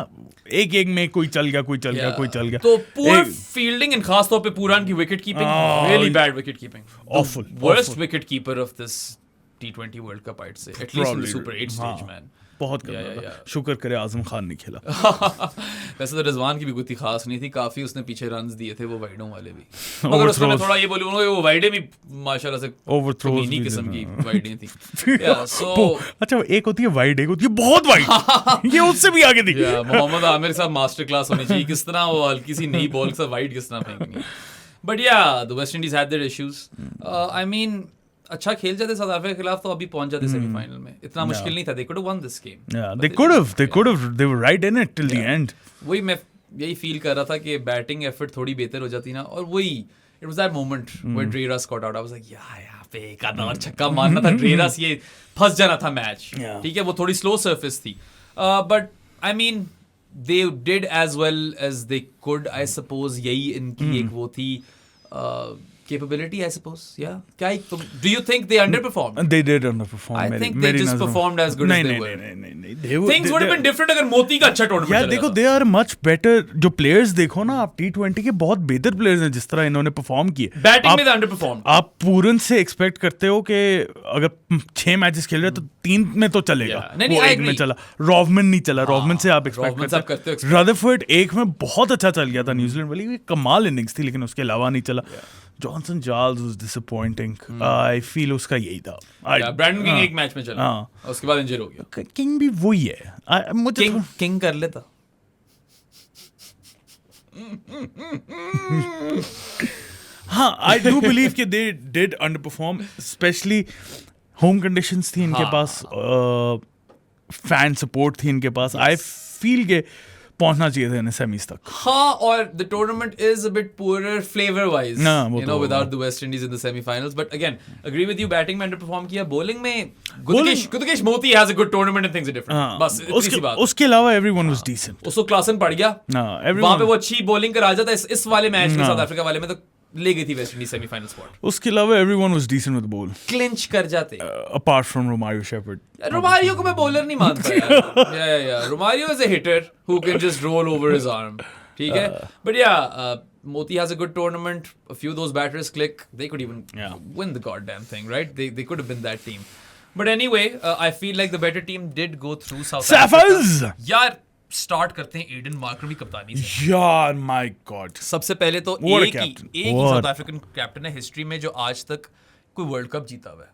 Speaker 1: एक में कोई चल गया, कोई चल गया, कोई चल गया.
Speaker 2: तो poor fielding and खास तौर पे पुरान की wicket keeping, really bad wicket keeping.
Speaker 1: Awful.
Speaker 2: Worst wicket keeper of this T20 World Cup, I'd say. At least in the Super 8 stage, man.
Speaker 1: बहुत गंदा था. शुक्र करे आजम खान नहीं खेला.
Speaker 2: वैसे तो रिजवान की भी गुत्ती खास नहीं थी, काफी उसने पीछे रन्स दिए थे वो वाइडों वाले भी. मगर उसने थोड़ा ये बोली उन्होंने, वो वाइडें भी माशाल्लाह से
Speaker 1: ओवरथ्रोज
Speaker 2: नीनी किस्म की वाइडें थी.
Speaker 1: अच्छा, एक होती है वाइड, एक होती है बहुत वाइड. ये उससे भी आगे थी.
Speaker 2: मोहम्मद आमिर के साथ मास्टर क्लास होनी चाहिए, किस तरह वो हल्की सी नई बॉल के साथ वाइड किस तरह फेंकनी. बट या the West Indies had there issues. I mean अच्छा खेल जाते साउथ अफ्रीका के खिलाफ तो अभी पहुंच जाते सेमीफाइनल में. इतना मुश्किल नहीं था. They could have won this game.
Speaker 1: Yeah, they could have. They were right in it till the end.
Speaker 2: वही मैं यही फील कर रहा था कि बैटिंग एफर्ट थोड़ी बेहतर हो जाती ना. और वही it was that moment where Dre Russ got out. I was like यहाँ पे एक आधा और छक्का मारना था. Dre Russ ये फंस जाना था मैच. ठीक है, वो थोड़ी स्लो सरफेस थी. But I mean they did as well as they could, I suppose. यही इनकी एक वो थी capability, I suppose. Yeah. Do you think they underperformed?
Speaker 1: They did underperform.
Speaker 2: I think they just performed as good as they were.
Speaker 1: नहीं.
Speaker 2: Things would have been different अगर मोती का अच्छा टूर्नामेंट
Speaker 1: यार देखो, they are much better. जो players देखो ना आप, T20 के बहुत बेहतर प्लेयर्स हैं जिस तरह इन्होंने परफॉर्म किए.
Speaker 2: बैटिंग में तो underperformed.
Speaker 1: आप पूरन से एक्सपेक्ट करते हो कि अगर 6 मैचेस खेल रहे तो 3 में तो चलेगा.
Speaker 2: नहीं,
Speaker 1: वो एक में चला. रॉवमन नहीं चला. रॉवमन से आप एक्सपेक्ट करते हो. रदरफोर्ड एक में बहुत अच्छा चल गया था न्यूजीलैंड वाली, कमाल इनिंग्स थी, लेकिन उसके अलावा नहीं चला. Johnson Charles was disappointing. I feel उसका यही था.
Speaker 2: ब्रैंडन किंग एक मैच में चला, उसके बाद इंजर हो गया.
Speaker 1: किंग भी वही है. मुझे
Speaker 2: किंग कर लेता.
Speaker 1: हाँ, आई डू बिलीव कि they did underperform, specially home conditions थी इनके पास, फैन सपोर्ट थी इनके पास. आई फील के पहुंचना चाहिए था इन्हें सेमीज तक.
Speaker 2: हाँ, और the tournament is a bit poorer flavour wise, you know, without the West Indies in the semifinals. But again agree with you, batting में अंडरपरफॉर्म किया. बॉलिंग में Gudakesh Motie has a good tournament and things are different. बस इतनी सी बात.
Speaker 1: उसके अलावा everyone was decent.
Speaker 2: उसको क्लासन पड़ गया. वहां पे वो अच्छी बॉलिंग करा जाता. इस वाले मैच में, साउथ अफ्रीका वाले में तो ले गई थी वेस्ट इंडीज सेमीफाइनल स्पॉट.
Speaker 1: उसके अलावा everyone was decent with ball.
Speaker 2: Clinch कर जाते.
Speaker 1: Apart from Romario Shepherd.
Speaker 2: Romario को मैं बॉलर नहीं मानता यार. या Romario is a hitter who can just roll over his arm. ठीक है, बट या Moti has a good tournament. A few of those batters click. They could even win the goddamn thing, right? They could have been that team. But anyway, I feel like the better team did go through South Africa. यार start करते हैं Aiden Markram की कप्तानी से.
Speaker 1: यार my God,
Speaker 2: सबसे पहले तो एक ही साउथ अफ्रीकन कैप्टन है हिस्ट्री में जो आज तक कोई वर्ल्ड कप जीता हुआ है.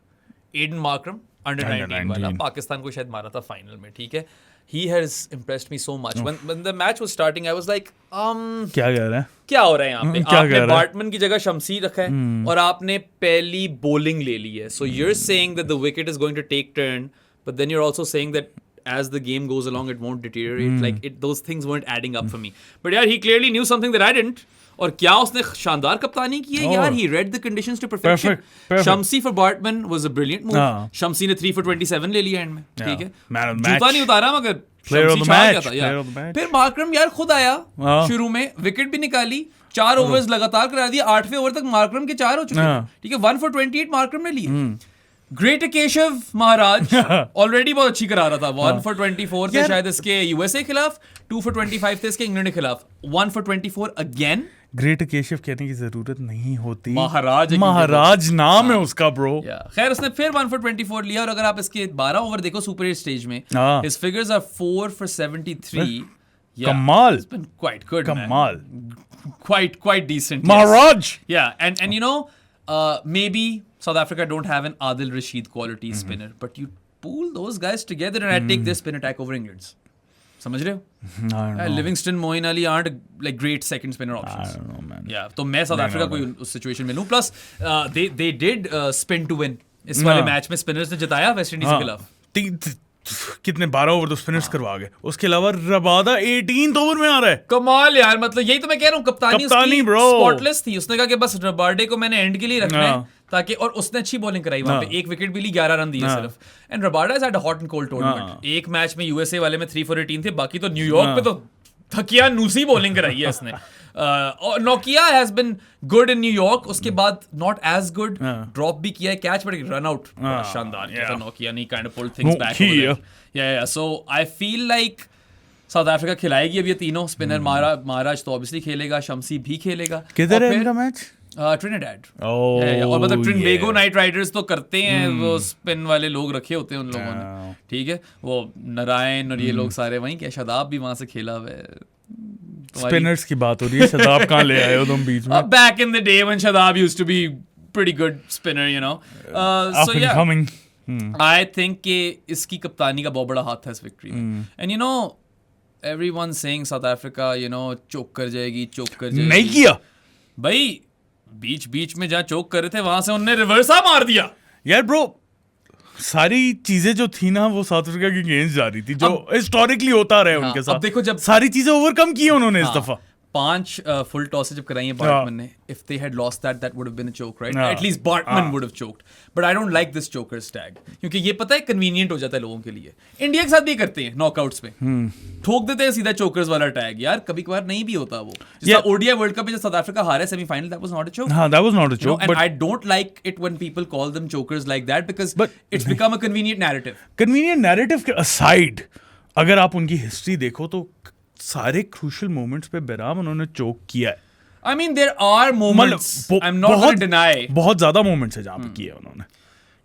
Speaker 2: एडन मार्क्रम, अंडर 19 वाला, पाकिस्तान को शायद मारा था फाइनल में. ठीक है, he has impressed me so much. When the match was starting, I was like,
Speaker 1: क्या कह रहे हैं,
Speaker 2: क्या हो रहा है यहाँ पे? आपने बार्टमन की जगह शमसी रखा है और आपने पहली bowling ले ली है. So you're saying that the wicket is going to take turn, but then you're also saying that as the game goes along, it won't deteriorate. Like those things weren't adding up for me. But yeah, he clearly knew something that I didn't. और क्या उसने शानदार कप्तानी की है यार. He read the conditions to perfection. Shamsi for Bartman was a brilliant move. शमसी ने 3 for 27 ले लिया एंड में. ठीक है, जूता नहीं उतारा मगर शमसी छा गया था यार. फिर मार्क्रम यार खुद आया शुरू में, विकेट भी निकाली, 4 ओवर्स लगातार करा दिया. 8वें ओवर तक मार्क्रम के 4 हो चुके हैं. ठीक है, 1 for 28 मार्क्रम ने लिए. ग्रेट केशव महाराज ऑलरेडी बहुत अच्छी करा रहा था. 1 for 24 थे शायद इसके यूएसए खिलाफ, 2 for 25 थे इसके इंग्लैंड के खिलाफ, 1 for 24 अगेन.
Speaker 1: ग्रेट केशव कहने की जरूरत नहीं होती,
Speaker 2: महाराज
Speaker 1: नाम है उसका ब्रो.
Speaker 2: खैर उसने फिर 1 for 24 लिया. और अगर आप इसके 12 ओवर देखो सुपर 8 स्टेज में, his figures are 4 for 73.
Speaker 1: कमाल,
Speaker 2: it's been quite good,
Speaker 1: कमाल,
Speaker 2: quite decent.
Speaker 1: Maharaj.
Speaker 2: And you know, maybe South Africa don't have an Adil Rashid quality spinner, but you pool those guys together and I'd take their spin attack over England's. समझ रहे हो? Livingston, Moeen Ali aren't like great second spinner options.
Speaker 1: I don't know, man.
Speaker 2: Yeah, तो मैं south Africa को उस situation में लूं. Plus they did spin to win. इस वाले मैच में स्पिनर्स ने जिताया वेस्ट इंडीज के खिलाफ.
Speaker 1: कितने 12 ओवर तो स्पिनर्स करवा गए, उसके अलावा रबादा 18 ओवर में आ रहा है।
Speaker 2: कमाल यार, मतलब यही तो मैं कह रहा हूँ, कप्तानी
Speaker 1: bro.
Speaker 2: स्पॉटलेस थी। उसने कहा कि बस रबाडे को मैंने एंड के लिए रखना है ताकि, और उसने अच्छी बॉलिंग कराई वहां पे, एक विकेट भी ली, 11 रन दिए सिर्फ। And Rabada is at hot and cold tournament. एक मैच में यूएसए वाले में 3 for 18 थे, बाकी तो न्यूयॉर्क पे तो थकिया नूसी बॉलिंग कराई है इसने। और नोकिया has been good in New York, उसके बाद नॉट एज गुड, ड्रॉप भी किया है कैच, बट रन आउट शानदार किया था नोकिया ने, kind of pulled things back over there. Yeah so I feel like South Africa खिलाएगी अब ये तीनों स्पिनर। महाराज तो ऑब्वियसली खेलेगा, शम्सी भी खेलेगा।
Speaker 1: किधर है इनका मैच?
Speaker 2: ट्रिनिडाड। और मतलब ट्रिनबेगो नाइट राइडर्स तो करते हैं, वो स्पिन वाले लोग रखे होते हैं उन लोगों ने, ठीक है, वो नारायण और ये लोग सारे वहीं के। शादाब भी वहां से खेला हुआ है।
Speaker 1: स्पिनर्स की बात हो रही है, शादाब कहाँ ले आए हो तुम बीच में?
Speaker 2: Back in the day when Shadab used to be pretty good spinner, you know. So yeah I think कि इसकी कप्तानी का बहुत बड़ा हाथ है इस विक्ट्री में। And you know everyone saying South Africa you know choke कर जाएगी, चोक कर जाएगी।
Speaker 1: नहीं किया
Speaker 2: भाई, बीच में जहाँ चोक कर रहे थे वहां से उन्होंने रिवर्सा मार दिया
Speaker 1: यार ब्रो। सारी चीजें जो थी ना वो साउथ अफ्रीका के अगेंस्ट जा रही थी, जो हिस्टोरिकली होता रहा है उनके साथ।
Speaker 2: अब देखो, जब
Speaker 1: सारी चीजें ओवरकम की उन्होंने इस दफा।
Speaker 2: 5 फुल टॉस जब कराई है बार्टमन ने, if they had lost that would have been a choke, right? At least Baartman would have choked, but I don't like this chokers tag, क्योंकि ये पता है कन्वीनियंट हो जाता है लोगों के लिए। इंडिया के साथ भी करते हैं नॉकआउट्स में, ठोक देते हैं सीधा चोकर्स वाला टैग। यार कभी कभार नहीं भी होता वो। जैसे ओडीआई वर्ल्ड कप में जब साउथ अफ्रीका हारे semifinal, that was not a choke.
Speaker 1: हां, that was not a choke,
Speaker 2: and I don't like it when people call them chokers like that, because it's become a convenient narrative.
Speaker 1: Convenient narrative के aside अगर आप उनकी history देखो तो सारे crucial moments पे बेराम उन्होंने चोक किया है।
Speaker 2: I mean, there are moments. I'm not going to deny.
Speaker 1: बहुत ज्यादा मोमेंट्स है जहां पे किए उन्होंने।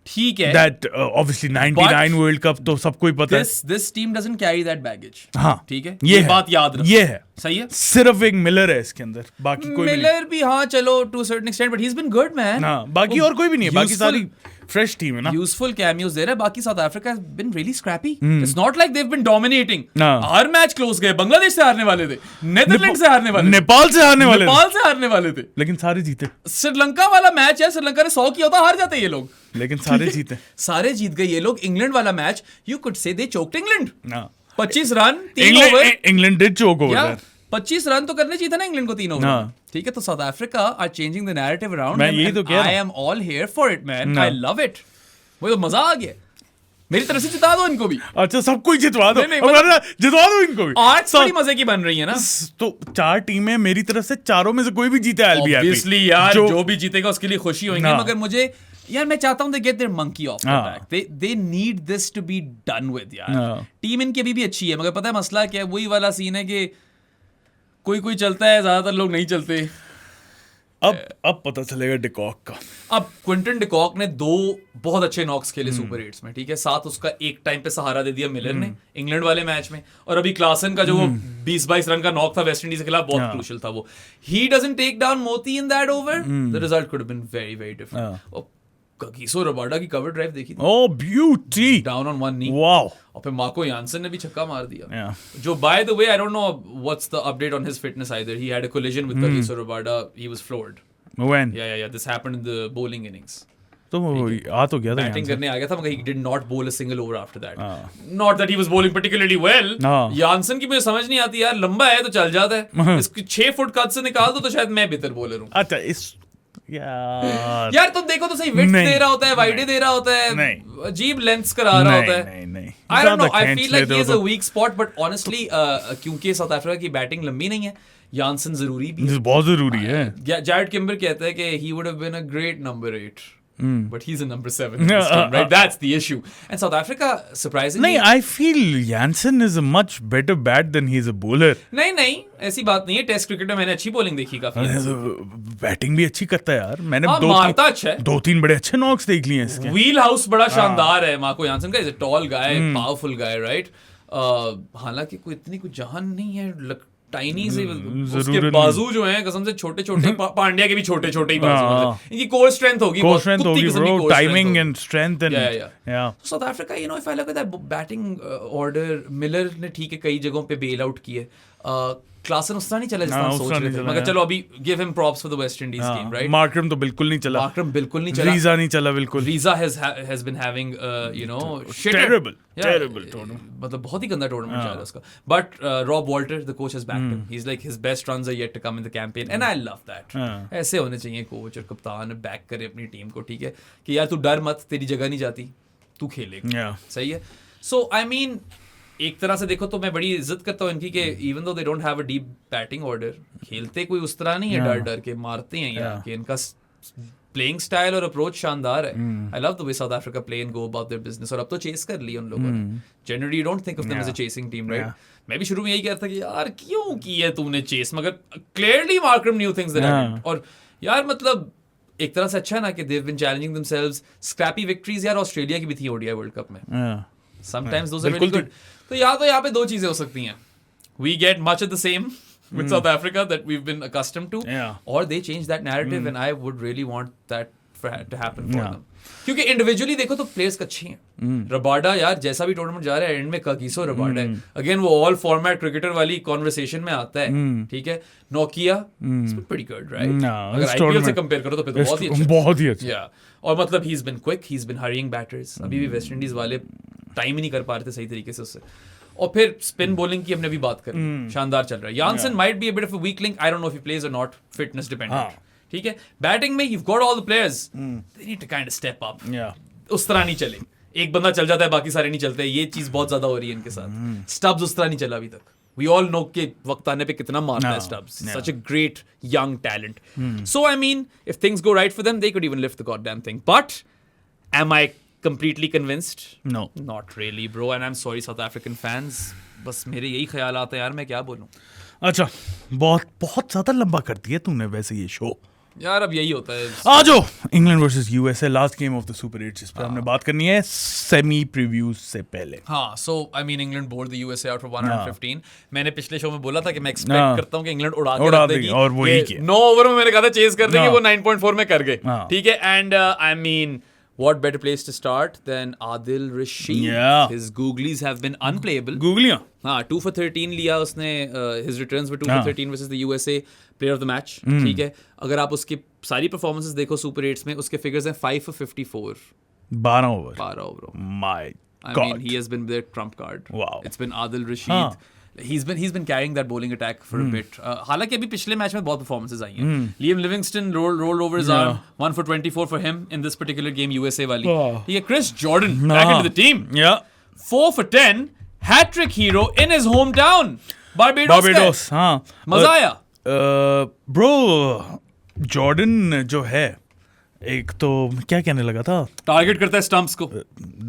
Speaker 2: ठीक है।
Speaker 1: That obviously 99 वर्ल्ड कप तो सबको ही पता है।
Speaker 2: This team doesn't carry that baggage.
Speaker 1: हाँ,
Speaker 2: ठीक है।
Speaker 1: ये
Speaker 2: बात याद रखो।
Speaker 1: ये है।
Speaker 2: सही है।
Speaker 1: सिर्फ एक मिलर है इसके अंदर, बाकी कोई
Speaker 2: मिलर भी हाँ चलो to a certain extent, but he's been good man.
Speaker 1: हाँ, बाकी और कोई भी नहीं है, बाकी सारी फ्रेश टीम है ना।
Speaker 2: यूजफुल कैमियोज दे रहा है। बाकी South Africa has been really scrappy. It's not like they have been dominating. हर मैच क्लोज गए। बांग्लादेश से हारने वाले थे, नेदरलैंड से हारने वाले,
Speaker 1: नेपाल से हारने वाले
Speaker 2: थे,
Speaker 1: लेकिन सारे जीते।
Speaker 2: श्रीलंका वाला मैच है, श्रीलंका ने 100 किया होता, हार जाते ये लोग,
Speaker 1: लेकिन सारे जीते।
Speaker 2: सारे जीत गए ये लोग। इंग्लैंड वाला match you could say they choked England. 25 run 3 over.
Speaker 1: England did choke over.
Speaker 2: 25 run तो करने चाहिए था ना इंग्लैंड को 3 ओवर। ठीक है, तो South Africa are changing the narrative around.
Speaker 1: मैं यही तो कह रहा हूं।
Speaker 2: I am all here for it man, I love it. वो तो मजा आ गया। मेरी तरफ से जिता दो इनको भी।
Speaker 1: अच्छा, सबको जितवा दो, जितवा दो इनको भी।
Speaker 2: आज बड़ी मजे की बन रही है ना।
Speaker 1: तो 4 टीमें मेरी तरफ से, चारों में से कोई भी जीते I'll be happy।
Speaker 2: Obviously यार, जो भी जीतेगा उसके लिए खुशी होगी, मगर मुझे यार मैं चाहता हूँ they get their monkey off the back. They need this to be done with यार। टीम इनकी अभी भी अच्छी है, मगर पता है मसला क्या है? वही वाला सीन है कि कोई चलता है, ज्यादातर लोग नहीं चलते।
Speaker 1: अब पता चलेगा डिकॉक का।
Speaker 2: अब क्विंटन डिकॉक ने 2 बहुत अच्छे नॉक्स खेले सुपर 8s में, ठीक है। साथ उसका एक टाइम पे सहारा दे दिया मिलर ने इंग्लैंड वाले मैच में, और अभी क्लासन का जो वो 20-22 रन का नॉक था वेस्ट इंडीज के खिलाफ, बहुत क्रूशियल था वो। He doesn't take down Motie in that over, the result could have been very very different. Kagiso Rabada की कवर ड्राइव देखी थी।
Speaker 1: Oh beauty,
Speaker 2: down on one knee.
Speaker 1: Wow.
Speaker 2: और फिर मार्को यानसन ने भी छक्का मार दिया। जो bye the way I don't know what's the update on his fitness either. He had a collision with Kagiso Rabada, he was floored.
Speaker 1: When?
Speaker 2: Yeah. This happened in the bowling innings.
Speaker 1: तो आ तो गया था,
Speaker 2: batting करने आ गया था, मगर he did not bowl a single over after that. Not that he was bowling particularly well. Janssen की मुझे समझ नहीं आती यार, लंबा है तो चल जाता है, इसकी 6 फुट कद से निकाल दो तो शायद मैं बेहतर बॉलर हूँ।
Speaker 1: अच्छा, इस
Speaker 2: यार तुम देखो तो सही, विड्थ दे रहा होता है, वाइडे दे रहा होता है, अजीब लेंथ्स करा रहा होता है।
Speaker 1: नहीं,
Speaker 2: I don't know, I feel like he is a weak spot, but honestly क्योंकि साउथ अफ्रीका की बैटिंग लंबी नहीं है, यानसन जरूरी भी है,
Speaker 1: बहुत जरूरी है।
Speaker 2: जैरेड किम्बर कहता है कि he would have been a great number 8. But he's a number 7 in this team, right? That's the issue. And South Africa, surprisingly...
Speaker 1: नहीं, I feel Jansen is a much better bat than he's a bowler.
Speaker 2: नहीं, ऐसी बात नहीं है। Test cricket में मैंने अच्छी bowling देखी काफी।
Speaker 1: बैटिंग भी अच्छी करता है यार। मैंने
Speaker 2: मारता अच्छा है।
Speaker 1: 2-3 बड़े अच्छे नॉक्स देख लिए हैं इसके।
Speaker 2: व्हील हाउस बड़ा शानदार है मार्को यानसन का। Is a tall guy, powerful guy, right? हालांकि कोई इतनी कुछ जान नहीं है, टाइनी से उसके बाजू जो हैं कसम से छोटे-छोटे। पांड्या के भी छोटे-छोटे ही बाजू हैं। इनकी कोर स्ट्रेंथ होगी,
Speaker 1: bro, timing and strength and yeah.
Speaker 2: South Africa, you know, if I look at that batting order, Miller ने ठीक है कई जगहों पे बेल आउट किए, क्लासन उस तरह नहीं चला जिस तरह सोच रहे थे, मगर चलो अभी give him props for the West Indies team, right?
Speaker 1: Markram तो बिल्कुल नहीं चला,
Speaker 2: मार्करम बिल्कुल नहीं चला,
Speaker 1: रीजा नहीं चला बिल्कुल,
Speaker 2: Reeza has been having you know
Speaker 1: terrible tournament,
Speaker 2: मतलब बहुत ही गंदा टूर्नामेंट चल रहा है उसका, but Rob Walter the coach has backed him, he is like his best runs are yet to come in the campaign and I love that. ऐसे होने चाहिए कोच और कप्तान, बैक करे अपनी टीम को, ठीक है कि यार तू डर मत, तेरी जगह नहीं जाती, तू खेलेगा, सही है। सो आई मीन एक तरह से देखो तो मैं बड़ी इज्जत करता हूँ इनकी कि even though they don't have a deep batting order, खेलते कोई उस तरह नहीं है डर डर के, मारते हैं यार कि इनका प्लेइंग स्टाइल और अप्रोच शानदार है। I love the way South Africa play and go about their business, और अब तो चेस कर ली उन लोगों ने। Generally you don't think of them as a chasing team, right? मैं भी शुरू में यही कहता कि यार क्यों की है तूने चेस, मगर clearly Markram new things that happened, और यार मतलब एक तरह से अच्छा है ना कि they have been challenging themselves. Scrappy victories यार ऑस्ट्रेलिया की भी थी ओडीआई वर्ल्ड कप में, sometimes those are very good. तो यहाँ पे दो चीजें हो सकती हैं, we get much of the same with South Africa that we've been accustomed to, or they change that narrative and I would really want that to happen for them, क्योंकि individually देखो तो प्लेयर्स अच्छे हैं। Rabada यार जैसा भी tournament जा रहा है एंड में कागिसो रबाडा है, अगेन वो ऑल फॉर्मेट क्रिकेटर वाली कॉन्वर्सेशन में आता है, ठीक है। नोकिया प्रीटी गुड, राइट? अगर आईपीएल से कंपेयर करो तो फिर तो बहुत ही अच्छा, और मतलब he is been quick, he is been harrying batters, अभी भी वेस्ट इंडीज वाले टाइम ही नहीं कर पा रहे थे सही तरीके से उससे। और फिर स्पिन बॉलिंग की हमने अभी बात करी, शानदार चल रहा है। Janssen might be a bit of a weak link, I don't know if he plays और नॉट, फिटनेस डिपेंडेंट, ठीक है। बैटिंग में you've got all the players, they need to kind of step up, उस तरह नहीं चले, एक बंदा चल जाता है बाकी सारे नहीं चलते, ये चीज बहुत ज्यादा हो रही है इनके साथ। स्टब्स उस तरह नहीं चला अभी तक, वी ऑल नो के वक्त आने पे कितना मारता है Stubbs, such a great young talent. So I mean if things go right for them they could even lift the goddamn thing, but am I completely convinced?
Speaker 1: No,
Speaker 2: not really, bro, and I'm sorry South African fans, बस मेरे यही ख्याल आता है यार, मैं क्या बोलूं।
Speaker 1: अच्छा बहुत ज्यादा लंबा कर दिया तूने वैसे ये शो
Speaker 2: यार, अब यही होता है।
Speaker 1: आ जाओ, England versus USA, last game of the super 8 जिस पे हमने बात करनी है सेमी प्रीव्यूज से पहले।
Speaker 2: हाँ, so I mean England bowled the USA out for 115। मैंने पिछले शो में बोला था कि मैं एक्सपेक्ट करता हूँ कि इंग्लैंड उड़ा देगी, और वो ही 9 ओवर में मैंने कहा था चेज कर देंगे, वो 9.4 में कर गए, ठीक है। And I mean what better place to start than Adil Rashid? His googlies have been unplayable.
Speaker 1: Googliयां?
Speaker 2: हाँ, 2 for 13 लिया उसने, his returns were 2 for 13 versus the USA player of the match, ठीक है। अगर आप उसकी सारी performances देखो सुपर 8s में, उसके figures हैं 5 for 54,
Speaker 1: 12 over. My God,
Speaker 2: I mean he has been their trump card.
Speaker 1: Wow,
Speaker 2: it's been Adil Rashid. He's been carrying that bowling attack for a bit. हालांकि अभी पिछले मैच में बहुत performances आई हैं। Liam Livingston rolled over his arm, 1 for 24 for him in this particular game, USA वाली। ठीक है, Chris Jordan back into the team, 4 for 10, hat-trick hero in his hometown, Barbados।
Speaker 1: हाँ,
Speaker 2: मजा आया।
Speaker 1: Bro, Jordan जो है, एक तो क्या कहने लगा था,
Speaker 2: टारगेट करता है स्टंप्स को,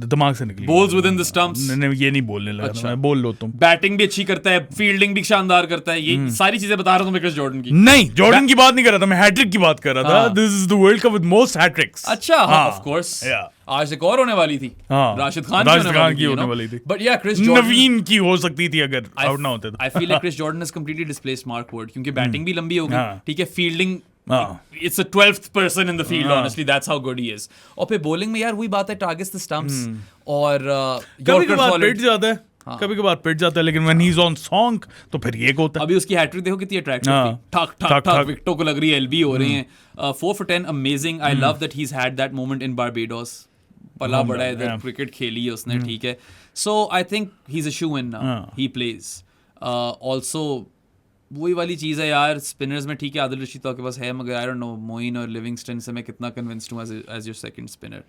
Speaker 1: दिमाग से निकली,
Speaker 2: balls with in the stumps.
Speaker 1: नहीं, ये नहीं बोलने लगा था मैं, बोल लो तुम।
Speaker 2: बैटिंग भी अच्छी करता है, फील्डिंग भी शानदार करता है, ये सारी चीजें बता रहा हूं मैं क्रिस जॉर्डन की।
Speaker 1: नहीं, जॉर्डन की बात नहीं कर रहा था मैं, हैट्रिक की बात कर रहा था। This is the world cup with most hat-tricks.
Speaker 2: अच्छा, ऑफ कोर्स, आज एक और होने वाली थी, राशिद खान की होने वाली थी, बट या क्रिस जॉर्डन,
Speaker 1: नवीन की हो सकती थी अगर आउट ना होते तो।
Speaker 2: I feel like Chris Jordan is completely displaced Mark Wood, क्योंकि बैटिंग भी लंबी हो गई, ठीक है, fielding it's a 12th person in the field, honestly, that's how good he is. और फिर bowling में यार वही बात है, targets the stumps, और
Speaker 1: कभी-कभी पिट जाता है, कभी-कभी पिट जाता है, लेकिन when he's on song तो फिर ये होता है।
Speaker 2: अभी उसकी हैट्रिक देखो कितनी अट्रैक्टिव थी, ठक ठक ठक विकेटों को लग रही है, एलबी हो रही हैं। 4 for 10 amazing, I love that he's had that moment in Barbados, पला बड़ा है इधर, क्रिकेट खेली है उसने, ठीक है। So I think he's a shoe-in now, he plays. Also वही वाली चीज़ है यार, स्पिनर्स में ठीक है आदिल रशीद तो आपके पास है, मगर आई डोंट नो मोइन और लिविंगस्टन से मैं कितना कन्विंस्ड हूँ as your second spinner.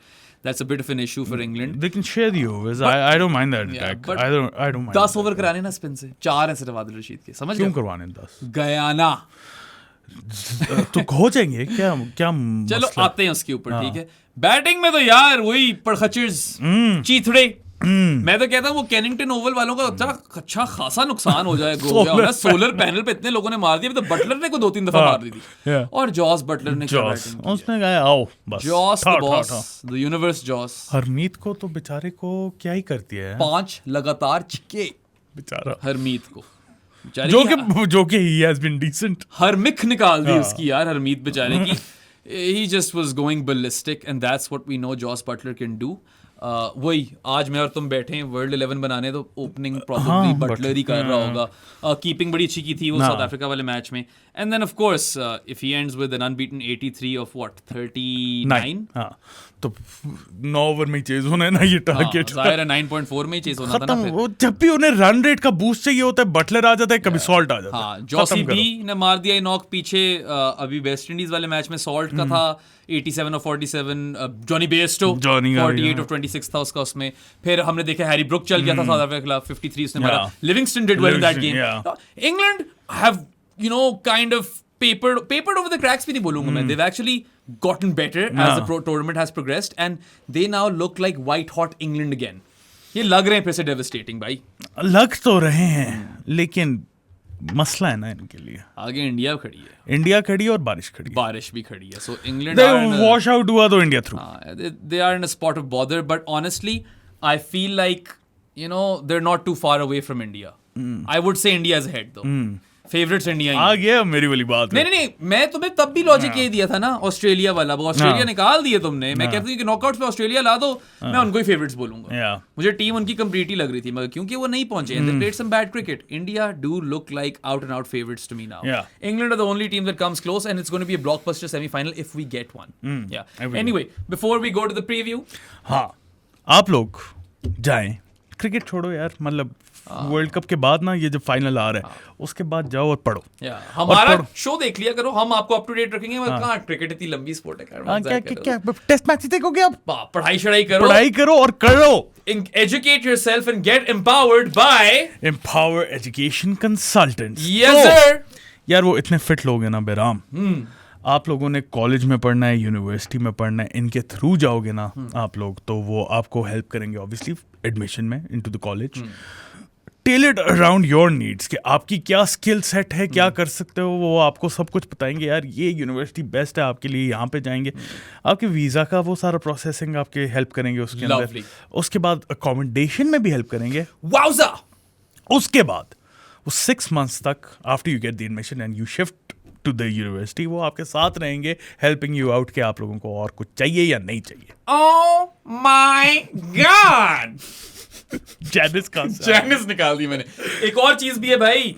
Speaker 2: That's a bit of an issue for England.
Speaker 1: They can share the overs, I don't mind that attack, I don't mind.
Speaker 2: 10 over कराने ना स्पिन से, 4 हैं सिर्फ आदिल रशीद के, समझ
Speaker 1: क्यों करवाने 10?
Speaker 2: गयाना
Speaker 1: तो हो जाएंगे क्या?
Speaker 2: चलो आते हैं उसके ऊपर, ठीक है। बैटिंग में तो यार वही पड़खचर्स, चीथड़े, मैं तो कहता हूँ वो कैनिंगटन ओवल वालों का अच्छा खासा नुकसान हो जाए। सोलर पैनल पे इतने लोगों ने मार दिया, तो बटलर ने को 2-3 दफा मार दी थी, और जॉस बटलर ने
Speaker 1: उसने कहा आओ बस,
Speaker 2: Jos the boss, the universe Jos.
Speaker 1: Harmeet को तो बेचारे को क्या ही करती है,
Speaker 2: 5 लगातार छिक्के
Speaker 1: बेचारा हरमीत को, जो कि he has been decent।
Speaker 2: हरमिख निकाल दी उसकी यार हरमीत बेचारे की। He just was going ballistic, and that's what we know Joss Butler can do. वही आज मैं और तुम बैठे हैं वर्ल्ड 11 बनाने, तो ओपनिंग प्रॉब्लली बटलर ही कर रहा होगा। कीपिंग बड़ी अच्छी की थी वो साउथ अफ्रीका वाले मैच में। And then of course if he ends with an unbeaten 83 off what 39,
Speaker 1: तो 9 ओवर में चेज होना है ना ये टारगेट।
Speaker 2: जाहिर है 9.4 में ही चेज होना था ना फिर।
Speaker 1: वो जब भी उन्हें रन रेट का बूस्ट चाहिए होता है, बटलर आ जाता है, कभी सॉल्ट आ जाता है।
Speaker 2: हाँ, जॉसी बी ने मार दिया नॉक पीछे। अभी वेस्ट इंडीज वाले मैच में सॉल्ट का था 87 और 47। जॉनी बेस्टो 48 और 26 था उसका उसमें। फिर हमने देखा हैरी ब्रुक चल गया था साउथ अफ्रीका के खिलाफ 53 उसने मारा। Livingstone did well in that game. England have kind of papered over the cracks भी नहीं बोलूंगा मैं। They've actually gotten better as the tournament has progressed and they now look like white hot England again. ये लग रहे हैं फिर से devastating भाई।
Speaker 1: लग तो रहे हैं लेकिन मसला है ना इनके लिए।
Speaker 2: आगे इंडिया खड़ी है।
Speaker 1: इंडिया खड़ी है और बारिश खड़ी है।
Speaker 2: बारिश भी खड़ी है। So England
Speaker 1: वॉश आउट हुआ तो India through.
Speaker 2: They are in a spot of bother but honestly I feel like they're not too far away from India. I would say India is ahead though. Favourites India
Speaker 1: आ गया मेरी वाली बात।
Speaker 2: नहीं मैं तुम्हें तब भी लॉजिक यही दिया था ना, ऑस्ट्रेलिया वाला। वो ऑस्ट्रेलिया निकाल दिए तुमने। मैं कहता हूँ कि नॉकआउट्स में ऑस्ट्रेलिया ला दो, मैं उनको ही फेवरेट्स बोलूंगा। मुझे टीम उनकी कंप्लीट ही लग रही थी मगर क्योंकि वो नहीं पहुंचे and they played some bad cricket. India do look like out and out favourites to me now. England are the only team that comes close and it's going to be a blockbuster semifinal if we get one. Yeah anyway before we go to the preview,
Speaker 1: हाँ आप लोग जाएं, cricket छोड़ो यार, मतलब world cup के बाद ना ये जब फाइनल आ रहा है उसके बाद जाओ और पढ़ो।
Speaker 2: हमारा शो देख लिया करो, हम आपको अप टू डेट रखेंगे। कहाँ क्रिकेट इतनी लंबी स्पोर्ट है,
Speaker 1: क्या टेस्ट मैच देखोगे आप?
Speaker 2: पढ़ाई करो
Speaker 1: और करो।
Speaker 2: Educate yourself and get empowered by
Speaker 1: Empower Education Consultants।
Speaker 2: Yes sir।
Speaker 1: यार वो इतने फिट लोग हैं ना बेराम। आप लोगों ने कॉलेज में पढ़ना है, यूनिवर्सिटी में पढ़ना है, इनके थ्रू जाओगे ना आप लोग, तो वो आपको हेल्प करेंगे ऑब्वियसली एडमिशन में into the college, tailored around your needs कि आपकी क्या स्किल सेट है, क्या कर सकते हो, वो आपको सब कुछ बताएंगे। यार ये यूनिवर्सिटी बेस्ट है आपके लिए, यहाँ पे जाएंगे। आपके वीज़ा का वो सारा प्रोसेसिंग आपके हेल्प करेंगे उसके अंदर। उसके बाद अकोमोडेशन में भी हेल्प करेंगे।
Speaker 2: वाउज़ा।
Speaker 1: उसके बाद वो 6 months तक after you get the admission and you shift to the university, वो आपके साथ रहेंगे हेल्पिंग यू आउट कि आप लोगों को और कुछ चाहिए या नहीं चाहिए।
Speaker 2: ओह माय गॉड। जैनिस निकाल दी मैंने। एक और चीज भी है भाई,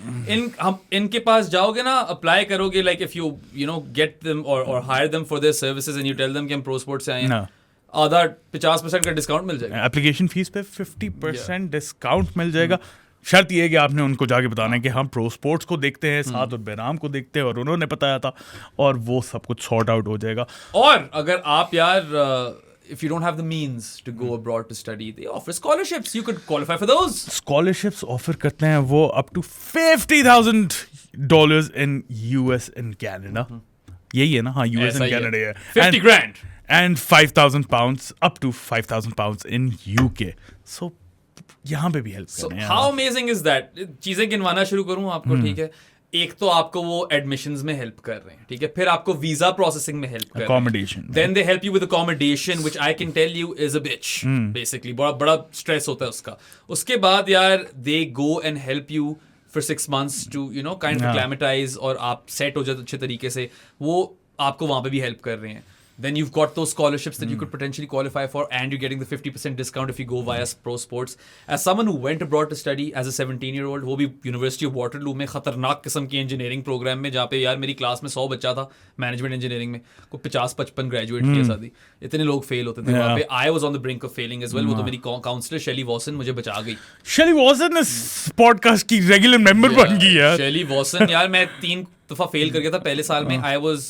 Speaker 2: इनके पास जाओगे ना, अप्लाई करोगे, like if you get them और hire them for their services and you tell them कि हम प्रो स्पोर्ट्स से आए हैं, आधा 50% का डिस्काउंट मिल जाएगा।
Speaker 1: एप्लीकेशन फीस पे 50% डिस्काउंट मिल जाएगा। शर्त ये है कि आपने उनको जाके बताना है कि हम प्रो स्पोर्ट्स को देखते हैं साथ और बेराम को देखते हैं और उन्होंने बताया था, और वो सब कुछ सॉर्ट आउट हो जाएगा।
Speaker 2: और अगर आप यार if you don't have the means to go abroad to study, they offer scholarships. You could qualify for those.
Speaker 1: Scholarships offer करते हैं वो up to $50,000 in US and Canada. यही है ना? हाँ, US and Canada है।
Speaker 2: 50 grand.
Speaker 1: And 5,000 pounds, up to 5,000 pounds in UK. So यहाँ पे भी हेल्प कर रहे हैं।
Speaker 2: How amazing is that? चीजें गिनवाना शुरू करूँ आपको, ठीक है? एक तो आपको वो एडमिशंस में हेल्प कर रहे हैं, ठीक है? फिर आपको वीजा प्रोसेसिंग में हेल्प कर रहे हैं।
Speaker 1: Accommodation.
Speaker 2: Then they help you with accommodation, which I can tell you is a bitch. Basically, बड़ा स्ट्रेस होता है उसका। उसके बाद यार they go and help you for 6 months to kind of acclimatize और आप सेट हो जाते अच्छे तरीके से। वो आपको वहाँ पे भी हेल्प कर रहे हैं। Then you've got those scholarships that you could potentially qualify for, and you're getting the 50% discount if you go via Pro Sports. As someone who went abroad to study as a 17-year-old, वो भी University of Waterloo में खतरनाक किस्म की engineering programme में, जहाँ पे यार मेरी क्लास में 100 बच्चा था मैनेजमेंट इंजीनियरिंग में, को 50-55 ग्रेजुएट किए साथ ही, इतने लोग फेल होते थे वहाँ पे। I was on the brink of failing as well. वो तो मेरी काउंसलर शेली वॉसन मुझे बचा गई।
Speaker 1: शेली वॉसन इस पॉडकास्ट की रेगुलर मेंबर बन गई है।
Speaker 2: शेली वॉसन यार, मैं 3 दफा फेल कर गया था पहले साल में। I was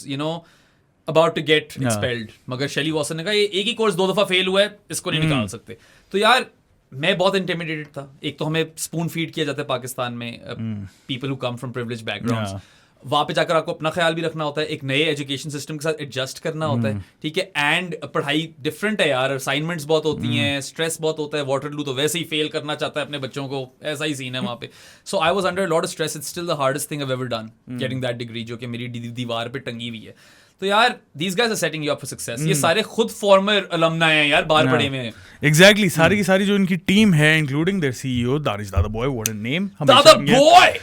Speaker 2: about to get expelled, मगर शेली वॉसन ने कहा एक ही कोर्स 2 दफा फेल हुआ है, इसको नहीं निकाल सकते। तो यार मैं बहुत इंटिमिडेटेड था। एक तो हमें स्पून फीड किया जाता है पाकिस्तान में, people who come from privilege backgrounds. वहाँ पे जाकर आपको अपना ख्याल भी रखना होता है, एक नए एजुकेशन सिस्टम के साथ एडजस्ट करना होता है, ठीक है? एंड पढ़ाई डिफरेंट है यार, असाइनमेंट्स बहुत होती हैं, स्ट्रेस बहुत होता है। वाटरलू तो वैसे ही फेल करना चाहता है अपने बच्चों को, ऐसा ही सीन है वहाँ पे। So I was under lot of stress. It's still the hardest thing I have ever done, getting that degree, जो कि मेरी दीवार पे टंगी हुई है। तो यार these guys are setting you up for success. ये सारे खुद फॉर्मर अलुमनाई हैं यार, बाहर पढ़े हुए हैं।
Speaker 1: Exactly, सारी की सारी जो इनकी टीम है, including their CEO दानिश दादा बॉय, what a name।
Speaker 2: दादा बॉय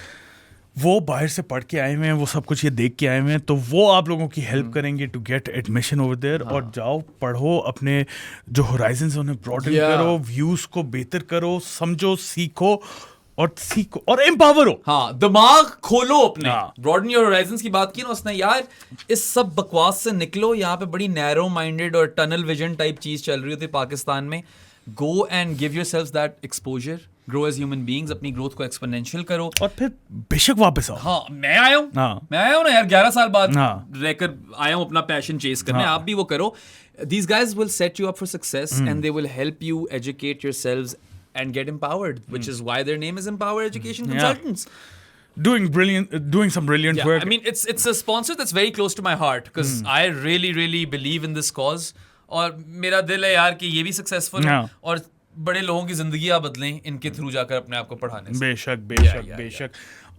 Speaker 1: वो बाहर से पढ़ के आए हुए हैं, वो सब कुछ ये देख के आए हुए हैं, तो वो आप लोगों की हेल्प करेंगे to get admission over there. और जाओ पढ़ो, अपने जो होराइजन्स उन्हें ब्रॉडन करो, व्यूज को बेहतर करो, समझो, सीखो और एम्पावर हो।
Speaker 2: हाँ, दिमाग खोलो अपने, ब्रॉडन योर होराइजन्स की बात की ना उसने यार, इस सब बकवास से निकलो। यहाँ पे बड़ी नैरो माइंडेड और टनल विजन टाइप चीज चल रही होती है पाकिस्तान में। Go and give yourselves that exposure, grow as human beings, अपनी ग्रोथ को एक्सपोनेंशियल करो
Speaker 1: और फिर बेशक वापस आओ।
Speaker 2: हाँ, मैं आया हूँ ना यार, 11 साल बाद रहकर आया हूँ अपना पैशन चेस करने। आप भी वो करो। These guys will set you up for success and they will help you educate yourselves and get empowered, which is why their name is Empower Education Consultants.
Speaker 1: Doing some brilliant work.
Speaker 2: I mean, it's a sponsor that's very close to my heart because I really believe in this cause. और मेरा दिल है यार कि ये भी successful हो और बड़े लोगों की जिंदगियां बदलें इनके थ्रू जाकर अपने आप को पढ़ाने से।
Speaker 1: बेशक।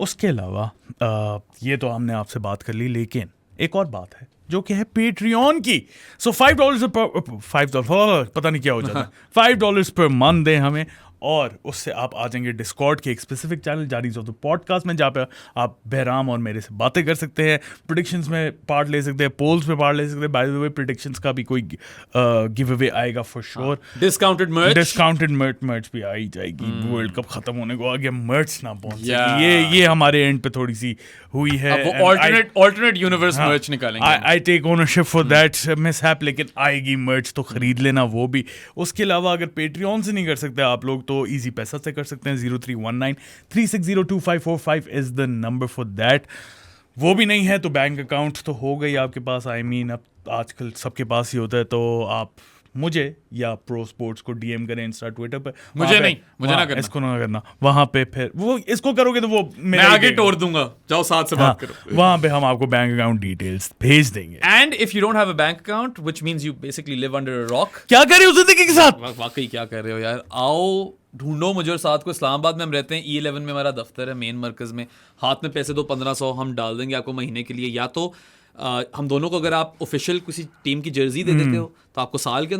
Speaker 1: उसके अलावा ये तो हमने आपसे बात कर ली, लेकिन एक और बात है जो कि है पेट्रियन की। सो $5 पता नहीं क्या हो जाता है, $5 पर मंथ दें हमें, और उससे आप आ जाएंगे डिस्कॉर्ड के एक specific channel Jaanis of the podcast में, जहाँ पे आप बहराम और मेरे से बातें कर सकते हैं, प्रेडिक्शंस में पार्ट ले सकते हैं, पोल्स में पार्ट ले सकते हैं। बाय द वे प्रेडिक्शंस का भी कोई गिव अवे आएगा फॉर श्योर।
Speaker 2: डिस्काउंटेड
Speaker 1: मर्च भी आ ही जाएगी। वर्ल्ड कप खत्म होने को आगे मर्च ना पहुंच ये हमारे एंड पे थोड़ी सी हुई है।
Speaker 2: ऑल्टरनेट यूनिवर्स मर्च निकालेंगे।
Speaker 1: I take ownership for that mishap, लेकिन आएगी मर्च तो खरीद लेना वो भी। उसके अलावा अगर पेट्रियन से नहीं कर सकते आप लोग तो इजी पैसा से कर सकते हैं। 0319360255 is the number for that. वो भी नहीं है तो बैंक अकाउंट तो हो गई आपके पास। आई मीन अब आजकल सबके पास ही होता है, तो आप मुझे या प्रो स्पोर्ट्स को डीएम करें इंस्टा ट्विटर पे।
Speaker 2: मुझे ना करना,
Speaker 1: इसको ना करना। वहां पे फिर वो इसको करोगे तो वो
Speaker 2: मैं आगे तोड़ दूंगा। जाओ साथ से बात करो।
Speaker 1: वहां पे हम आपको बैंक अकाउंट डिटेल्स भेज देंगे।
Speaker 2: And if you don't have a bank account which means you basically live under a rock.
Speaker 1: क्या कर रहे हो जिंदगी के साथ?
Speaker 2: वाकई क्या कर रहे हो यार। आओ ढूंढो मुझे और साथ को। इस्लामाबाद में हम रहते हैं, E11 में हमारा दफ्तर है, मेन मरकज में। हाथ में पैसे दो 1500, हम डाल देंगे आपको महीने के लिए। या तो हम दोनों को अगर आप ऑफिशियल किसी टीम की जर्सी दे देते हो तो आपको साल के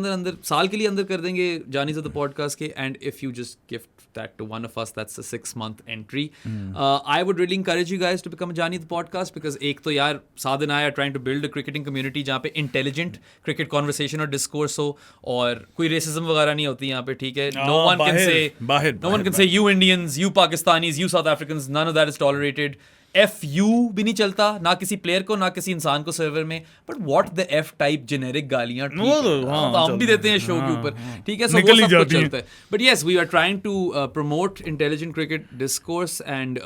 Speaker 2: लिए कर देंगे जानीज ऑफ द पॉडकास्ट के। And if you just gift that to one of us, that's a 6 month entry. I would really encourage you guys to become a Jaani the podcast because एक तो यार Saad and I are trying to build a cricketing community जहाँ पे intelligent cricket conversation और discourse हो और कोई racism वगैरह नहीं होती यहाँ पे, ठीक है। No one can say you Indians, you Pakistanis, you South Africans, none of that is tolerated. FU भी नहीं चलता, ना किसी प्लेयर को ना किसी इंसान को सर्वर में। But what the F type generic गालियां हम भी देते हैं शो के ऊपर, ठीक है। सो वो सब कुछ चलता है। But yes, we are trying to promote intelligent cricket discourse and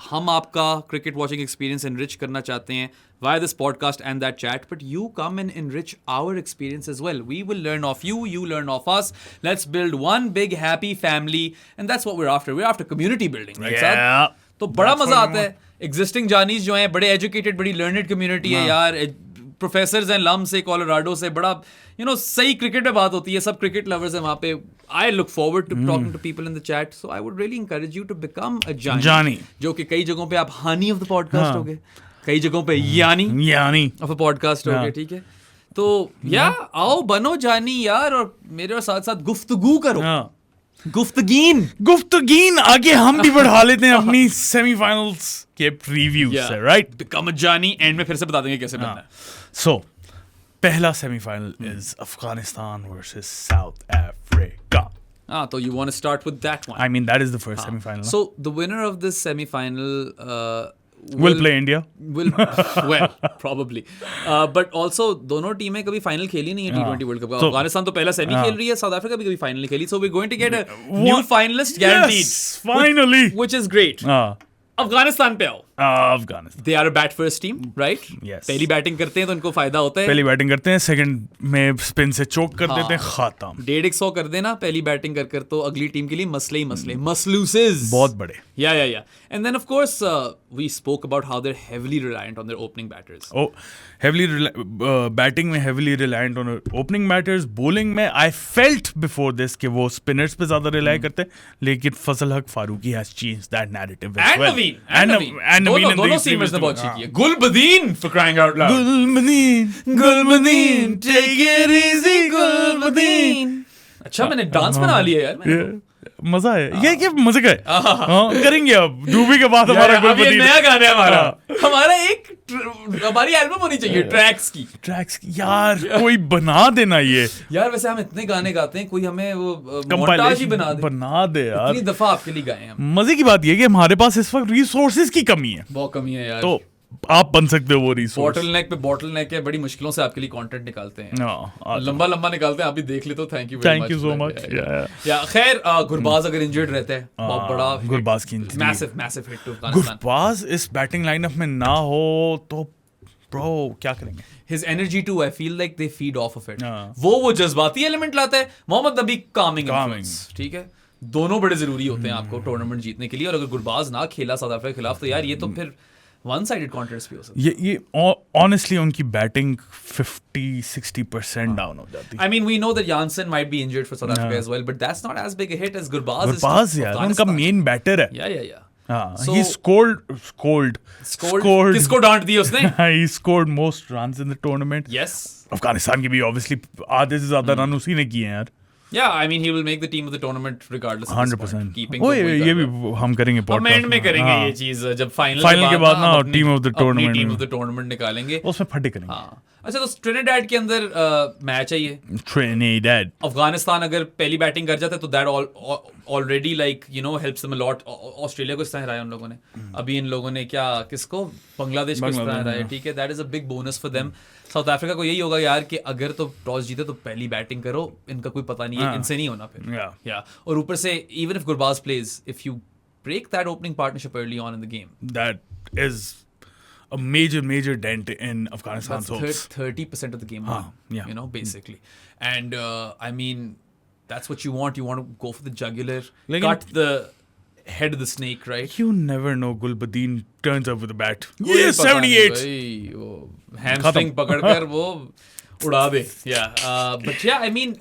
Speaker 2: हम आपका क्रिकेट वॉचिंग एक्सपीरियंस एनरिच करना चाहते हैं via this podcast and that chat, but you come and enrich our experience as well. We will learn of you, you learn of us. Let's build one big happy family, and that's what we're after. We're after community building, right?
Speaker 1: Yeah.
Speaker 2: तो बड़ा मजा आता है। Existing जानीज जो हैं बड़े educated, बड़ी learned community है यार। प्रोफेसर्स हैं लम से, कोलोराडो से, बड़ा सही क्रिकेट में बात होती है। सब क्रिकेट लवर्स हैं वहाँ पे। I look forward to talking to people in the chat. So I would really encourage you to become a जानी, जो कि कई जगहों पे आप हानी ऑफ द पॉडकास्ट हो गए, कई जगहों पे यानी ऑफ अ पॉडकास्ट हो गए, ठीक है। तो आओ बनो जानी यार, और मेरे साथ साथ गुफ्तगू करो। गुफ्तगीन आगे हम भी बढ़ा लेते हैं अपनी सेमीफाइनल्स के प्रीव्यू से, राइट। बिकम अ जानी एंड में फिर से बता देंगे कैसे बनना है।
Speaker 1: सो पहला semifinal is Afghanistan versus south Africa.
Speaker 2: तो you want to start with that one?
Speaker 1: I mean, that is the first semi-final.
Speaker 2: So the winner of this semi-final
Speaker 1: will play India.
Speaker 2: Well, probably. But also दोनों टीमें कभी final खेली नहीं है T20 world cup का। अफगानिस्तान तो पहला semi खेल रही है, साउथ अफ्रीका भी कभी फाइनल नहीं खेली। So we're going to get a new finalist guaranteed.
Speaker 1: Yes, finally.
Speaker 2: Which is great. Afghanistan पे आओ।
Speaker 1: Afghanistan
Speaker 2: they are a bat first team, right. पहली बैटिंग करते हैं तो इनको फायदा होता है।
Speaker 1: पहली बैटिंग करते हैं, सेकंड में स्पिन से चोक कर देते हैं, खत्म।
Speaker 2: 150 कर देना पहली बैटिंग कर तो अगली टीम के लिए मसले ही मसले, मसलूसेस
Speaker 1: बहुत बड़े।
Speaker 2: Yeah and then of course we spoke about how they are heavily reliant on their opening batters.
Speaker 1: Batting में heavily reliant on opening batters. Bowling में आई फेल्ट बिफोर दिस कि वो स्पिनर्स पे ज्यादा रिलाई करते हैं, लेकिन Fazal Haq Farooqi has changed that narrative as well. And Naveen
Speaker 2: दोनों सीमर्स ने बहुत अच्छी की है। Gulbadin for crying out loud.
Speaker 1: Gulbadin take it easy Gulbadin.
Speaker 2: अच्छा मैंने डांस बना लिया यार।
Speaker 1: मजा है ये क्या मजे का है। हाँ, करेंगे अब डूबी के बाद हमारा
Speaker 2: गुलबदीन नया गाना है हमारा हमारी एल्बम होनी चाहिए ट्रैक्स की
Speaker 1: यार कोई बना देना ये
Speaker 2: यार। वैसे हम इतने गाने गाते हैं, कोई हमें वो मोन्टाज ही बना दे
Speaker 1: यार।
Speaker 2: इतनी दफा आपके लिए गाए हैं।
Speaker 1: मजे की बात ये कि हमारे पास इस वक्त रिसोर्सेज की कमी है,
Speaker 2: बहुत कमी है यार।
Speaker 1: तो आप बन सकते हो वो रिसोर्स।
Speaker 2: बॉटल नेक है, बड़ी मुश्किलों से आपके लिए कंटेंट निकालते हैं, लंबा निकालते हैं। आप भी देख ले तो थैंक यू सो मच। या खैर गुरबाज अगर इंजर्ड रहता है, बहुत बड़ा
Speaker 1: गुरबाज की
Speaker 2: massive hit to Afghanistan.
Speaker 1: Gurbaz इस बैटिंग लाइनअप में ना हो तो ब्रो क्या करेंगे।
Speaker 2: His energy too, I feel like they feed off of it. वो जज्बाती एलिमेंट लाता है, मोहम्मद नबी calming influence, ठीक है। दोनों बड़े जरूरी होते हैं आपको टूर्नामेंट जीतने के लिए, और अगर गुरबाज ना खेला साउथ अफ्रीका के खिलाफ तो यार ये तो फिर वन साइडेड कॉन्टेस्ट भी हो सकता है।
Speaker 1: ये ऑनेस्टली उनकी बैटिंग 50-60% डाउन हो जाती है।
Speaker 2: I mean we know that Jansen might be injured for South Africa as well, but that's not as big a hit as
Speaker 1: Gurbaz यार उनका मेन बैटर है।
Speaker 2: या
Speaker 1: So, he scored
Speaker 2: किसको डांट दी उसने?
Speaker 1: He scored most runs in the tournament.
Speaker 2: Yes.
Speaker 1: Afghanistan की भी obviously आधे से ज्यादा रन उसी ने किए हैं यार।
Speaker 2: Yeah, I mean he will make the team of the tournament regardless of
Speaker 1: 100%.
Speaker 2: keeping।
Speaker 1: ये भी हम करेंगे
Speaker 2: podcast। एंड में करेंगे ये चीज जब
Speaker 1: फाइनल के बाद ना टीम ऑफ द
Speaker 2: टूर्नामेंट निकालेंगे,
Speaker 1: उसमें फटे करेंगे।
Speaker 2: हाँ अच्छा, तो ट्रिनिडाड के अंदर मैच है ये।
Speaker 1: ट्रिनिडाड
Speaker 2: अफगानिस्तान अगर पहली बैटिंग कर जाता है तो that already like you know helps them a lot. Australia को इस तरह हराया उन लोगों ने, अभी इन लोगों ने क्या किसको बांग्लादेश को इस तरह हराया, ठीक है। That is a big bonus for them. South Africa को यही होगा यार कि अगर तो टॉस जीते तो पहली बैटिंग करो, इनका कोई पता नहीं है, इनसे नहीं होना फिर। या और ऊपर से even if Gurbaz plays, if you break that opening partnership early on in the game,
Speaker 1: that is a major dent in Afghanistan's hopes.
Speaker 2: 30% of the game won, you know, basically. And I mean, that's what you want. You want to go for the jugular, cut the head of the snake, right?
Speaker 1: You never know. Gulbadin turns up with a bat. Yeah, 78.
Speaker 2: वो hamstring पकड़कर वो उड़ा दे. Yeah, but yeah, I mean.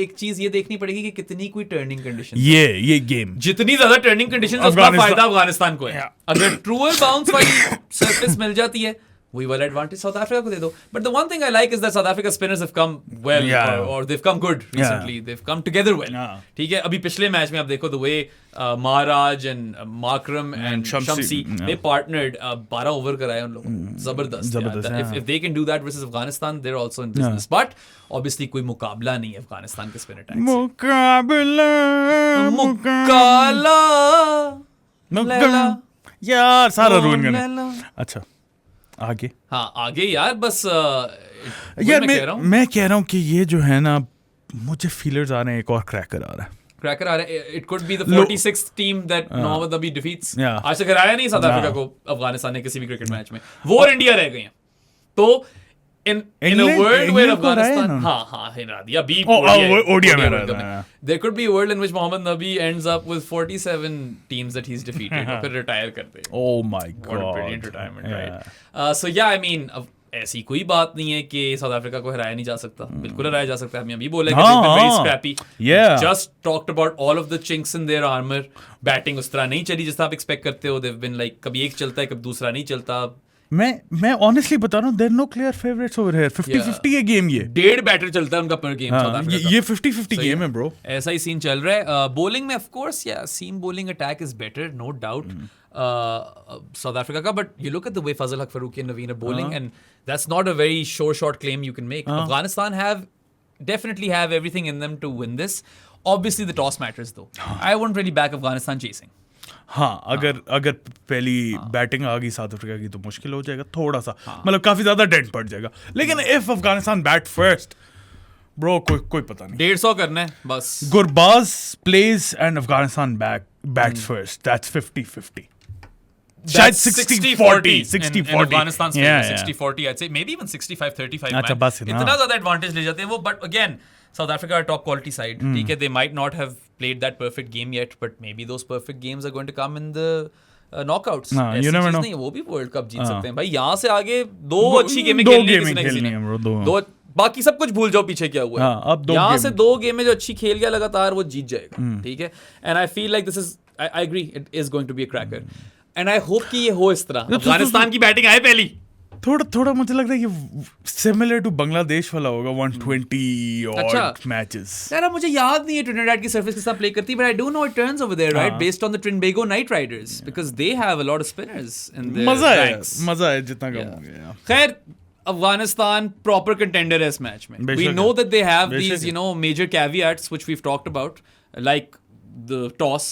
Speaker 2: एक चीज ये देखनी पड़ेगी कि कितनी कोई टर्निंग कंडीशन,
Speaker 1: ये गेम
Speaker 2: जितनी ज्यादा टर्निंग कंडीशन उसका फायदा अफगानिस्तान को है। अगर ट्रूअर बाउंस वाली सरफेस मिल जाती है, वही वाला एडवांटेज साउथ अफ्रीका को दे दो। But the one thing I like is that South Africa spinners have come well, और they have come good recently, they have come together well, ठीक है। अभी पिछले मैच में आप देखो the way Maharaj and Markram and Shamsi they partnered 12 over कराए उन लोगों ने, जबरदस्त। If they can do that versus Afghanistan, they are also in business. But obviously कोई मुकाबला नहीं है अफगानिस्तान के स्पिन अटैक
Speaker 1: मुकाबला यार सारा रूइन करना। अच्छा आगे,
Speaker 2: हाँ आगे यार, बस
Speaker 1: यार मैं कह रहा हूँ कि ये जो है ना, मुझे फीलर्स आ रहे हैं एक और क्रैकर आ रहा है।
Speaker 2: It could be the 46th team that Mohammad Nabi defeats. आज तक हराया नहीं साउथ अफ्रीका को अफगानिस्तान ने किसी भी क्रिकेट मैच में, वो और इंडिया रह गए हैं। तो in a world where Afghanistan हरा दिया अभी
Speaker 1: ओडिया में,
Speaker 2: there could be a world in which Mohammad Nabi ends up with 47 teams that he's defeated, फिर रिटायर करते हैं।
Speaker 1: Oh my God,
Speaker 2: what a brilliant retirement, right? So yeah, I mean, ऐसी कोई बात नहीं है कि साउथ अफ्रीका को हराया नहीं जा सकता, बिल्कुल हराया जा सकता है। हम अभी बोले कि very scrappy, just talked about all of the chinks in their armor। Batting उस तरह नहीं चली जिस तरह आप एक्सपेक्ट करते हो। they've been like कभी एक चलता है कभी दूसरा नहीं चलता।
Speaker 1: मैं ऑनेस्टली बता रहा हूँ, there no clear favourites over here. 50-50 है गेम, ये
Speaker 2: 1.5 बैटर चलता है उनका पर गेम साउथ अफ्रीका।
Speaker 1: ये 50-50 गेम है ब्रो,
Speaker 2: ऐसा ही सीन चल रहा है। बॉलिंग में of course yeah seam bowling attack is better, no doubt South Africa का, but you look at the way Fazal Haq Farooqi and Naveen are bowling, and that's not a very short claim you can make. Afghanistan have definitely have everything in them to win this. Obviously the toss matters though. I won't really back Afghanistan chasing.
Speaker 1: हाँ, अगर पहली batting आ गई south Africa की तो मुश्किल हो जाएगा थोड़ा सा, मतलब काफी ज्यादा डेंट पड़ जाएगा। लेकिन if Afghanistan bat first bro, कोई पता नहीं,
Speaker 2: 150 करना है बस।
Speaker 1: Gurbaz plays and Afghanistan bats first, that's 50-50, शायद 60-40
Speaker 2: Afghanistan's 60-40, I'd say maybe even 65-35।
Speaker 1: अच्छा बस
Speaker 2: इतना ज्यादा एडवांटेज ले जाते हैं वो। But again South Africa are top quality side, ठीक है। They might not have played that perfect game yet, but maybe those perfect games are going to come in the knockouts।
Speaker 1: you never know,
Speaker 2: वो भी world cup जीत सकते हैं भाई। यहाँ से आगे दो अच्छी गेमें खेलनी है, दो बाकी सब कुछ भूल जाओ पीछे क्या हुआ है।
Speaker 1: अब
Speaker 2: यहाँ से 2 गेमें जो अच्छी खेल गया लगातार वो जीत जाएगा, ठीक है। And I feel like this is, I agree, it is going to be a cracker, and I hope कि ये हो इस तरह। अफगानिस्तान की बैटिंग आए पहली,
Speaker 1: थोड़ा मुझे लग रहा है ये सिमिलर टू बांग्लादेश वाला होगा 120 और मैचेस।
Speaker 2: यार मुझे याद नहीं है ट्रिनिडाड की सरफेस के साथ प्ले करती, but I do know it turns over there right based on the Trinbago Knight Riders because they have a lot of spinners in their
Speaker 1: मजा है जितना कम हो गया।
Speaker 2: खैर Afghanistan proper contender is match mein. We know that they have these major caveats which we've talked about, like the toss.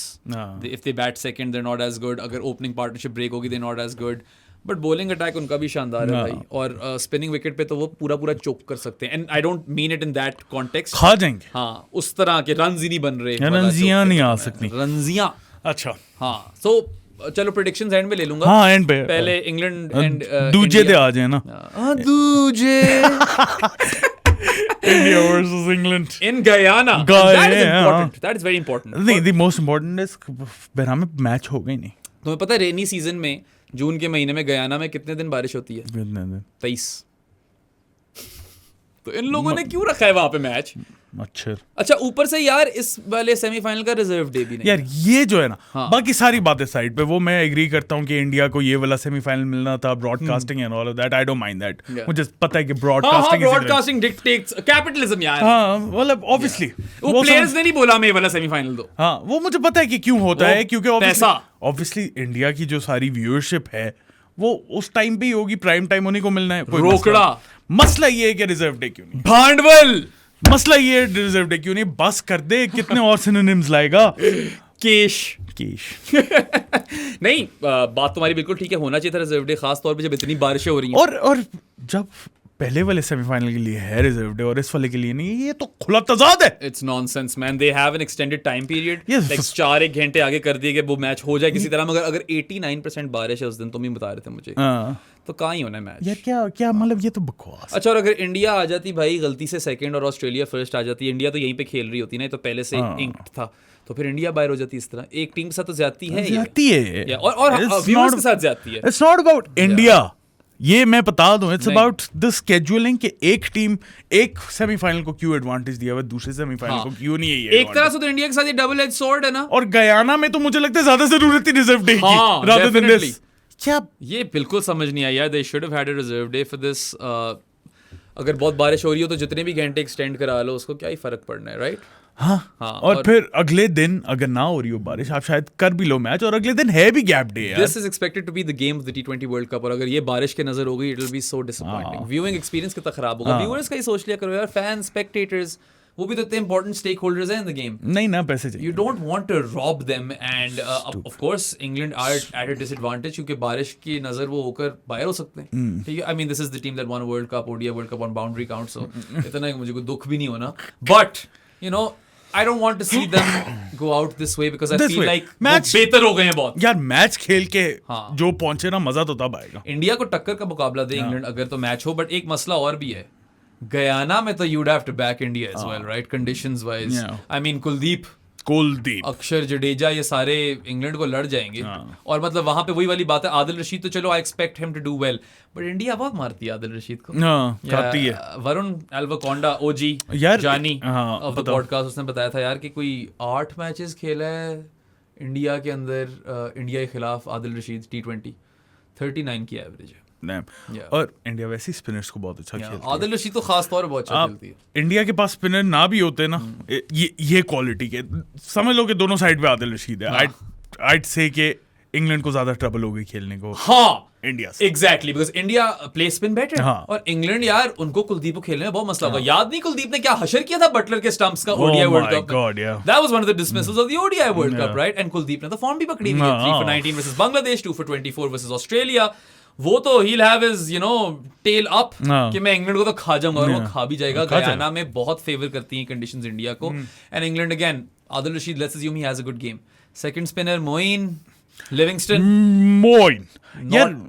Speaker 2: If they bat second they're not as good. अगर opening partnership break होगी they're not as good. But bowling attack उनका भी शानदार है भाई, और spinning wicket पे तो वो पूरा चोक कर सकते हैं, and I don't mean it in that context.
Speaker 1: खा जाएंगे।
Speaker 2: हाँ, उस तरह के रन्स ही नहीं बन रहे,
Speaker 1: रंजियां नहीं आ सकती,
Speaker 2: रंजियां।
Speaker 1: अच्छा
Speaker 2: हाँ, so चलो प्रेडिक्शंस एंड में ले लूंगा।
Speaker 1: हाँ, एंड पे
Speaker 2: पहले इंग्लैंड एंड
Speaker 1: दूजे दे आ जाए ना।
Speaker 2: दूजे
Speaker 1: India versus England
Speaker 2: in Guyana. That is important. That is very important.
Speaker 1: The most important is Bahram में मैच हो गई नहीं।
Speaker 2: तुम्हें पता है रेनी सीजन में जून के महीने में गयाना में कितने दिन बारिश होती है?
Speaker 1: कितने दिन?
Speaker 2: 23। तो इन लोगों ने क्यों रखा है वहां पे मैच? अच्छा, ऊपर से यार इस वाले सेमीफाइनल का रिजर्व डे भी नहीं
Speaker 1: यार, ये जो है ना, बाकी सारी बातें साइड पे, वो मैं एग्री करता हूँ कि इंडिया को ये वाला सेमीफाइनल मिलना था, broadcasting and all of that, I don't mind that. मुझे पता है कि
Speaker 2: ब्रॉडकास्टिंग डिक्टेट्स कैपिटलिज्म यार।
Speaker 1: हाँ, मतलब ऑब्वियसली
Speaker 2: वो प्लेयर्स ने नहीं बोला मैं ये वाला सेमीफाइनल दो।
Speaker 1: हाँ, वो मुझे पता है कि क्यों होता है, क्योंकि ऑब्वियसली इंडिया की जो सारी व्यूअरशिप है वो उस टाइम पे ही होगी, प्राइम टाइम उन्हीं को मिलना है।
Speaker 2: रोकड़ा
Speaker 1: मसला ये है कि रिजर्व डे क्यों नहीं,
Speaker 2: भांडवल
Speaker 1: मसला ये रिजर्व डे क्यों नहीं, बस कर दे, कितने और सिनोनिम्स लाएगा।
Speaker 2: केश नहीं, बात तुम्हारी बिल्कुल ठीक है, होना चाहिए था रिजर्व डे, खास तौर पे जब इतनी बारिशें हो रही हैं।
Speaker 1: और जब पहले वाले सेमीफाइनल के लिए है रिजर्व डे और इस वाले के लिए नहीं, ये तो खुला तजाद है।
Speaker 2: It's nonsense man, they have an extended time period, like 4-1 घंटे आगे कर दिए कि वो मैच हो जाए किसी तरह, मगर अगर 89% बारिश है उस दिन, तुम ही बता रहे थे मुझे, तो कहाँ ही होना है मैच
Speaker 1: यार। क्या मतलब, ये तो बकवास।
Speaker 2: अच्छा, और अगर इंडिया आ जाती भाई गलती से सेकंड और ऑस्ट्रेलिया फर्स्ट आ जाती, इंडिया तो यहीं पे खेल रही होती ना, तो पहले से इंक्ड था, तो फिर इंडिया बाहर हो जाती। इस तरह एक टीम के साथ तो ज्यादती है और व्यूअर्स के साथ ज्यादती है।
Speaker 1: इट्स नॉट अबाउट इंडिया, ये मैं बता दूं, इट्स अबाउट द स्केड्यूलिंग कि एक टीम एक सेमीफाइनल को क्यों एडवांटेज दिया हुआ, दूसरे सेमीफाइनल को क्यों नहीं है।
Speaker 2: एक तरह से तो इंडिया के साथ ये डबल एज स्वॉर्ड है ना।
Speaker 1: और गयाना में तो मुझे लगता है ज्यादा जरूरत थी रिजर्व डे की rather than this। क्या ये
Speaker 2: बिल्कुल समझ नहीं आया यार, they should have had a reserve day for this. अगर बहुत बारिश हो रही हो तो जितने भी घंटे एक्सटेंड करा लो, उसको क्या ही फर्क पड़ना है, राइट?
Speaker 1: हाँ, और फिर अगले दिन अगर ना हो रही हो बारिश, आप शायद कर भी लो मैच, और अगले दिन है भी गैप डे यार।
Speaker 2: This is expected to be the game of the T20 world cup, और अगर ये बारिश के नजर हो गई, it will be so disappointing. Viewing experience कितना खराब होगा। व्यूअर्स का ही सोच लिया करो यार, फैन, स्पेक्टेटर्स, वो भी तो इतने इंपॉर्टेंट स्टेक होल्डर्स हैं इन द गेम।
Speaker 1: नहीं ना, पैसे चाहिए।
Speaker 2: You don't want to rob them, and of course England are at a disadvantage, क्योंकि बारिश की नजर वो होकर बाहर हो सकते हैं। ठीक है, I mean this is the team that won world cup, ODI world cup on boundary count, so इतना मुझे कोई दुख भी नहीं होना, but you know I don't want to see them go out this way because I feel like match बेहतर हो गए हैं बहुत
Speaker 1: यार। मैच खेल के जो पहुंचे ना, मजा तो तब आएगा।
Speaker 2: इंडिया को टक्कर का मुकाबला दे इंग्लैंड अगर तो मैच हो, बट एक मसला और भी है, गयाना में तो you'd have to back India as well, right? Conditions wise, I mean Kuldeep, अक्षर जडेजा, ये सारे इंग्लैंड को लड़ जाएंगे। और मतलब वहां पे वही वाली बात है, आदिल रशीद तो चलो I expect him to do well, but India बहुत मारती है आदिल रशीद को।
Speaker 1: खाती है।
Speaker 2: वरुण एल्वाकोंडा, ओजी जानी ऑफ द पॉडकास्ट, उसने बताया था यार कि कोई 8 मैचेस खेला है इंडिया के अंदर, इंडिया के खिलाफ आदिल रशीद T20, 39 की एवरेज है।
Speaker 1: और इंडिया वैसे स्पिनर्स को बहुत अच्छा खेलती है।
Speaker 2: आदिल रशीद तो खास तौर पर बहुत अच्छा खेलती है।
Speaker 1: इंडिया के पास स्पिनर ना भी होते ना, ये क्वालिटी के, समझ लो कि दोनों साइड पे आदिल रशीद है, I'd say कि इंग्लैंड को ज्यादा ट्रबल होगी खेलने को। इंडिया से
Speaker 2: exactly, because India play spin better, और इंग्लैंड यार उनको कुलदीप को खेलने में बहुत मसला होगा। याद नहीं कुलदीप ने क्या हशर किया था बटलर के स्टंप्स का ओडीआई वर्ल्ड कप में? That was one of the dismissals of the ODI world cup, right? And Kuldeep ने तो फॉर्म भी पकड़ी हुई है, 3 for 19 versus Bangladesh, 2 for 24 versus Australia. वो तो he'll have his tell up कि मैं इंग्लैंड को तो खा जाऊंगा, और वो खा भी जाएगा। गयाना में बहुत फेवर करती हैं कंडीशंस इंडिया को, and England again, Adil Rashid, let's assume he has a good game. Second spinner Moeen, Livingstone,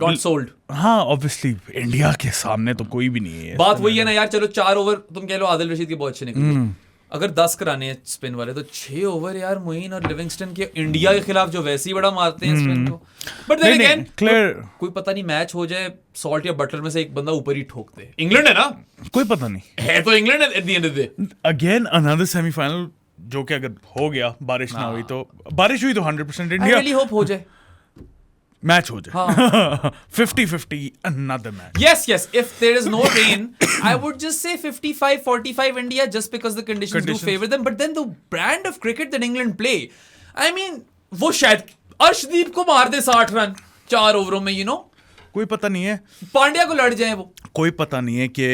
Speaker 1: not sold. हाँ, ऑब्वियसली इंडिया के सामने तो कोई भी नहीं है।
Speaker 2: बात वही है ना यार, चलो 4 ओवर तुम कह लो आदिल रशीद के बहुत अच्छे निकले, अगर 10 कराने हैं स्पिन वाले, तो 6 ओवर यार मोइन और लिविंगस्टन के इंडिया के खिलाफ जो वैसे ही बड़ा मारते हैं स्पिन को। बट देन अगेन कोई पता नहीं, मैच हो जाए, सॉल्ट या बटलर में से एक बंदा ऊपर ही ठोक दे। इंग्लैंड है ना,
Speaker 1: कोई पता नहीं
Speaker 2: है, तो England at the end of the day.
Speaker 1: Again another semifinal, जो कि अगर हो गया, बारिश ना हुई तो, बारिश हुई तो 100% इंडिया।
Speaker 2: आई रियली होप हो जाए।
Speaker 1: मैच हो जाए 50-50 another match.
Speaker 2: Yes, if there is no rain, I would just say 55-45 India just because the conditions do favor them. But then the brand of cricket that England play, I mean, वो शायद अर्शदीप को मार दे 60 run 4 ओवरों में,
Speaker 1: कोई पता नहीं है,
Speaker 2: पांड्या को लड़ जाए वो,
Speaker 1: कोई पता नहीं है कि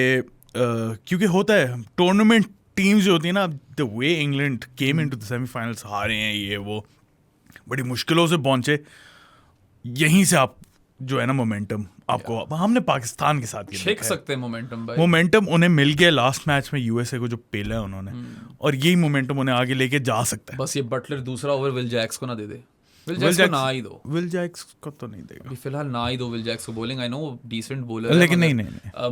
Speaker 1: क्योंकि होता है टूर्नामेंट टीम्स जो होती है ना, the way England came into the semifinals, हारे हैं ये वो, बड़ी मुश्किलों से पहुंचे, यहीं से आप जो है ना मोमेंटम आपको, हमने पाकिस्तान के साथ
Speaker 2: देख सकते हैं मोमेंटम भाई,
Speaker 1: मोमेंटम उन्हें मिल गया लास्ट मैच में यूएसए को जो पेला है उन्होंने, और यही मोमेंटम उन्हें आगे लेके जा सकता है।
Speaker 2: बस ये बटलर दूसरा ओवर विल जैक्स को ना दे दे, विल जैक्स को ना ही दो,
Speaker 1: विल जैक्स को तो नहीं देगा
Speaker 2: फिलहाल, ना ही दो विल जैक्स को bowling, I know decent bowler है,
Speaker 1: लेकिन नहीं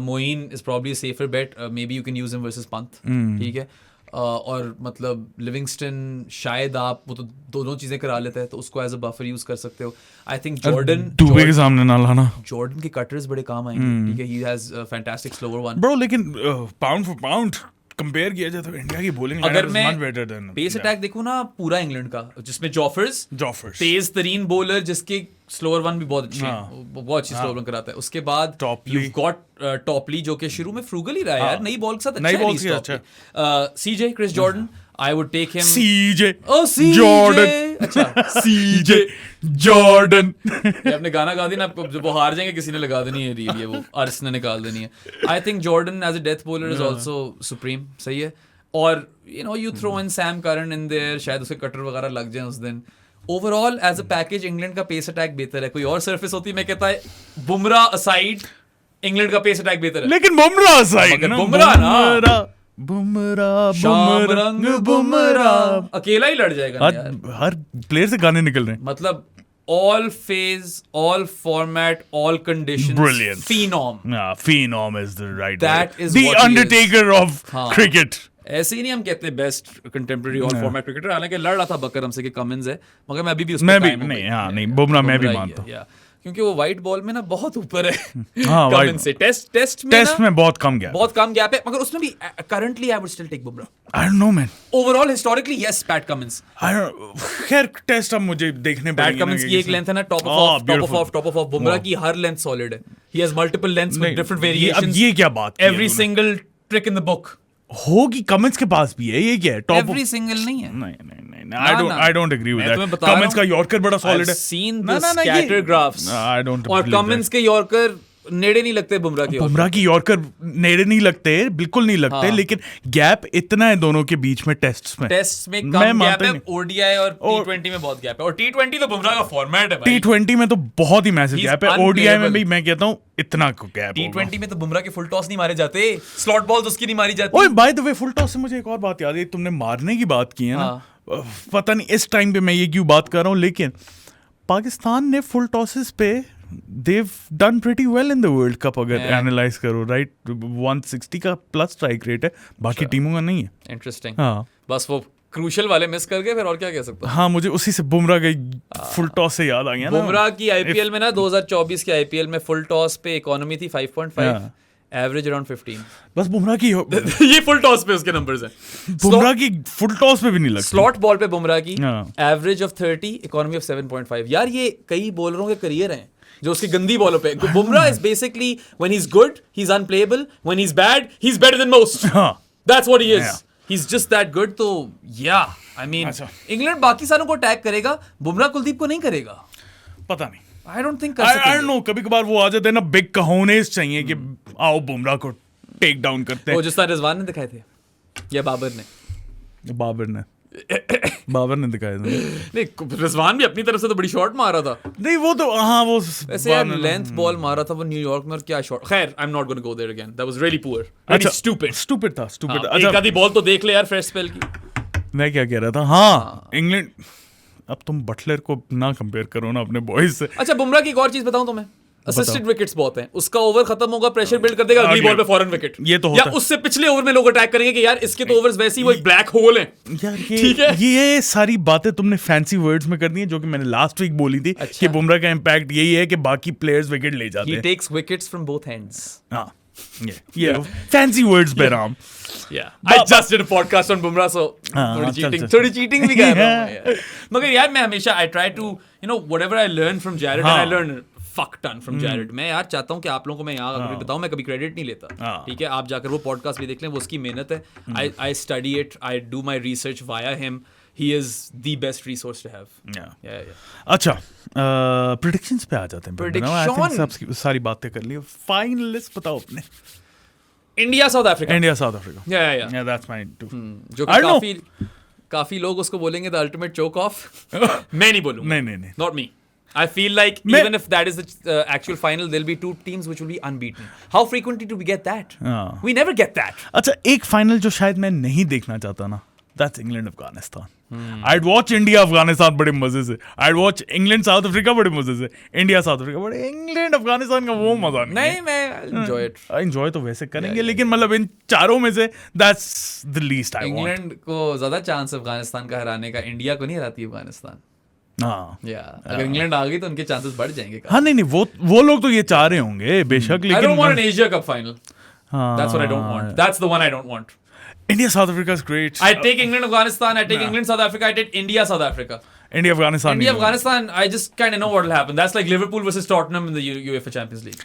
Speaker 2: Moeen is probably a safer bet, maybe you can use him versus Pant, ठीक है, और मतलब लिविंगस्टन शायद आप वो तो दोनों चीजें करा लेता है, तो उसको एज अ बफर यूज कर सकते हो। आई थिंक जॉर्डन
Speaker 1: दुबे के सामने ना लाना,
Speaker 2: जॉर्डन के कटर्स बड़े काम आएंगे, ठीक है, he has fantastic slower one
Speaker 1: bro, लेकिन पाउंड फॉर पाउंड कंपेयर किया जाए तो इंडिया की बॉलिंग
Speaker 2: अगर मैं पेस अटैक देखूं ना पूरा इंग्लैंड का, जिसमें जॉफर्स तेज तरीन बॉलर, जिसके स्लोअर वन भी बहुत अच्छे हैं, बहुत अच्छी स्लोअर वन कराता है, उसके बाद यू गॉट टॉपली जो कि शुरू में फ्रूगल ही रहा है यार, नई बॉल के साथ अच्छा, CJ Chris Jordan, I would take him.
Speaker 1: CJ.
Speaker 2: Oh, CJ.
Speaker 1: Jordan.
Speaker 2: अच्छा, CJ.
Speaker 1: Jordan.
Speaker 2: ये आपने गाना गा दी ना, जब वो हार जाएंगे किसी ने लगा देनी है रील, ये वो अर्श ने निकाल देनी है। I think Jordan as a death bowler is also supreme, सही है। और you throw in Sam Curran in there, शायद उसे कटर वगैरह लग जाए उस दिन। Overall as a package England का पेस अटैक बेहतर है, कोई और सरफेस होती मैं कहता है बुमराह असाइड इंग्लैंड का पेस अटैक बेहतर है,
Speaker 1: लेकिन बुमराह असाइड,
Speaker 2: बुमराह ना
Speaker 1: बुमराह
Speaker 2: अकेला ही लड़ जाएगा यार,
Speaker 1: हर प्लेयर से गाने निकल रहे हैं,
Speaker 2: मतलब all phase, all format, all conditions,
Speaker 1: brilliant, phenom is the right
Speaker 2: that
Speaker 1: word.
Speaker 2: is
Speaker 1: the Undertaker of cricket.
Speaker 2: ऐसे ही नहीं हम कहते best contemporary all format cricketer, हालांकि लड़ रहा था बकर हमसे कि कमिंस है, मगर मैं अभी भी उसमें
Speaker 1: नहीं बुमराह मैं भी मानता हूं,
Speaker 2: क्योंकि वो व्हाइट बॉल में ना बहुत ऊपर है कमिंस से, टेस्ट
Speaker 1: में बहुत कम गैप
Speaker 2: है, मगर उसमें भी currently I would still take Bumrah.
Speaker 1: I don't know man,
Speaker 2: overall historically yes Pat Cummins,
Speaker 1: खैर टेस्ट अब मुझे देखने पड़ेंगे,
Speaker 2: पैट कमिंस की एक लेंथ है ना, टॉप ऑफ बुमराह की हर लेंथ सॉलिड है, he has multiple lengths with different variations,
Speaker 1: ये क्या बात,
Speaker 2: every single trick in the book
Speaker 1: होगी कमिंस के पास भी है, ये क्या है, टॉप
Speaker 2: एवरी सिंगल नहीं है,
Speaker 1: नहीं I don't agree with that. Cummins का यॉर्कर बड़ा सॉलिड है,
Speaker 2: seen the scatter graphs, और कमिंस के यॉर्कर नेड़े नहीं लगते बुमराह की
Speaker 1: यॉर्कर नेड़े नहीं लगते, बिल्कुल नहीं लगते, लेकिन गैप इतना है दोनों के बीच में, टेस्ट में
Speaker 2: कम गैप है, ओडीआई और टी20 में बहुत गैप है, और टी20 तो बुमराह का फॉर्मेट है भाई,
Speaker 1: टी20 में तो बहुत ही मैसिव गैप है, ओडीआई में भी मैं कहता हूं इतना को गैप,
Speaker 2: टी20 में तो बुमराह के फुल टॉस नहीं मारे जाते, स्लॉट बॉल उसकी नहीं मारी जाती।
Speaker 1: ओए bye the way full toss से मुझे एक और बात याद है, तुमने मारने की बात की है ना, पता नहीं इस टाइम पे मैं ये क्यों बात कर रहा हूँ, लेकिन पाकिस्तान ने फुल टॉसेस पे they've done pretty well in the World Cup अगर एनालाइज करो, राइट, 160 का प्लस स्ट्राइक रेट है, बाकी टीमों का नहीं है।
Speaker 2: इंटरेस्टिंग, हाँ, बस वो क्रूशियल वाले मिस कर गए, फिर और क्या कह सकता हूं।
Speaker 1: हाँ, मुझे उसी से बुमराह के फुल टॉस से याद आ गया ना,
Speaker 2: बुमराह की आईपीएल में ना 2024 के आईपीएल में फुल टॉस पे इकोनॉमी थी 5.5, एवरेज अराउंड 15,
Speaker 1: बस बुमराह की
Speaker 2: ये फुल टॉस पे उसके नंबर्स हैं,
Speaker 1: बुमराह की फुल टॉस पे भी नहीं लगती,
Speaker 2: स्लॉट बॉल पे बुमराह की एवरेज ऑफ 30, इकोनॉमी ऑफ 7.5, यार ये कई बॉलरों के करियर हैं जो उसकी गंदी बॉलों पे, Bumrah is basically when he is good he is unplayable, when he is bad he is better than most, that's what he is, he is just that good. तो या आई मीन इंग्लैंड बाकी सारों को अटैक करेगा, बुमराह कुलदीप को नहीं करेगा,
Speaker 1: पता नहीं,
Speaker 2: I don't think,
Speaker 1: I don't no, कभी-कभार वो आ जाते हैं ना, बिग कहोनेस चाहिए कि आओ बुमराह को टेक डाउन करते हैं,
Speaker 2: वो जिस तरह रिजवान ने दिखाए थे या बाबर ने दिखाया था, नहीं रिजवान भी अपनी तरफ से तो बड़ी शॉट मारा था,
Speaker 1: नहीं वो तो हाँ वो
Speaker 2: वैसे यार लेंथ बॉल मारा था वो न्यूयॉर्क में, और क्या शॉट, खैर I am not gonna go there again, that was really poor, very stupid था। अच्छा, एक आधी बॉल तो देख ले यार फ्रेश स्पेल की।
Speaker 1: मैं क्या कह रहा था, हाँ इंग्लैंड, अब तुम बटलर को ना कंपेयर करो ना अपने बॉयज से।
Speaker 2: अच्छा, बुमराह की एक और चीज बताऊं तुम्हें, असिस्टेड विकेट्स बहुत हैं, उसका ओवर खत्म होगा, प्रेशर बिल्ड कर देगा, अगली बॉल पे फॉरन विकेट,
Speaker 1: ये तो होता है,
Speaker 2: या उससे पिछले ओवर में लोग अटैक करेंगे कि यार इसके तो ओवर्स वैसे ही वो एक ब्लैक होल हैं
Speaker 1: यार, ठीक है, ये सारी बातें तुमने फैंसी वर्ड्स में कर दी हैं, जो कि मैंने लास्ट वीक बोली थी। अच्छा। कि बुमराह का इंपैक्ट यही है कि बाकी प्लेयर्स विकेट ले जाते हैं,
Speaker 2: he takes wickets from both ends,
Speaker 1: हां Yeah. Fancy words पे Ram.
Speaker 2: Yeah. I just did a podcast on Bumrah, so थोड़ी cheating भी कर रहा हूँ. मगर यार मैं हमेशा I try to, you know, whatever I learn from Jared, and I learn fuck ton from Jared. मैं यार चाहता हूँ कि आप लोगों को मैं यहाँ अगर बताऊँ, मैं कभी क्रेडिट नहीं लेता. ठीक है, आप जाकर वो पॉडकास्ट भी देख लें, वो उसकी मेहनत है. I study it, I do my research via him. He is the best resource to have. Yeah.
Speaker 1: अच्छा, predictions पे आ जाते हैं.
Speaker 2: Prediction.
Speaker 1: सब सारी बातें कर ली. Finalists बताओ अपने.
Speaker 2: India South Africa.
Speaker 1: Yeah, that's mine too.
Speaker 2: जो कि काफी लोग उसको बोलेंगे the ultimate choke off. मैं नहीं बोलूँगा.
Speaker 1: नहीं.
Speaker 2: Not me. I feel like even if that is the actual final, there'll be two teams which will be unbeaten. How frequently do we get that? We never get that.
Speaker 1: अच्छा, एक final जो शायद मैं नहीं देखना चाहता ना, that's England Afghanistan. I'd watch India Afghanistan बड़े मजे से. I'd watch England South Africa बड़े मजे से. India South Africa बड़े. England Afghanistan का वो मजा
Speaker 2: नहीं, मैं enjoy it.
Speaker 1: Enjoy तो वैसे करेंगे, लेकिन मतलब इन चारों में से that's the least I want.
Speaker 2: England को ज्यादा चांस अफगानिस्तान का हराने का, इंडिया को नहीं हराती अफगानिस्तान. अगर इंग्लैंड आ गई तो उनके चांसेस बढ़ जाएंगे.
Speaker 1: हाँ नहीं, वो लोग तो ये चाह रहे होंगे बेशक, लेकिन
Speaker 2: I don't want an Asia Cup final. That's what I don't want. That's the one I don't want.
Speaker 1: India South Africa is great.
Speaker 2: I take England Afghanistan, I take England South Africa, I take India South Africa.
Speaker 1: India Afghanistan,
Speaker 2: I just kind of know what will happen. That's like Liverpool versus Tottenham in the UEFA Champions League.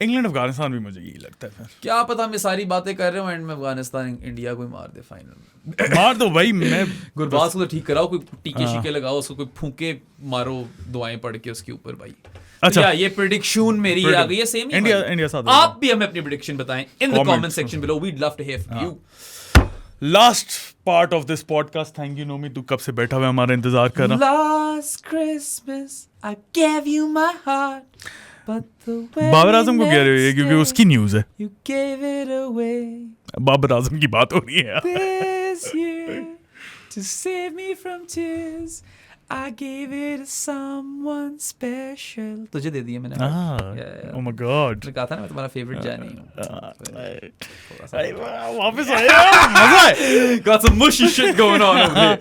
Speaker 1: England Afghanistan भी मुझे यही लगता है. फिर
Speaker 2: क्या पता मैं सारी बातें कर रहा हूँ एंड में अफगानिस्तान इंडिया को ही मार दे फाइनल में.
Speaker 1: मार दो भाई. मैं
Speaker 2: गुरबाज को तो ठीक कराओ, कोई टीके शीके लगाओ, उसको कोई फूंके मारो दुआएं पढ़ के उसके ऊपर भाई. अच्छा, ये प्रेडिक्शन मेरी आ गई है. सेम
Speaker 1: इंडिया साथ.
Speaker 2: आप भी हमें अपनी प्रेडिक्शन बताएं in the comment section below. We'd love to hear from you.
Speaker 1: Last part of this podcast. Thank you Nomi, तू कब से बैठा हुआ हमारा इंतजार कर रहा.
Speaker 2: Last Christmas I gave you my heart, but the way
Speaker 1: Babar Azam को कह रहे हो क्योंकि उसकी न्यूज़ है.
Speaker 2: You gave it away.
Speaker 1: Babar Azam की बात हो रही है.
Speaker 2: This year to save me from tears I gave it to someone special. तुझे दे दिया मैंने.
Speaker 1: Oh my God.
Speaker 2: मैं कहा था ना मैं तुम्हारा फेवरेट जानी हूँ.
Speaker 1: वापस आया. मजा है.
Speaker 2: Got some mushy shit going on over here.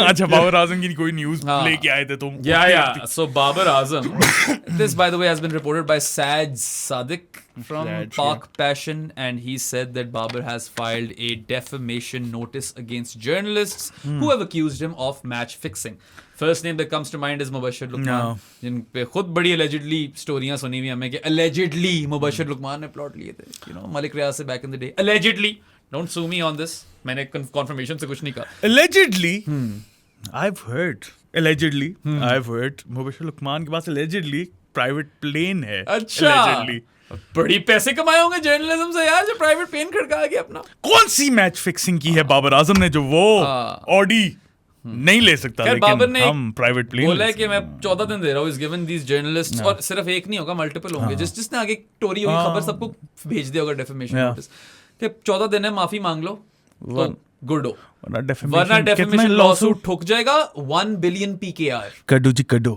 Speaker 1: अच्छा, बाबर आजम की कोई न्यूज़ लेके आए थे तुम.
Speaker 2: Yeah. So Babar Azam. This by the way has been reported by Sad Sadiq from Pak Passion, and he said that Babar has filed a defamation notice against journalists who have accused him of match fixing. First name that comes to mind is Mubashir Luqman, जिन पे खुद बड़ी allegedly स्टोरियां सुनी हुई हमें कि allegedly Mubashir Luqman ने plot लिए थे, you know, मलिक रियाज से back in the day. Allegedly, don't sue me on this. मैंने confirmation से कुछ नहीं कहा.
Speaker 1: Allegedly, I've heard Mubashir Luqman के पास allegedly private plane है.
Speaker 2: अच्छा. Allegedly. बड़ी पैसे कमाए होंगे जर्नलिज्म से यार, जो प्राइवेट प्लेन खड़का गया अपना.
Speaker 1: कौन सी मैच फिक्सिंग की है बाबर आजम ने जो वो ऑडी नहीं ले सकता, लेकिन हम प्राइवेट प्लेन
Speaker 2: बोला है कि मैं 14 दिन दे रहा हूँ. इज गिवन दीस जर्नलिस्ट्स, और सिर्फ एक नहीं होगा, मल्टीपल होंगे. जिसने आगे टोरी होगी खबर सबको भेज दिया होगा डेफेमेशन नोटिस कि 14 दिन है, माफी मांग लो तो गुड हो, वरना डेफेमेशन लॉसूट ठोक जाएगा 1 बिलियन PKR.
Speaker 1: कड्डू जी कड्डू.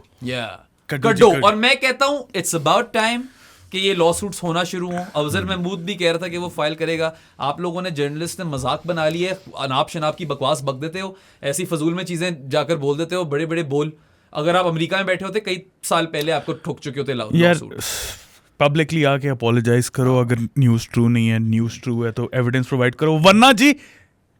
Speaker 2: कड्डू. और मैं कहता हूँ इट्स अबाउट टाइम कि ये लॉ सूट्स होना शुरू हों. अफजल महमूद भी कह रहा था कि वो फाइल करेगा. आप लोगों ने जर्नलिस्ट ने मजाक बना लिया है, अनाप शनाप की बकवास बक देते हो, ऐसी फजूल में चीजें जाकर बोल देते हो, बड़े बड़े बोल. अगर आप अमेरिका में बैठे होते कई साल पहले आपको ठोक चुके होते
Speaker 1: यार. पब्लिकली आके अपोलोजाइज करो अगर न्यूज़ ट्रू नहीं है. न्यूज़ ट्रू है तो एविडेंस प्रोवाइड करो, वरना जी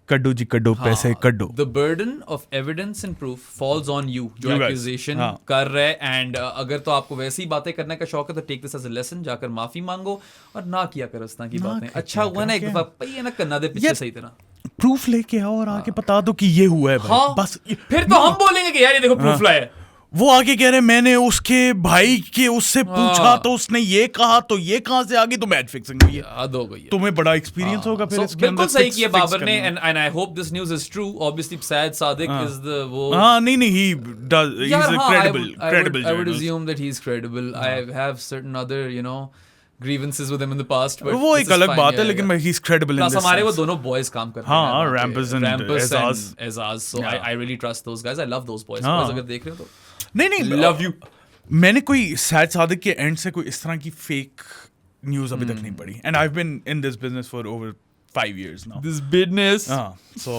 Speaker 1: कड्डू जी कड्डू. पैसे कड्डू.
Speaker 2: The burden of evidence and proof falls on you जो accusation कर रहे हैं. एंड अगर तो आपको वैसी ही बातें करने का शौक है तो take this as a lesson, जाकर माफी मांगो और ना किया कर इस तरह की बातें. अच्छा हुआ ना एक दफा पई ना कन्ना दे पीछे सही तरह
Speaker 1: प्रूफ लेके आओ और आके बता दो कि ये हुआ है भाई. बस
Speaker 2: फिर तो हम बोलेंगे कि यार ये देखो प्रूफ लाया.
Speaker 1: वो आगे कह रहे मैंने उसके भाई के उससे पूछा तो उसने ये कहा, तो ये कहाँ से आ गई, तो मैच फिक्सिंग हुई है.
Speaker 2: याद हो गई है.
Speaker 1: तुम्हें बड़ा एक्सपीरियंस होगा फिर इसके अंदर.
Speaker 2: बिल्कुल सही किया बाबर ने. And I hope this news is true. Obviously Syed Sadiq is the वो.
Speaker 1: नहीं he does, he is credible.
Speaker 2: I would assume that he's credible. I have certain other, you know, grievances with him in the past, but
Speaker 1: वो एक अलग बात है, लेकिन he's credible in this.
Speaker 2: हमारे वो दोनों boys काम करते हैं.
Speaker 1: हाँ, Rampus and
Speaker 2: Azaz. So I really trust those guys. I love those boys. अगर देख रहे हो तो
Speaker 1: नहीं
Speaker 2: लव यू.
Speaker 1: मैंने कोई सैयद सादिक के एंड से कोई इस तरह की फेक न्यूज़ अभी तक नहीं पढ़ी. And I have been in this business for over 5 years now.
Speaker 2: This business.
Speaker 1: So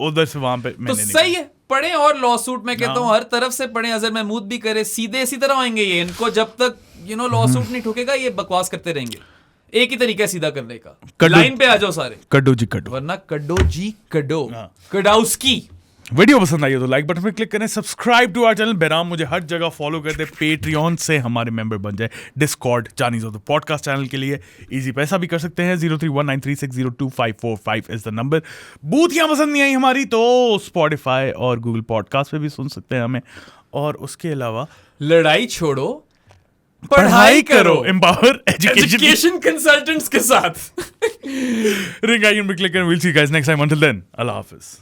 Speaker 1: उधर से वहां पे मैंने
Speaker 2: तो सही है, पढ़े और लॉ सूट मैं कहता हूँ हर तरफ से पढ़े. अजहर महमूद भी करे, सीधे इसी तरह आएंगे ये. इनको जब तक लॉ सूट नहीं ठोकेगा ये बकवास करते रहेंगे. एक ही तरीका है सीधा करने का,
Speaker 1: कड्डो-
Speaker 2: लाइन पे आ जाओ सारे,
Speaker 1: कड्डो जी कड्डो।
Speaker 2: वरना कड्डो जी कड्डो, कडाउस्की।
Speaker 1: वीडियो पसंद आई हो तो लाइक बटन पे क्लिक करें, सब्सक्राइब टू आवर चैनल। बेराम मुझे हर जगह फॉलो कर दे, पेट्रियन से हमारे मेंबर बन जाए, डिस्कॉर्ड जानीज हो तो पॉडकास्ट चैनल के लिए इजी पैसा भी कर सकते हैं। 0319360255 इज द नंबर। बूथियां पसंद नहीं आई हमारी तो स्पॉटिफाई और गूगल पॉडकास्ट पे भी सुन सकते हैं हमें। और उसके अलावा
Speaker 2: लड़ाई छोड़ो, पढ़ाई करो,
Speaker 1: एम्पावर
Speaker 2: एजुकेशन कंसल्टेंट्स के साथ।
Speaker 1: रिंग आइकन पे क्लिक करें। Will see you guys next time, until then अल्लाह हाफिज।